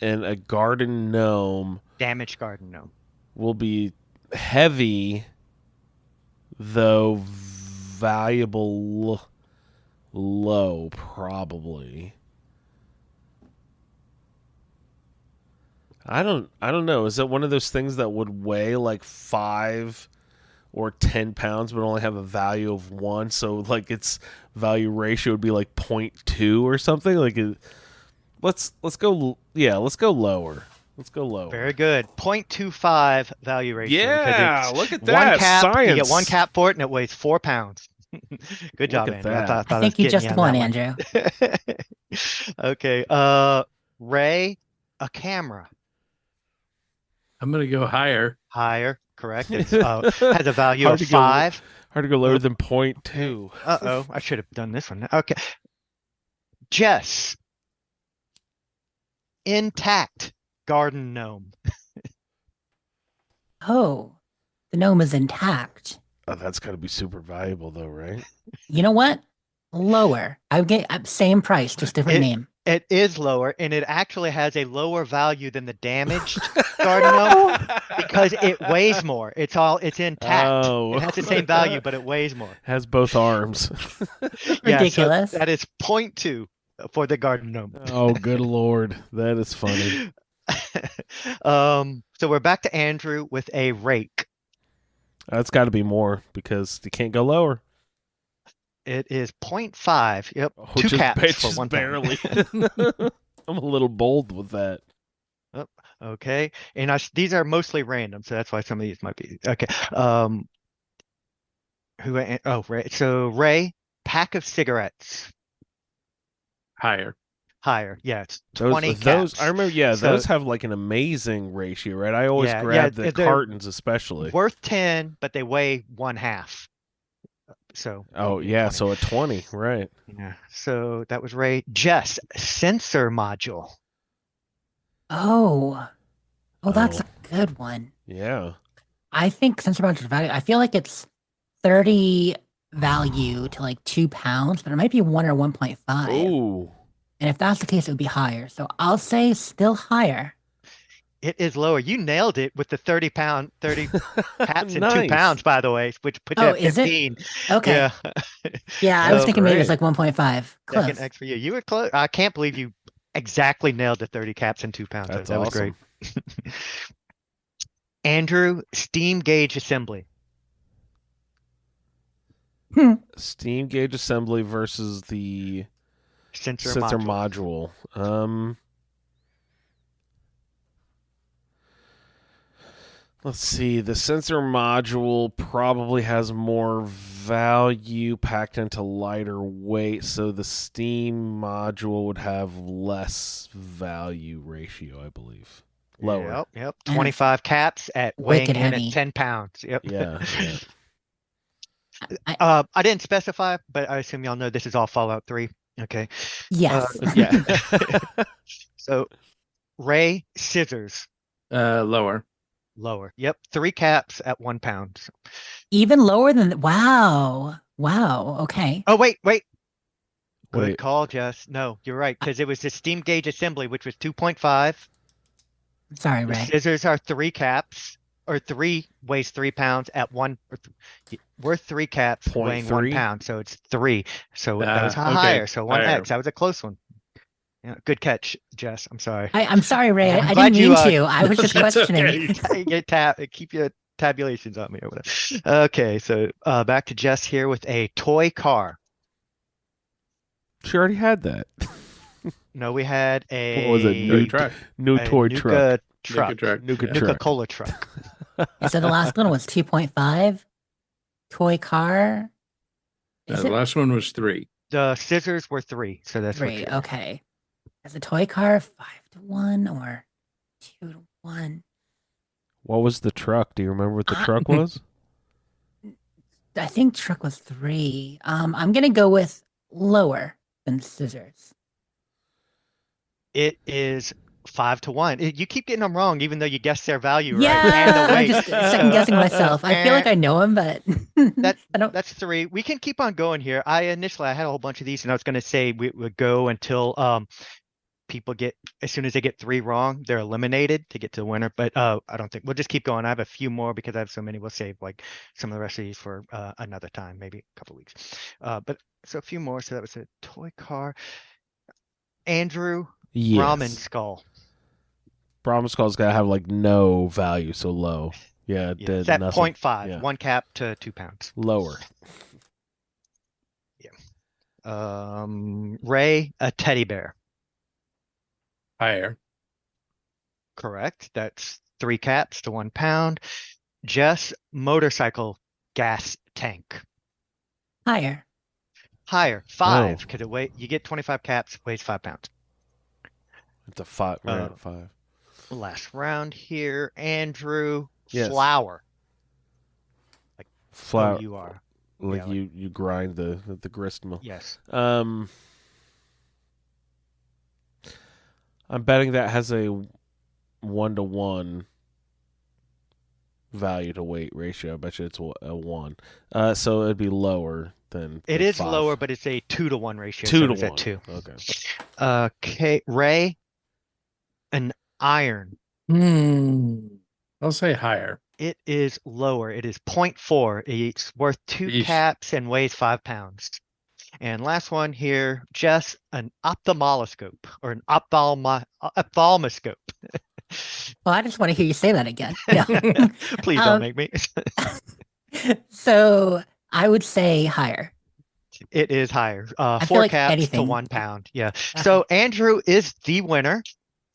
And a garden gnome Damaged garden gnome will be heavy, though valuable low, probably. I don't know. Is it one of those things that would weigh like 5 or 10 pounds but only have a value of 1? So like its value ratio would be like 0.2 or something? Like let's go lower. Let's go lower. Very good. 0.25 value ratio. Yeah, look at that. 1 cap, Science. you get 1 cap for it, and it weighs 4 pounds. Good job, Look at Andrew. that. I think you just won, Andrew. Okay. Ray, a camera. I'm gonna go higher. Higher, correct. It has a value Hard of to go- 5. Hard to go lower than 0.2. Uh-oh, I should have done this one. Okay. Jess. Intact garden gnome. Oh, the gnome is intact. Oh, that's got to be super valuable, though, right? You know what? Lower. I would get same price, just different name. It is lower, and it actually has a lower value than the damaged garden gnome because it weighs more. It's intact. Oh. It has the same value, but it weighs more. Has both arms. Ridiculous. So that is 0.2 for the garden gnome. Oh, good Lord. That is funny. So we're back to Andrew with a rake. That's got to be more because you can't go lower. It is 0.5. Yep. Which 2 caps is for 1 pound. barely. I'm a little bold with that. Okay. And these are mostly random, so that's why some of these might be. Okay. Ray. So Ray, pack of cigarettes. Higher. Higher. Yeah, it's 20 those caps. I remember, So- those have like an amazing ratio, right? I always Yeah, grab the they're cartons especially. Worth 10, but they weigh 1/2. So. Oh, yeah, so a 20, right. Yeah. So that was Ray. Jess, sensor module. Oh, that's a good one. Yeah. I think sensor module value. I feel like it's 30 value to like 2 pounds, but it might be 1 or 1.5. Ooh. And if that's the case, it would be higher. So I'll say still higher. It is lower. You nailed it with the 30 caps in 2 Nice. pounds, by the way, which puts you at is it? 15. Okay. Yeah. Yeah, I was Oh, thinking maybe it was great. like 1.5. Close. Second X for you. You were close. I can't believe you exactly nailed the 30 caps in 2 pounds. That's That was awesome. great. Andrew, steam gauge assembly. Steam gauge assembly versus the Sensor module. Let's see. The sensor module probably has more value packed into lighter weight, so the steam module would have less value ratio, I believe. Lower. Yep. 25 caps at weighing Wicked in heavy. at 10 pounds. Yep. Yeah. I didn't specify, but I assume y'all know this is all Fallout 3. Okay. Yes. Yeah. So, Ray, scissors. Lower. Lower. Yep. 3 caps at 1 pound. Even lower than wow. Okay. Oh, wait. Good Wait. call, Jess. No, you're right, because it was the steam gauge assembly, which was 2.5. Sorry, The Ray. scissors are 3 caps, or 3 weighs 3 pounds at 1. Worth 3 caps, weighing 1 0.3? pound, so it's 3. So that was Okay. higher. So 1x. Higher. That was a close one. Yeah, good catch, Jess. I'm sorry. I'm sorry, Ray. I'm I glad didn't you, mean to. I was just That's questioning. okay. Keep your tabulations on me or whatever. Okay, so back to Jess here with a toy car. She already had that. No, we had a What was it? Toy truck. New toy Nuka truck. truck. Nuka Yeah. truck. Nuka-Cola truck. So the last one was 2.5. Toy car. Is The it last one was 3. The scissors were 3, so that's what 3? you're. Okay. Is a toy car 5-1 or 2-1? What was the truck? Do you remember what the truck was? I think truck was 3. I'm gonna go with lower than scissors. It is 5-1. You keep getting them wrong, even though you guessed their value right. Yeah, And the I'm weight. just second guessing myself. I feel like I know him, but I don't. That's 3. We can keep on going here. I had a whole bunch of these, and I was going to say we would go until people get, as soon as they get 3 wrong, they're eliminated to get to the winner. But I don't think we'll just keep going. I have a few more because I have so many. We'll save like some of the rest of these for another time, maybe a couple of weeks. But so a few more. So that was a toy car. Andrew, Yes. Ramen skull. Brahma Skull's got to have like no value, so low. Yeah, it Yeah, did it's at nothing. 0.5, Yeah. 1 cap to 2 pounds. Lower. Ray, a teddy bear. Higher. Correct. That's 3 caps to 1 pound. Jess, motorcycle gas tank. Higher. Higher, 5, because you get 25 caps, weighs 5 pounds. It's a 5. Right at 5. Last round here, Andrew. Yes. Flour. Flour. O-U-R. Like Yeah, you grind the grist mill. Yes. I'm betting that has a 1-to-1 value to weight ratio. I bet you it's a 1. So it'd be lower than It the is 5. lower, but it's a 2-to-1 ratio. 2 so to it's 1. at 2. Okay. Okay, Ray, an iron. I'll say higher. It is lower. It is 0.4. It's worth 2 Yeesh. caps and weighs 5 pounds. And last one here, Jess, an ophthalmoscope or an ophthalmoscope. Well, I just want to hear you say that again. No. Please don't make me. So I would say higher. It is higher. I feel 4 like caps to anything. 1 pound. Yeah. So Andrew is the winner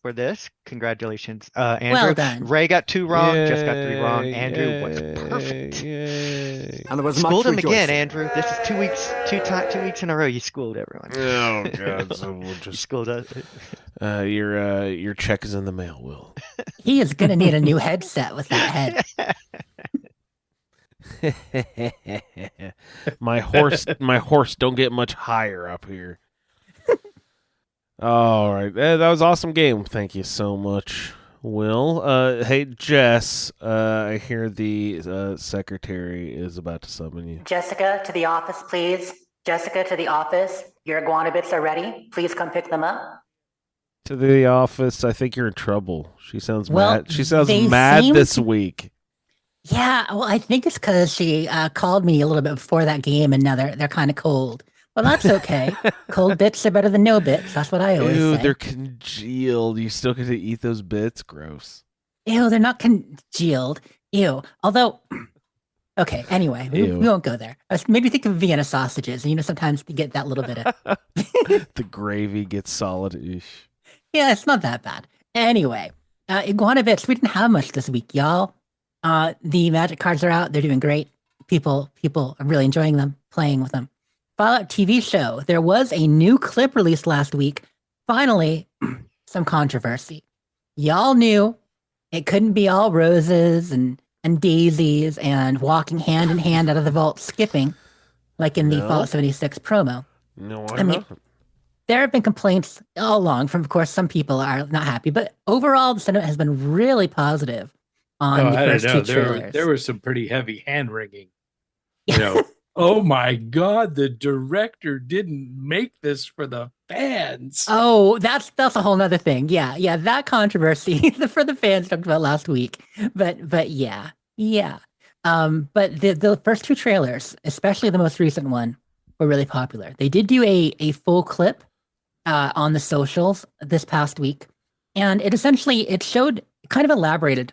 for this. Congratulations, Andrew. Well done. Ray got 2 wrong. Jess got 3 wrong. Andrew was perfect. Yay. And there was Schooled much him again, rejoicing. Andrew. This is 2 weeks, 2 weeks in a row. You schooled everyone. Oh God! So we'll You just schooled us. your check is in the mail, Will. He is gonna need a new headset with that head. my horse don't get much higher up here. All right, that was an awesome game. Thank you so much, Will. Hey Jess, I hear the secretary is about to summon you. Jessica, to the office, please. Jessica, to the office. Your iguana bits are ready. Please come pick them up. To the office. I think you're in trouble. She sounds Well, mad. She sounds they mad seem this to- week. Yeah, well, I think it's because she called me a little bit before that game, and now they're kind of cold. Well, that's okay. Cold bits are better than no bits. That's what I always Ew, say. they're congealed. You still get to eat those bits? Gross. Ew, they're not congealed. Ew. Although, okay, anyway, we Ew. won't go there. I was maybe think of Vienna sausages. You know, sometimes you get that little bit of, The gravy gets solid. Ish. yeah, it's not that bad. Anyway, iguana bits, we didn't have much this week, y'all. The magic cards are out. They're doing great. People are really enjoying them, playing with them. Fallout TV show. There was a new clip released last week. Finally, some controversy. Y'all knew it couldn't be all roses and daisies and walking hand in hand out of the vault skipping like in the No. Fallout 76 promo. No, I mean, there have been complaints all along from, of course, some people are not happy, but overall the sentiment has been really positive on the I don't first know. 2 trailers. There was some pretty heavy hand wringing. You know, oh my God, the director didn't make this for the fans. Oh, that's a whole nother thing. Yeah, that controversy for the fans talked about last week. But yeah. But the first 2 trailers, especially the most recent one, were really popular. They did do a full clip on the socials this past week, and it showed, kind of elaborated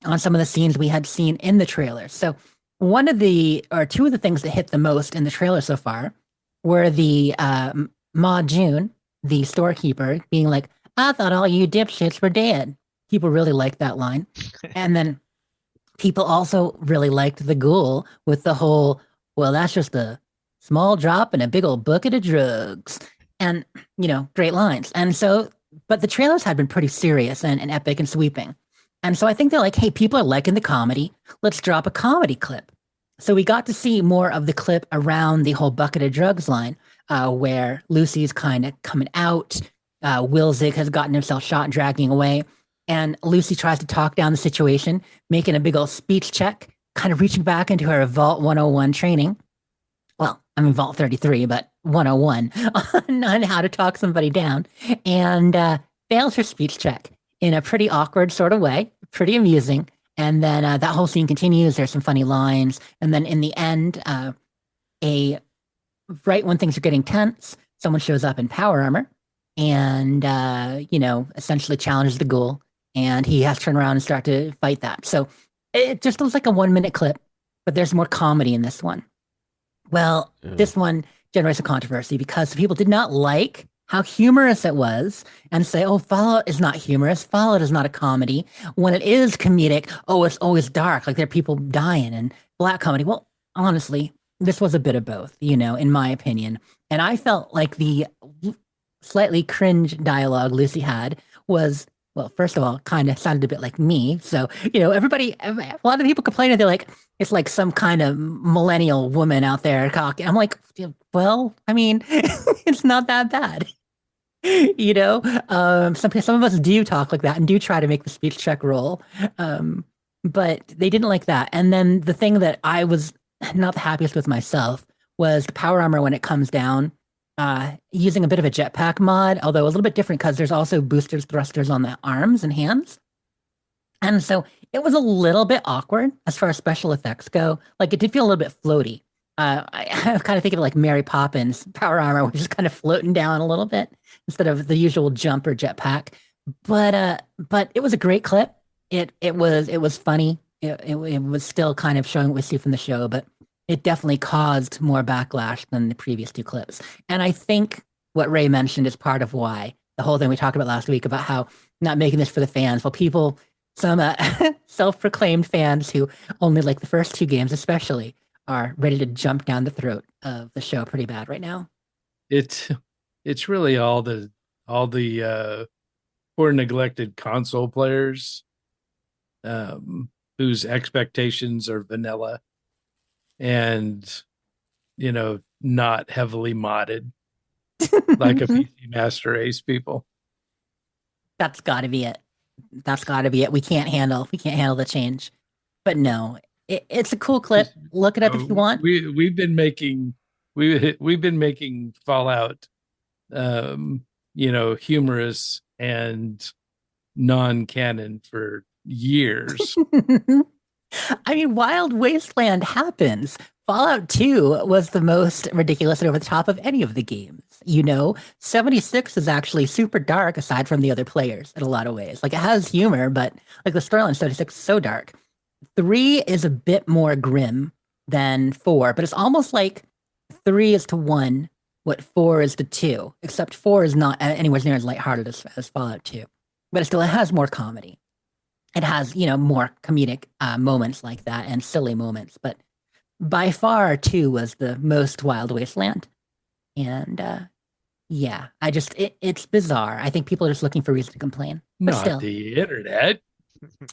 on some of the scenes we had seen in the trailer. So two of the things that hit the most in the trailer so far were the Ma June, the storekeeper, being like, "I thought all you dipshits were dead." People really liked that line. And then people also really liked the ghoul with the whole, "Well, that's just a small drop in a big old bucket of drugs." And, great lines. And so, but the trailers had been pretty serious and epic and sweeping. And so I think they're like, hey, people are liking the comedy. Let's drop a comedy clip. So we got to see more of the clip around the whole bucket of drugs line, where Lucy's kind of coming out. Will Zig has gotten himself shot and dragging away. And Lucy tries to talk down the situation, making a big old speech check, kind of reaching back into her Vault 101 training. Well, I mean, Vault 33, but 101 on how to talk somebody down, and fails her speech check in a pretty awkward sort of way, pretty amusing. And then that whole scene continues. There's some funny lines. And then in the end, right when things are getting tense, someone shows up in power armor and, essentially challenges the ghoul. And he has to turn around and start to fight that. So it just looks like a 1-minute clip, but there's more comedy in this one. Well, This one generates a controversy because people did not like how humorous it was and say, "Oh, Fallout is not humorous. Fallout is not a comedy." When it is comedic, "Oh, it's always dark. Like there are people dying," and black comedy. Well, honestly, this was a bit of both, in my opinion. And I felt like the slightly cringe dialogue Lucy had was, well, first of all, kind of sounded a bit like me. So, a lot of people complaining, they're like, it's like some kind of millennial woman out there talking. I'm like, well, I mean, it's not that bad. Some of us do talk like that and do try to make the speech check roll. But they didn't like that. And then the thing that I was not the happiest with myself was the power armor when it comes down, using a bit of a jetpack mod, although a little bit different because there's also boosters, thrusters on the arms and hands. And so it was a little bit awkward as far as special effects go. Like it did feel a little bit floaty. I kind of think of it like Mary Poppins power armor, which is kind of floating down a little bit instead of the usual jump or jetpack. But it was a great clip. It was funny. It was still kind of showing what we see from the show, but it definitely caused more backlash than the previous two clips. And I think what Ray mentioned is part of why the whole thing we talked about last week about how not making this for the fans. Well, some self-proclaimed fans who only like the first two games especially are ready to jump down the throat of the show pretty bad right now. It's really all the poor neglected console players whose expectations are vanilla and not heavily modded like a PC Master Race people. That's got to be it. We can't handle the change. But no, it's a cool clip. Look it up if you want. We've been making Fallout humorous and non-canon for years. I mean, Wild Wasteland happens. Fallout 2 was the most ridiculous and over the top of any of the games. 76 is actually super dark aside from the other players in a lot of ways. Like it has humor, but like the storyline in 76 is so dark. 3 is a bit more grim than 4, but it's almost like 3 is to 1 what 4 is to 2, except 4 is not anywhere near as lighthearted as Fallout 2. But it has more comedy. It has, more comedic moments like that and silly moments. But by far, 2 was the most Wild Wasteland. And it's bizarre. I think people are just looking for reason to complain. But not still, the internet.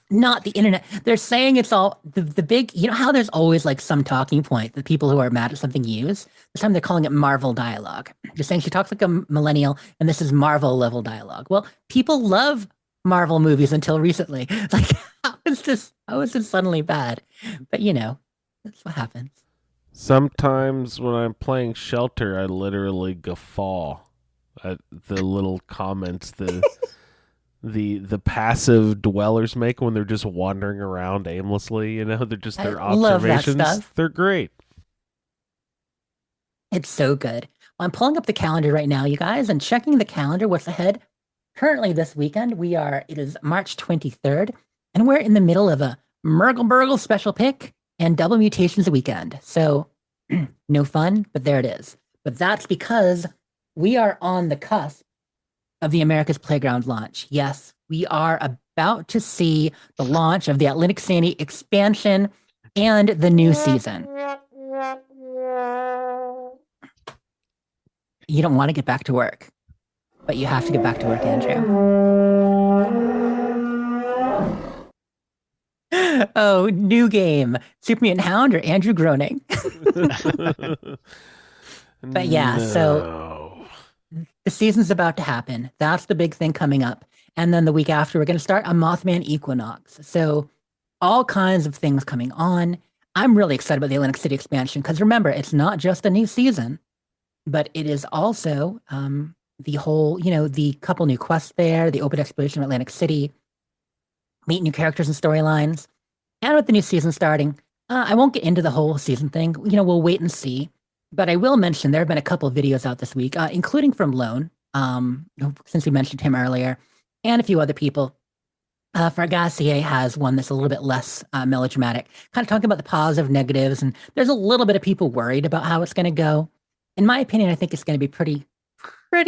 Not the internet. They're saying it's all the big, how there's always like some talking point that people who are mad at something use. This time they're calling it Marvel dialogue. They're saying she talks like a millennial and this is Marvel level dialogue. Well, people love Marvel movies until recently. Like, how is this suddenly bad? But that's what happens. Sometimes when I'm playing Shelter, I literally guffaw at the little comments the passive dwellers make when they're just wandering around aimlessly. They're just their observations. Love that stuff. They're great. It's so good. I'm pulling up the calendar right now, you guys, and checking the calendar, what's ahead. Currently this weekend, it is March 23rd, and we're in the middle of a Murgle Burgle special pick and double mutations weekend. So no fun, but there it is. But that's because we are on the cusp of the America's Playground launch. Yes, we are about to see the launch of the Atlantic City expansion and the new season. You don't want to get back to work, but you have to get back to work, Andrew. Oh, new game. Super Mutant Hound or Andrew groaning. But yeah, so the season's about to happen. That's the big thing coming up. And then the week after, we're going to start a Mothman Equinox. So all kinds of things coming on. I'm really excited about the Atlantic City expansion because remember, it's not just a new season, but it is also the whole, the couple new quests there, the open exploration of Atlantic City, meet new characters and storylines. And with the new season starting, I won't get into the whole season thing. We'll wait and see. But I will mention there have been a couple of videos out this week, including from Lone, since we mentioned him earlier, and a few other people. Fargassier has one that's a little bit less melodramatic, kind of talking about the positive, negatives, and there's a little bit of people worried about how it's going to go. In my opinion, I think it's going to be pretty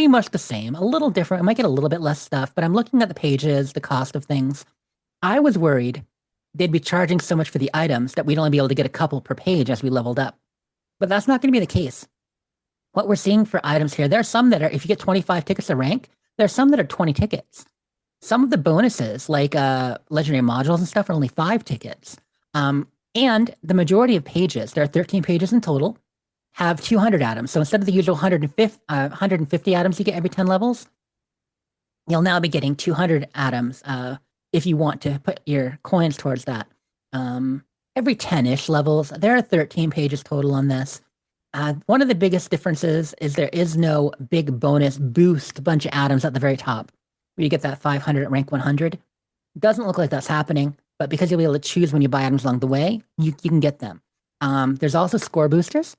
much the same, a little different. It might get a little bit less stuff, but I'm looking at the pages, the cost of things. I was worried they'd be charging so much for the items that we'd only be able to get a couple per page as we leveled up. But that's not going to be the case. What we're seeing for items here, there are some that are, if you get 25 tickets to rank, there are some that are 20 tickets. Some of the bonuses, like legendary modules and stuff, are only 5 tickets. And the majority of pages, there are 13 pages in total, have 200 atoms. So instead of the usual 150 atoms you get every 10 levels, you'll now be getting 200 atoms if you want to put your coins towards that. Every 10-ish levels, there are 13 pages total on this. One of the biggest differences is there is no big bonus boost bunch of atoms at the very top, where you get that 500 at rank 100. Doesn't look like that's happening, but because you'll be able to choose when you buy items along the way, you can get them. There's also score boosters.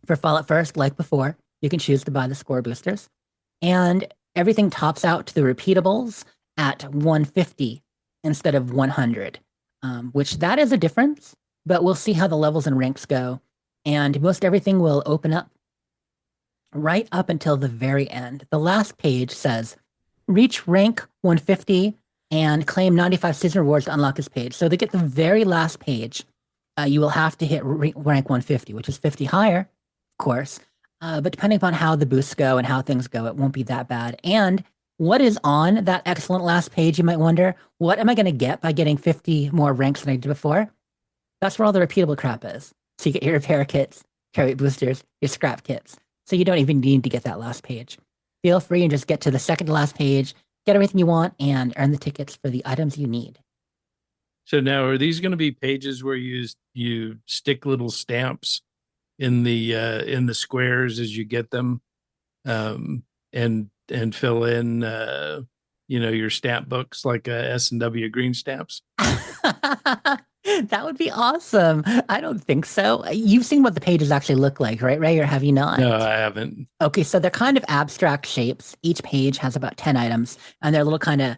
For Fallout First, like before, you can choose to buy the score boosters. And everything tops out to the repeatables at 150 instead of 100. Which that is a difference, but we'll see how the levels and ranks go. And most everything will open up right up until the very end. The last page says, reach rank 150 and claim 95 season rewards to unlock this page. So to get the very last page, you will have to hit rank 150, which is 50 higher, of course. But depending upon how the boosts go and how things go, it won't be that bad. And what is on that excellent last page, you might wonder? What am I going to get by getting 50 more ranks than I did before? That's where all the repeatable crap is. So you get your repair kits, carry boosters, your scrap kits. So you don't even need to get that last page. Feel free and just get to the second to last page, get everything you want, and earn the tickets for the items you need. So now, are these going to be pages where you stick little stamps in the squares as you get them, and fill in your stamp books like S&W green stamps? That would be awesome. I don't think so. You've seen what the pages actually look like, right, Ray? Or have you not? No, I haven't. Okay, so they're kind of abstract shapes. Each page has about 10 items, and they're little kind of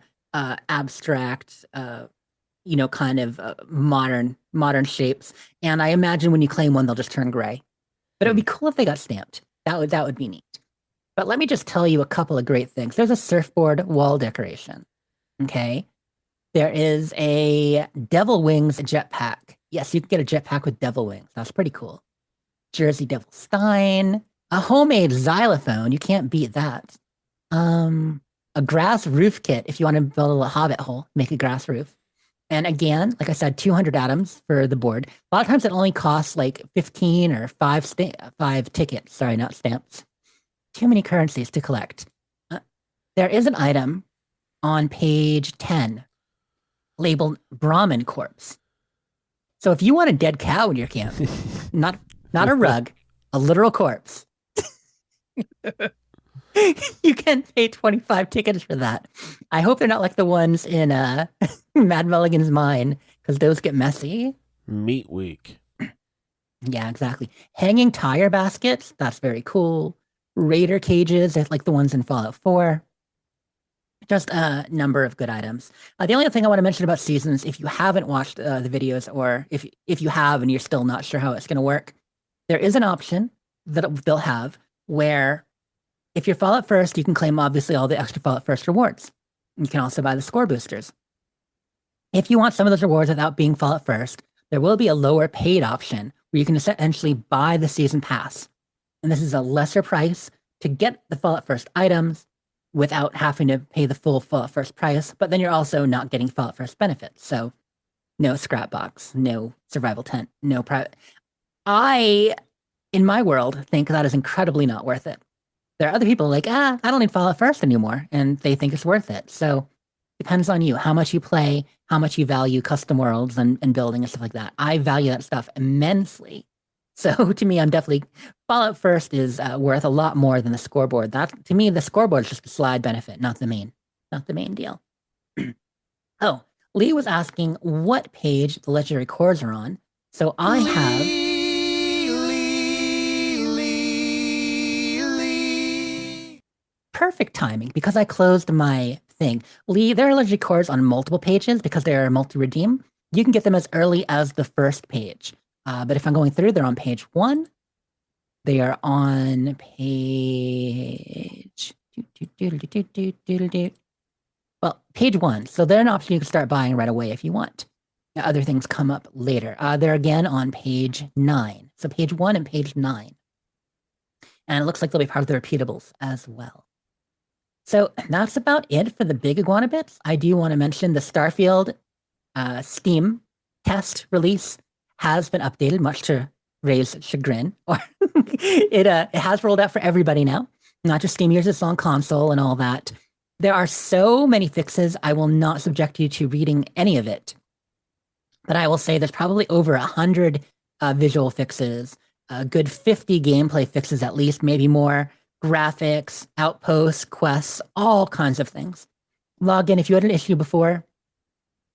abstract, kind of modern shapes. And I imagine when you claim one, they'll just turn gray. But it would be cool if they got stamped. That would be neat. But let me just tell you a couple of great things. There's a surfboard wall decoration. Okay. There is a Devil Wings jetpack. Yes, you can get a jetpack with Devil Wings. That's pretty cool. Jersey Devil Stein. A homemade xylophone. You can't beat that. A grass roof kit if you want to build a hobbit hole, make a grass roof. And again, like I said, 200 atoms for the board. A lot of times it only costs like 15 or 5 tickets. Sorry, not stamps. Too many currencies to collect. There is an item on page 10 labeled Brahmin Corpse. So if you want a dead cow in your camp, not a rug, a literal corpse, you can pay 25 tickets for that. I hope they're not like the ones in Mad Mulligan's Mine, because those get messy. Meat Week. Yeah, exactly. Hanging tire baskets, that's very cool. raider cages, like the ones in Fallout 4. Just a number of good items. The only other thing I want to mention about seasons, if you haven't watched the videos, or if you have and you're still not sure how it's going to work, there is an option that they'll have where if you're Fallout First, you can claim obviously all the extra Fallout First rewards. You can also buy the score boosters. If you want some of those rewards without being Fallout First, there will be a lower paid option where you can essentially buy the season pass. And this is a lesser price to get the Fallout First items without having to pay the full Fallout First price, but then you're also not getting Fallout First benefits. So no scrap box, no survival tent, no private. I, in my world, think that is incredibly not worth it. There are other people like, I don't need Fallout First anymore, and they think it's worth it. So depends on you, how much you play, how much you value custom worlds and building and stuff like that. I value that stuff immensely. So to me, I'm definitely Fallout First is worth a lot more than the scoreboard. That to me, the scoreboard is just a slide benefit, not the main deal. Oh, Lee was asking what page the legendary cores are on. So I have perfect timing because I closed my thing. Lee, there are legendary cores on multiple pages because they are multi-redeem. You can get them as early as the first page. But if I'm going through, they're on page 1. They are on page... Well, page 1. So they're an option you can start buying right away if you want. Now, other things come up later. They're again on page 9. So page 1 and page 9. And it looks like they'll be part of the repeatables as well. So that's about it for the big iguana bits. I do want to mention the Starfield Steam test release has been updated, much to Ray's chagrin. Or it has rolled out for everybody now, not just Steam users, it's on console and all that. There are so many fixes, I will not subject you to reading any of it. But I will say there's probably over 100 visual fixes, a good 50 gameplay fixes at least, maybe more, graphics, outposts, quests, all kinds of things. Log in if you had an issue before,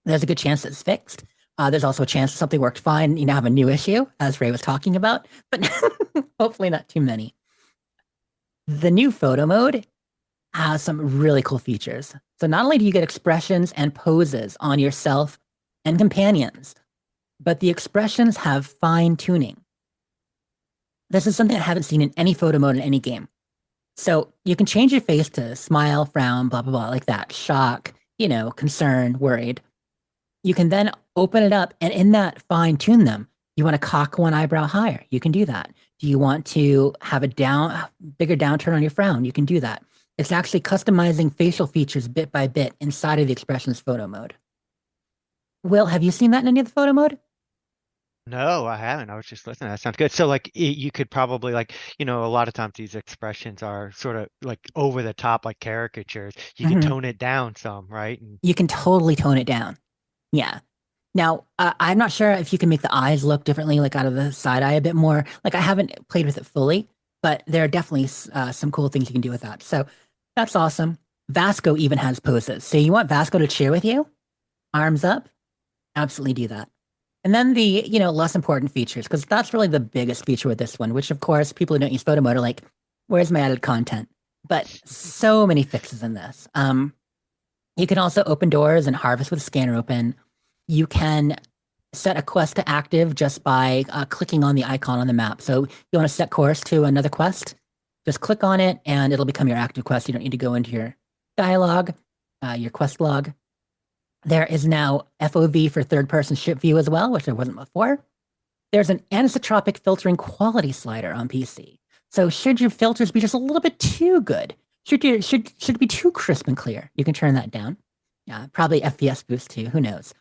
there's a good chance it's fixed. There's also a chance something worked fine. You now have a new issue, as Ray was talking about, but hopefully not too many. The new photo mode has some really cool features. So not only do you get expressions and poses on yourself and companions, but the expressions have fine tuning. This is something I haven't seen in any photo mode in any game. So you can change your face to smile, frown, blah, blah, blah, like that. Shock, concern, worried. You can then open it up and in that fine tune them. You want to cock one eyebrow higher? You can do that. Do you want to have a bigger downturn on your frown? You can do that. It's actually customizing facial features bit by bit inside of the expressions photo mode. Will, have you seen that in any of the photo mode? No, I haven't. I was just listening. That sounds good. So like you could probably a lot of times these expressions are sort of like over the top, like caricatures. You can tone it down some, right? You can totally tone it down. Yeah. Now, I'm not sure if you can make the eyes look differently, like out of the side eye a bit more. Like I haven't played with it fully, but there are definitely some cool things you can do with that. So that's awesome. Vasco even has poses. So you want Vasco to cheer with you? Arms up? Absolutely do that. And then the, less important features, because that's really the biggest feature with this one, which of course people who don't use photo mode are like, where's my added content? But so many fixes in this. You can also open doors and harvest with scanner open. You can set a quest to active just by clicking on the icon on the map. So you want to set course to another quest, just click on it and it'll become your active quest. You don't need to go into your dialogue, your quest log. There is now FOV for third-person ship view as well, which there wasn't before. There's an anisotropic filtering quality slider on PC. So should your filters be just a little bit too good, should it be too crisp and clear, you can turn that down. Probably FPS boost too, who knows.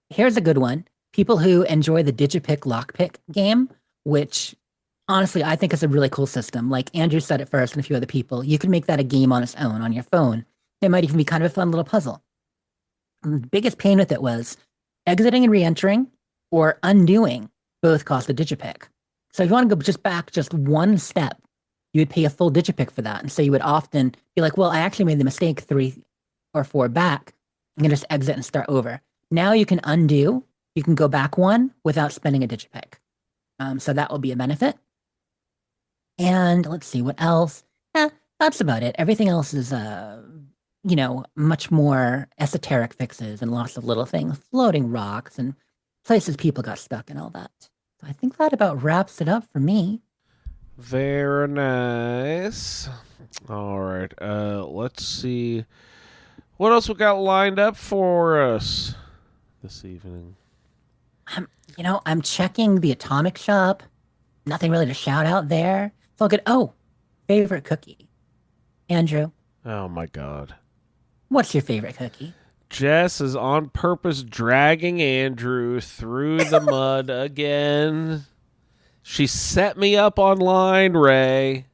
Here's a good one. People who enjoy the Digipick Lockpick game, which honestly I think is a really cool system. Like Andrew said it first and a few other people, you can make that a game on its own on your phone. It might even be kind of a fun little puzzle. The biggest pain with it was exiting and re-entering or undoing both cost a Digipick. So if you want to go just one step, you would pay a full Digipick for that. And so you would often be like, well, I actually made the mistake 3 or 4 back. I'm going to just exit and start over. Now you can undo. You can go back one without spending a Digipick. So that will be a benefit. And let's see what else. That's about it. Everything else is, much more esoteric fixes and lots of little things, floating rocks and places people got stuck and all that. So I think that about wraps it up for me. Very nice. All right. Let's see. What else we got lined up for us this evening? I'm checking the Atomic Shop. Nothing really to shout out there. It's all good. Oh, favorite cookie. Andrew. Oh, my God. What's your favorite cookie? Jess is on purpose dragging Andrew through the mud again. She set me up online, Ray,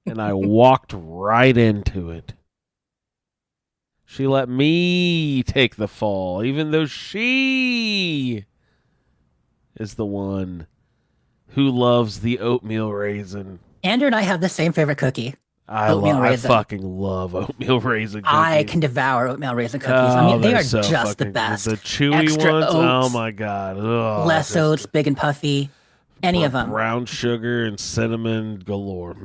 and I walked right into it. She let me take the fall, even though she is the one who loves the oatmeal raisin. Andrew and I have the same favorite cookie. I fucking love oatmeal raisin cookies. I can devour oatmeal raisin cookies. They are so just the best. The chewy Extra ones, oats, oh my God. Ugh, less oats, big and puffy. Any of them. Brown sugar and cinnamon galore.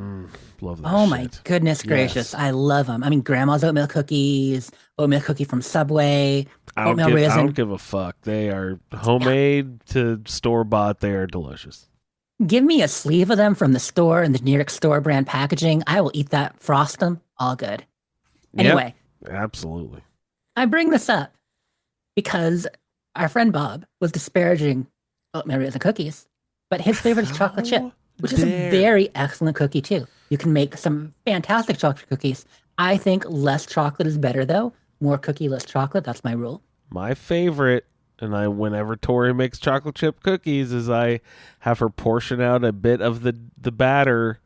Love that Oh shit. my goodness gracious. Yes. I love them. Grandma's oatmeal cookies, oatmeal cookie from Subway, I oatmeal raisin. don't give a fuck. They are homemade to store-bought. They are delicious. Give me a sleeve of them from the store in the New York store brand packaging. I will eat that, frost them, all good. Anyway. Yep, absolutely. I bring this up because our friend Bob was disparaging oatmeal raisin cookies, but his favorite is chocolate chip, which is a very excellent cookie too. You can make some fantastic chocolate cookies. I think less chocolate is better though. More cookie, less chocolate. That's my rule. My favorite, and whenever Tori makes chocolate chip cookies, is I have her portion out a bit of the batter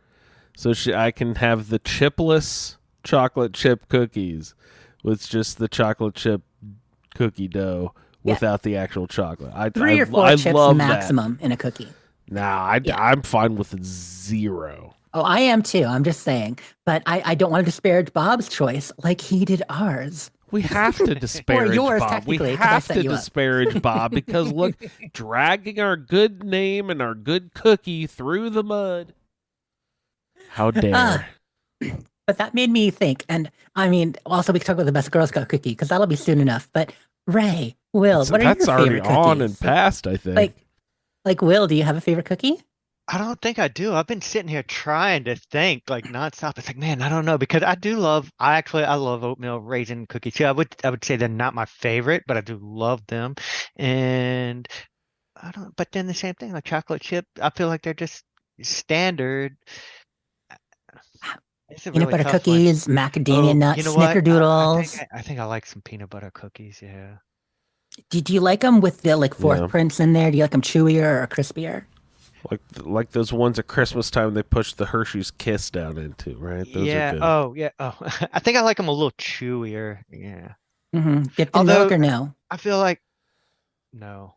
so I can have the chipless chocolate chip cookies with just the chocolate chip cookie dough without the actual chocolate. 3 or 4 chips love maximum in a cookie. Nah, I'm fine with 0. Oh, I am too. I'm just saying. But I don't want to disparage Bob's choice like he did ours. We have to disparage yours, Bob. We technically, 'cause I have set to you up. disparage Bob because look, dragging our good name and our good cookie through the mud. How dare. But that made me think. And also we can talk about the best Girl Scout cookie because that'll be soon enough. But Ray, Will, what are your favorite cookies? That's already on and past, I think. Like Will, do you have a favorite cookie? I don't think I do. I've been sitting here trying to think like nonstop. It's like, man, I don't know because I love oatmeal raisin cookies too. I would say they're not my favorite, but I do love them. And but then the same thing, like chocolate chip, I feel like they're just standard. It's a Peanut really butter tough one. cookies, macadamia nuts, You know what? snickerdoodles. I think I like some peanut butter cookies, yeah. Do you like them with the fourth prints in there? Do you like them chewier or crispier? Like those ones at Christmas time they push the Hershey's Kiss down into, right? Those are good. Oh, yeah. Oh, I think I like them a little chewier. Yeah. Mm-hmm. Dipped in milk or no? I feel like no.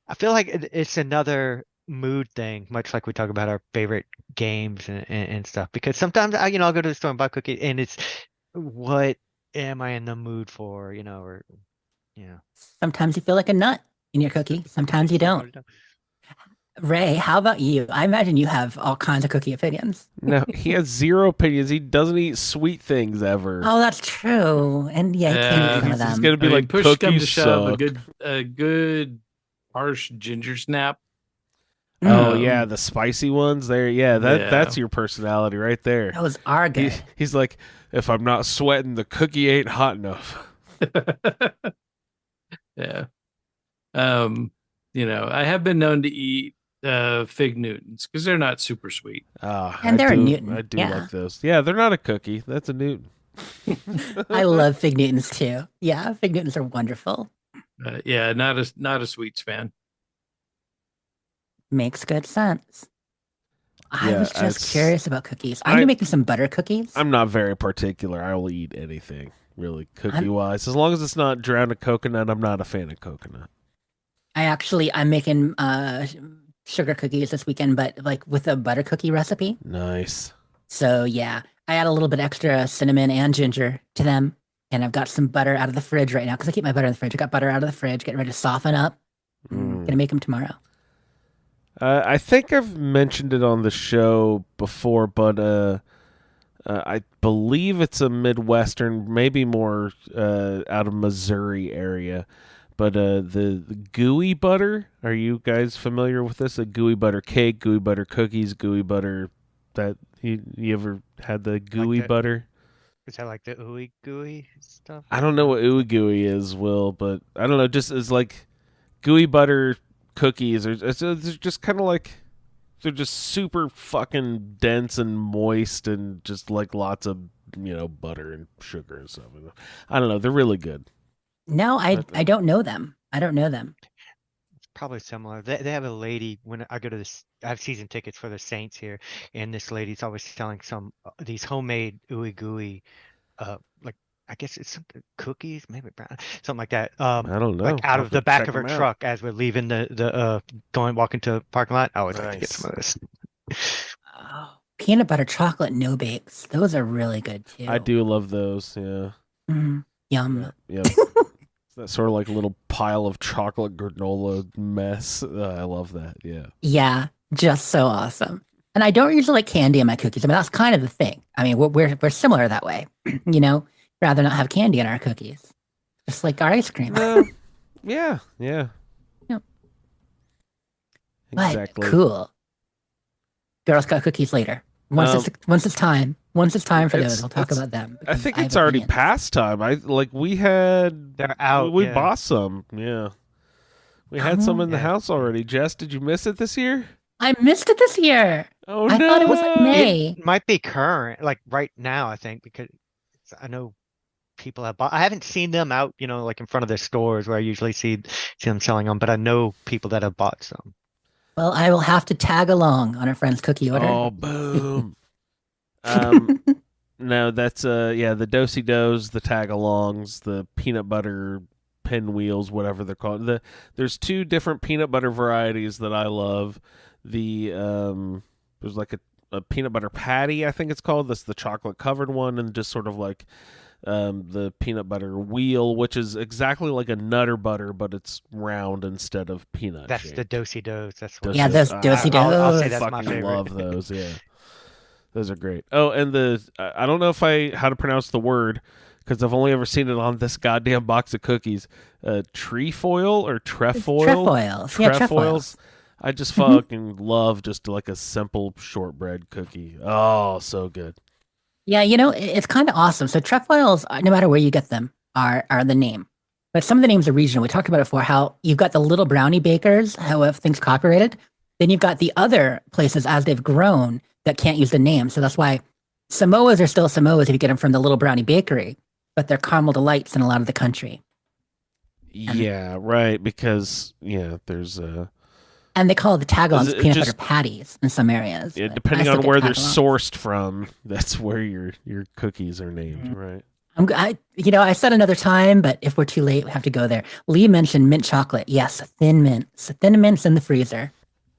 I feel like it's another mood thing, much like we talk about our favorite games and stuff. Because sometimes I'll go to the store and buy cookies, and it's what am I in the mood for? Or Sometimes you feel like a nut in your cookie. Sometimes you don't. Ray, how about you? I imagine you have all kinds of cookie opinions. No, he has 0 opinions. He doesn't eat sweet things ever. Oh, that's true. And he can't eat some of them. He's gonna be like push cookies come to shove, suck. a good harsh ginger snap. Oh yeah, the spicy ones. That's your personality right there. Those are good. He's like, if I'm not sweating, the cookie ain't hot enough. Yeah. I have been known to eat Fig Newtons because they're not super sweet. And they're a Newton. I do like those. Yeah, they're not a cookie. That's a Newton. I love Fig Newtons too. Yeah, Fig Newtons are wonderful. Not a sweets fan. Makes good sense. I was just curious about cookies. I'm going to make me some butter cookies. I'm not very particular. I will eat anything, really, cookie-wise. As long as it's not drowned in coconut, I'm not a fan of coconut. I'm making sugar cookies this weekend, but with a butter cookie recipe. Nice. So yeah, I add a little bit extra cinnamon and ginger to them. And I've got some butter out of the fridge right now because I keep my butter in the fridge. I got butter out of the fridge, getting ready to soften up. Gonna make them tomorrow. I think I've mentioned it on the show before, but I believe it's a Midwestern, maybe more out of Missouri area. But the gooey butter, are you guys familiar with this? A gooey butter cake, gooey butter cookies, gooey butter. That you ever had the gooey butter? Is that like the ooey gooey stuff? I don't know what ooey gooey is, Will, but I don't know. Just as like gooey butter cookies, they're just kind of like they're just super fucking dense and moist, and just like lots of butter and sugar and stuff. I don't know. They're really good. No, I don't know them. I don't know them. It's probably similar. They have a lady when I go to this. I have season tickets for the Saints here, and this lady's always selling some these homemade ooey gooey, like I guess it's something cookies, maybe brown, something like that. I don't know. Like out of the back of her truck as we're leaving the walking to the parking lot. I always like to get some of this. Oh, peanut butter chocolate no bakes. Those are really good too. I do love those. Yeah. Yum. Yeah. That sort of like little pile of chocolate granola mess. I love that. Yeah. Yeah, just so awesome. And I don't usually like candy in my cookies. I mean, that's kind of the thing. I mean, we're similar that way. Rather not have candy in our cookies, just like our ice cream. Yeah. Yep. Exactly. But cool. Girl Scout cookies later. Once it's time for those, I'll talk about them. I think it's already past time. They're out. We bought some. Yeah. We had some in the house already. Jess, did you miss it this year? I missed it this year. Oh, I thought it was like May. It might be current, like right now, I think, because I know people have bought. I haven't seen them out, like in front of their stores where I usually see them selling them, but I know people that have bought some. Well, I will have to tag along on a friend's cookie order. Oh, boom. No, that's the do-si-dos, the tag-alongs, the peanut butter pinwheels, whatever they're called. There's two different peanut butter varieties that I love. There's like a peanut butter patty, I think it's called. That's the chocolate covered one, and just sort of like the peanut butter wheel, which is exactly like a Nutter Butter, but it's round instead of peanut. That's shaped. the do-si-dos. That's what. Yeah, those do-si-dos. I'll say that's I my fucking favorite. love those. Yeah, those are great. Oh, and I don't know how to pronounce the word, because I've only ever seen it on this goddamn box of cookies. Trefoil or trefoil? Trefoils. Yeah, trefoils. I just fucking love just like a simple shortbread cookie. Oh, so good. Yeah, it's kind of awesome. So trefoils, no matter where you get them, are the name. But some of the names are regional. We talked about it before, how you've got the little brownie bakers who have things copyrighted. Then you've got the other places as they've grown that can't use the name. So that's why Samoas are still Samoas if you get them from the Little Brownie Bakery, but they're caramel delights in a lot of the country. Yeah, right. Because there's and they call the tag-ons peanut butter patties in some areas. Yeah, depending on where they're sourced from, that's where your cookies are named, right? I said another time, but if we're too late, we have to go there. Lee mentioned mint chocolate. Yes, thin mints. Thin mints in the freezer.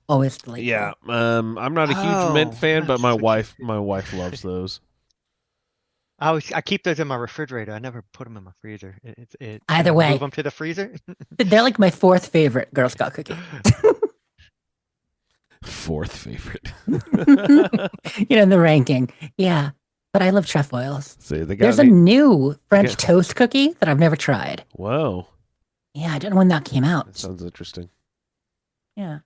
Always delightful. Yeah, I'm not a huge mint fan, but my wife loves those. I keep those in my refrigerator. I never put them in my freezer. Either way, move them to the freezer. They're like my fourth favorite Girl Scout cookie. Fourth favorite. In the ranking. Yeah. But I love trefoils. See, there's a new French toast cookie that I've never tried. Whoa. Yeah, I don't know when that came out. That sounds interesting. Yeah.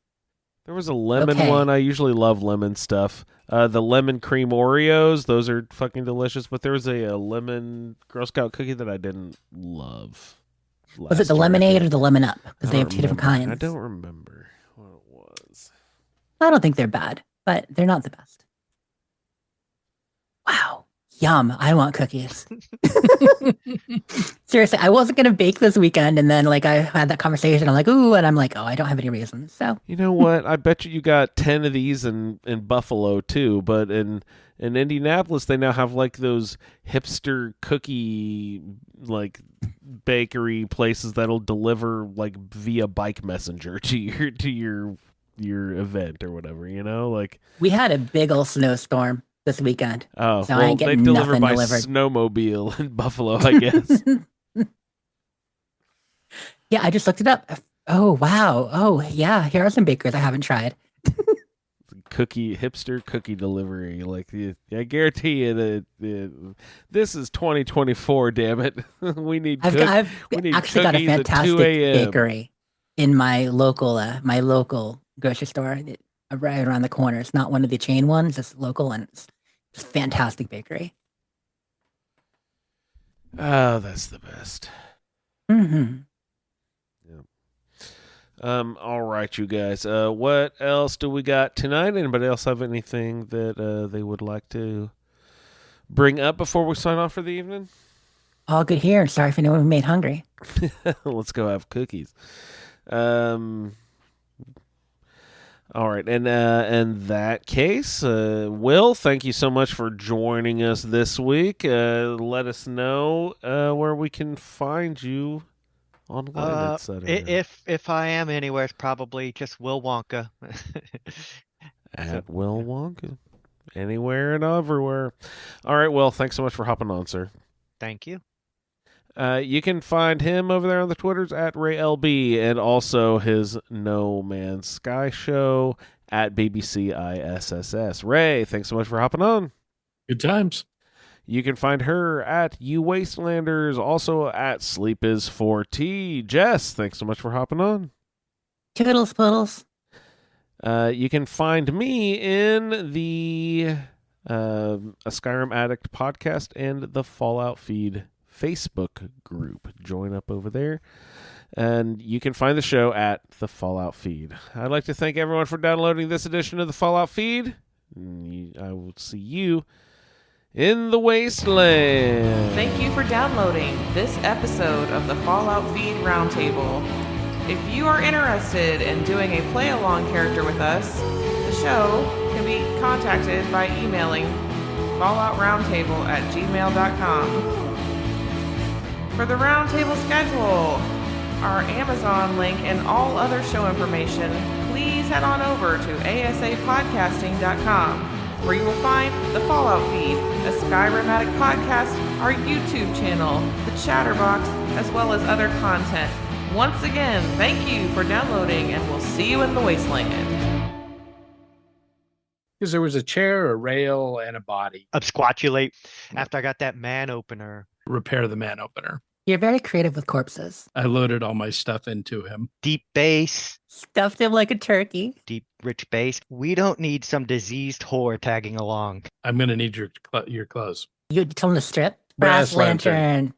There was a lemon one. I usually love lemon stuff. The lemon cream Oreos, those are fucking delicious. But there was a lemon Girl Scout cookie that I didn't love. Was it the lemonade or the lemon up? Because they have two different kinds. I don't remember what it was. I don't think they're bad, but they're not the best. Wow. Yum. I want cookies. Seriously, I wasn't going to bake this weekend. And then I had that conversation. I'm like, ooh, and I'm like, oh, I don't have any reason. So, you know what? I bet you got 10 of these in Buffalo too. But in Indianapolis, they now have those hipster cookie, bakery places that'll deliver via bike messenger to your event or whatever, we had a big old snowstorm this weekend. Oh, so well, I ain't they getting deliver by delivered. snowmobile in Buffalo, I guess. Yeah, I just looked it up. Oh, wow. Oh, yeah. Here are some bakers I haven't tried. hipster cookie delivery. Like, I guarantee you that this is 2024. Damn it, we need. I've we need actually got a cookies at 2 fantastic a.m. bakery in my local grocery store right around the corner. It's not one of the chain ones. It's local, and it's just fantastic bakery. Oh, that's the best. Mm-hmm. All right, you guys. What else do we got tonight? Anybody else have anything that they would like to bring up before we sign off for the evening? All good here. Sorry if anyone made hungry. Let's go have cookies. All right, and in that case, Will, thank you so much for joining us this week. Let us know where we can find you online, etc. If I am anywhere, it's probably just Will Wonka. At Will Wonka. Anywhere and everywhere. All right, Will, thanks so much for hopping on, sir. Thank you. You can find him over there on the Twitters at RayLB, and also his No Man's Sky show at BBCISSS. Ray, thanks so much for hopping on. Good times. You can find her at You Wastelanders, also at Sleep Is 4T. Jess, thanks so much for hopping on. Toodles poodles. You can find me in the A Skyrim Addict podcast and the Fallout Feed Facebook group. Join up over there. And you can find the show at the Fallout Feed. I'd like to thank everyone for downloading this edition of the Fallout Feed. I will see you in the wasteland. Thank you for downloading this episode of the Fallout Feed Roundtable. If you are interested in doing a play-along character with us, the show can be contacted by emailing falloutroundtable@gmail.com. For the Roundtable schedule, our Amazon link, and all other show information, please head on over to asapodcasting.com, where you will find the Fallout Feed, a Skyrimatic podcast, our YouTube channel, the Chatterbox, as well as other content. Once again, thank you for downloading, and we'll see you in the wasteland. Because there was a chair, a rail, and a body. Absquatulate after I got that man opener. Repair the man opener. You're very creative with corpses. I loaded all my stuff into him. Deep bass. Stuffed him like a turkey. Deep, rich bass. We don't need some diseased whore tagging along. I'm going to need your clothes. You tell him to strip. Brass lantern.